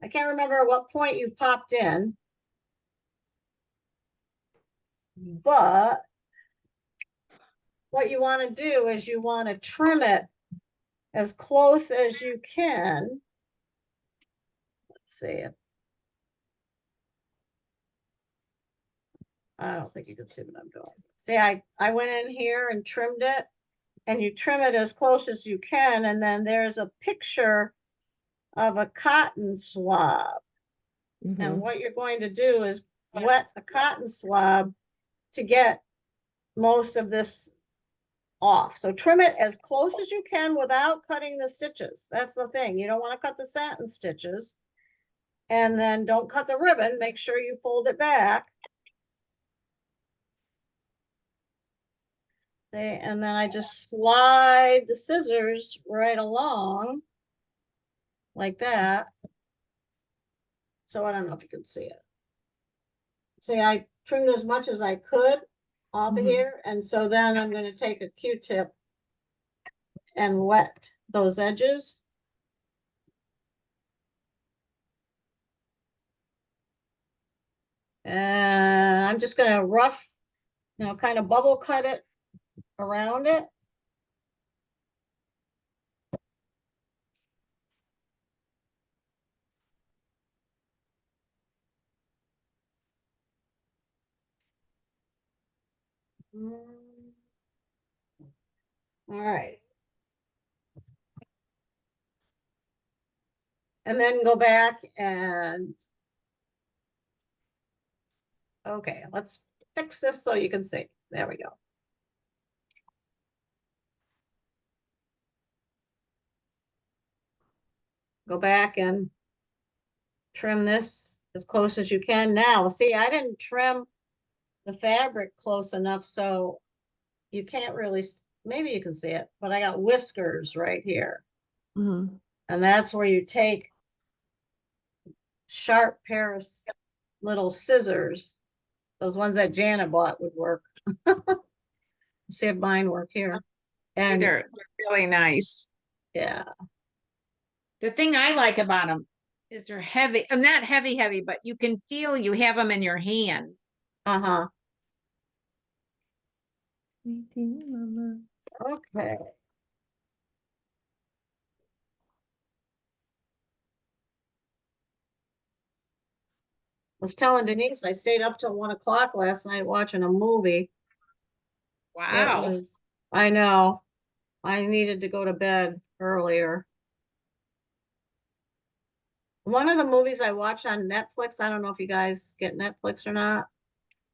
can't remember what point you popped in, but what you want to do is you want to trim it as close as you can. Let's see if I don't think you can see what I'm doing. See, I went in here and trimmed it, and you trim it as close as you can, and then there's a picture of a cotton swab. And Mhm. what you're going to do is wet a cotton swab to get most of this off. So trim it as close as you can without cutting the stitches. That's the thing. You don't want to cut the satin stitches. And then don't cut the ribbon. Make sure you fold it back. And then I just slide the scissors right along like that. So I don't know if you can see it. See, I trimmed as much as I could off of Mhm. here. And so then I'm going to take a Q-tip and wet those edges. And I'm just going to rough, kind of bubble cut it around it. All right. And then go back and, okay, let's fix this so you can see. There we go. Go back and trim this as close as you can. Now, see, I didn't trim the fabric close enough, so you can't really, maybe you can see it, but I got whiskers right here. Mhm. And that's where you take sharp pair of little scissors. Those ones that Jana bought would work. See if mine work here. And They're really nice. yeah, The thing I like about them is they're heavy. I'm not heavy, but you can feel you have them in your hand. uh-huh. Mama. Okay. I was telling Denise, I stayed up till 1 o'clock last night watching a movie. It Wow. was, I know, I needed to go to bed earlier. One of the movies I watched on Netflix, I don't know if you guys get Netflix or not,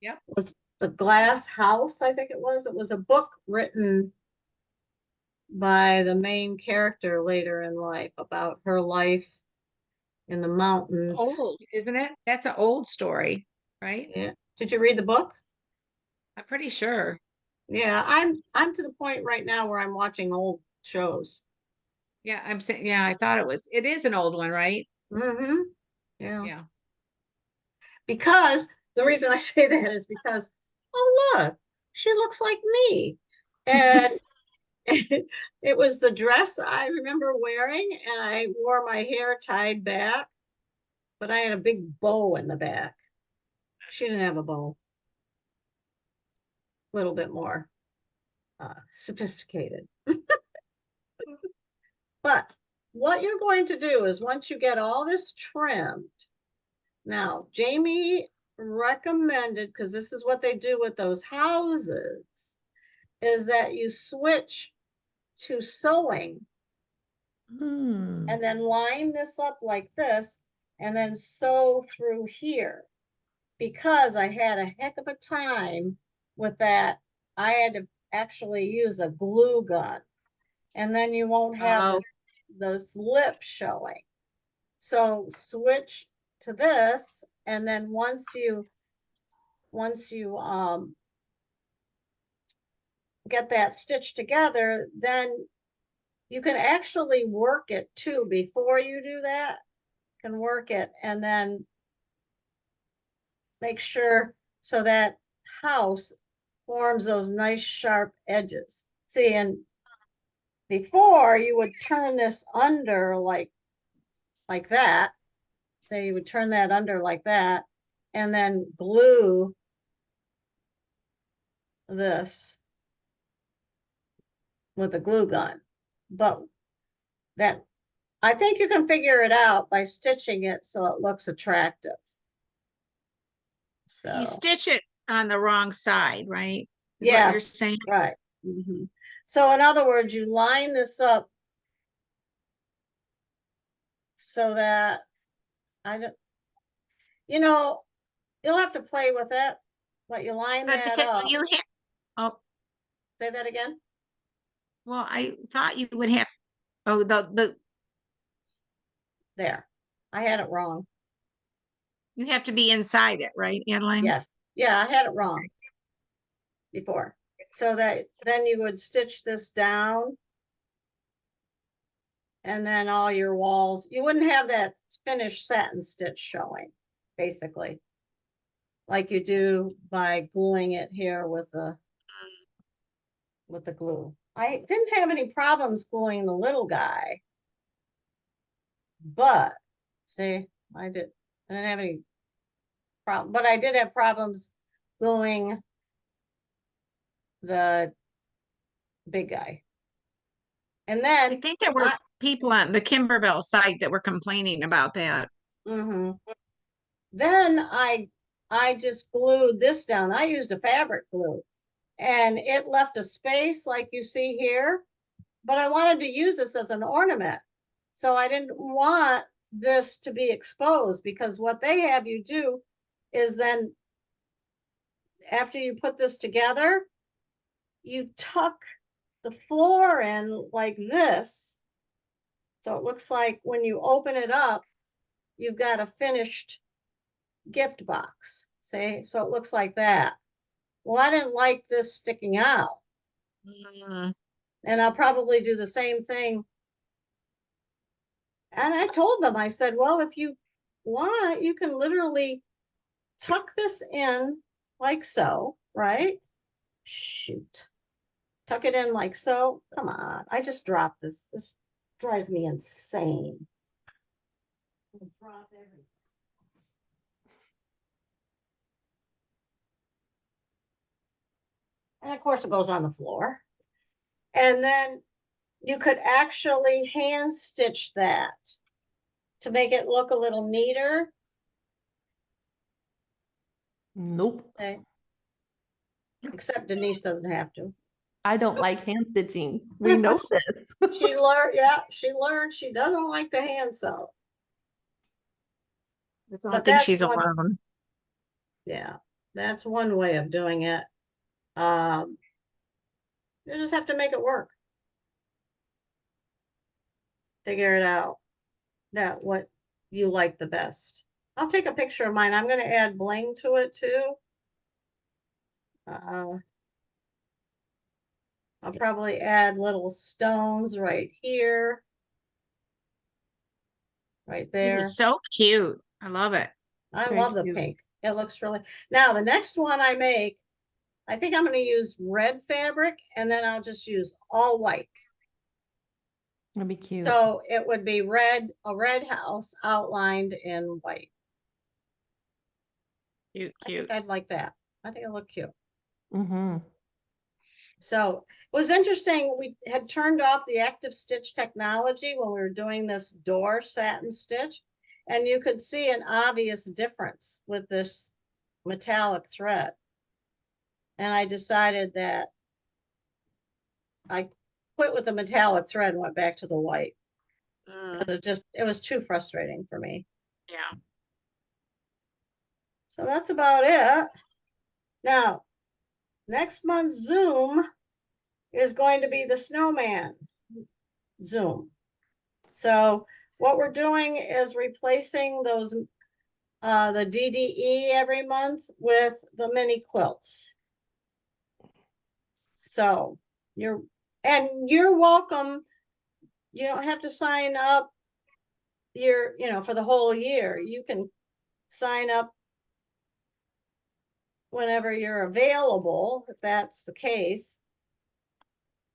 Yep. was The Glass House, I think it was. It was a book written by the main character later in life about her life in the mountains. Old, isn't it? That's an old story, right? Yeah. Did you read the book? I'm pretty sure. Yeah, I'm to the point right now where I'm watching old shows. Yeah, I'm saying, yeah, I thought it is an old one, right? Mm-hmm. Yeah. Yeah. Because the reason I say that is because, oh look, she looks like me. And it was the dress I remember wearing, and I wore my hair tied back, but I had a big bow in the back. She didn't have a bow. A little bit more sophisticated. But what you're going to do is once you get all this trimmed, now Jamie recommended, because this is what they do with those houses, is that you switch to sewing Hmm. and then line this up like this and then sew through here. Because I had a heck of a time with that, I had to actually use a glue gun. And then you won't have Oh, this lip showing. So switch to this, and then once you get that stitched together, then you can actually work it too before you do that. Can work it and then make sure so that house forms those nice sharp edges. See, and before you would turn this under like that. Say you would turn that under like that and then glue this with a glue gun. But that I think you can figure it out by stitching it so it looks attractive. you So stitch it on the wrong side, right? Is what you're yes, saying? right. Mhm. So in other words, you line this up so that I don't, you know, you'll have to play with it, but you line But that because up. you have, oh, Say that again. well, I thought you would have, oh, the, There. I had it wrong. you have to be inside it, right, Adeline? Yes. Yeah, I had it wrong before. So that then you would stitch this down and then all your walls, you wouldn't have that finished satin stitch showing, basically, like you do by gluing it here with the glue. I didn't have any problems gluing the little guy, but see, I didn't have any problem, but I did have problems gluing the big guy. And I then think there were people on the Kimberbell site that were complaining about that. mhm. Then I just glued this down. I used a fabric glue and it left a space like you see here, but I wanted to use this as an ornament. So I didn't want this to be exposed because what they have you do is then after you put this together, you tuck the floor in like this. So it looks like when you open it up, you've got a finished gift box. See, so it looks like that. Well, I didn't like this sticking out. Mm, And I'll probably do the same thing. And I told them, I said, well, if you want, you can literally tuck this in like so, right? Shoot. Tuck it in like so. Come on. I just dropped this. This drives me insane. Drop everything. And of course it goes on the floor. And then you could actually hand stitch that to make it look a little neater. Nope. Okay. Except Denise doesn't have to. I don't like hand stitching. We know this. She learned, yeah, she learned she doesn't like to hand sew. I don't But think that's she's one, alone. yeah, that's one way of doing it. Um, you just have to make it work. Figure it out. That what you like the best. I'll take a picture of mine. I'm going to add bling to it too. I'll probably add little stones right here. Right It there. is so cute. I love it. I Very love the cute. pink. It looks really, now the next one I make, I think I'm going to use red fabric and then I'll just use all white. That'd be cute. So it would be red, a red house outlined in white. Cute, I think cute. I'd like that. I think it'll look cute. Mm-hmm. So it was interesting. We had turned off the active stitch technology when we were doing this door satin stitch. And you could see an obvious difference with this metallic thread. And I decided that I quit with the metallic thread and went back to the white. It was too frustrating for me. Yeah. So that's about it. Now, next month's Zoom is going to be the snowman Zoom. So what we're doing is replacing those the DDE every month with the mini quilts. So you're welcome. You don't have to sign up for the whole year. You can sign up whenever you're available, if that's the case.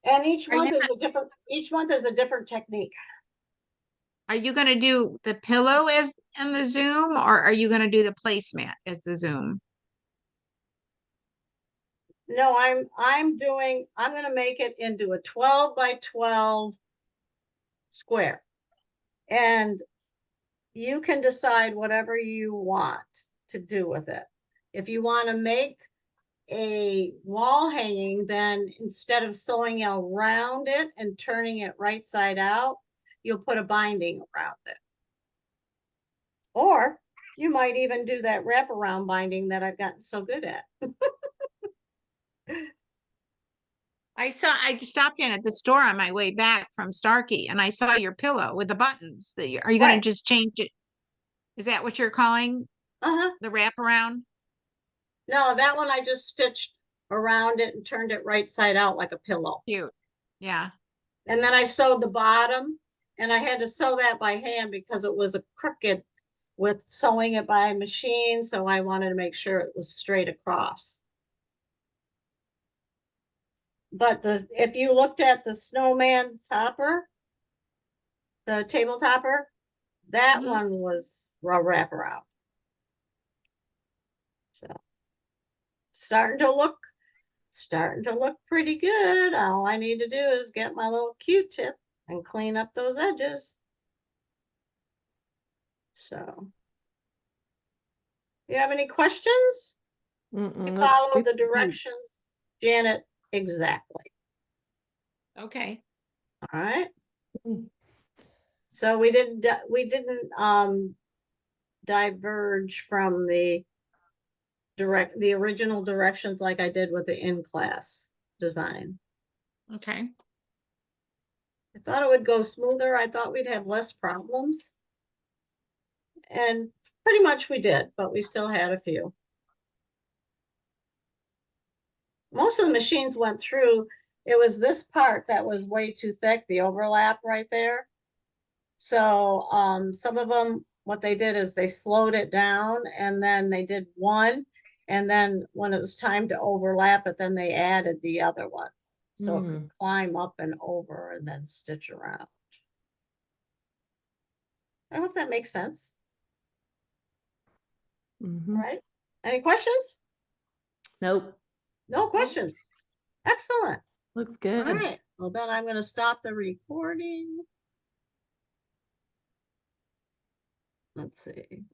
And each Are you month is a different technique. Are you going to do the pillow as in the Zoom, or are you going to do the placemat as the Zoom? No, I'm going to make it into a 12 by 12 square. And you can decide whatever you want to do with it. If you want to make a wall hanging, then instead of sewing around it and turning it right side out, you'll put a binding around it. Or you might even do that wraparound binding that I've gotten so good at. I just stopped in at the store on my way back from Starkey and I saw your pillow with the buttons. Are you going to Right. just change it? Is that what you're calling Uh-huh. the wraparound? No, that one I just stitched around it and turned it right side out like a pillow. Cute. Yeah. And then I sewed the bottom, and I had to sew that by hand because it was a crooked with sewing it by machine. So I wanted to make sure it was straight across. But if you looked at the snowman topper, the table topper, that one was a wraparound. So starting to look pretty good. All I need to do is get my little Q-tip and clean up those edges. So, you have any questions? You follow the directions, Janet, exactly. Okay. All right. So we didn't diverge from the original directions like I did with the in-class design. Okay. I thought it would go smoother. I thought we'd have less problems. And pretty much we did, but we still had a few. Most of the machines went through it was this part that was way too thick, the overlap right there. So, some of them, what they did is they slowed it down and then they did one. And then when it was time to overlap it, then they added the other one. So it could climb up and over and then stitch around. I hope that makes sense, Mhm. right? Any questions? Nope. No questions. Excellent. Looks All good. right. Well, then I'm gonna stop the recording. Let's see.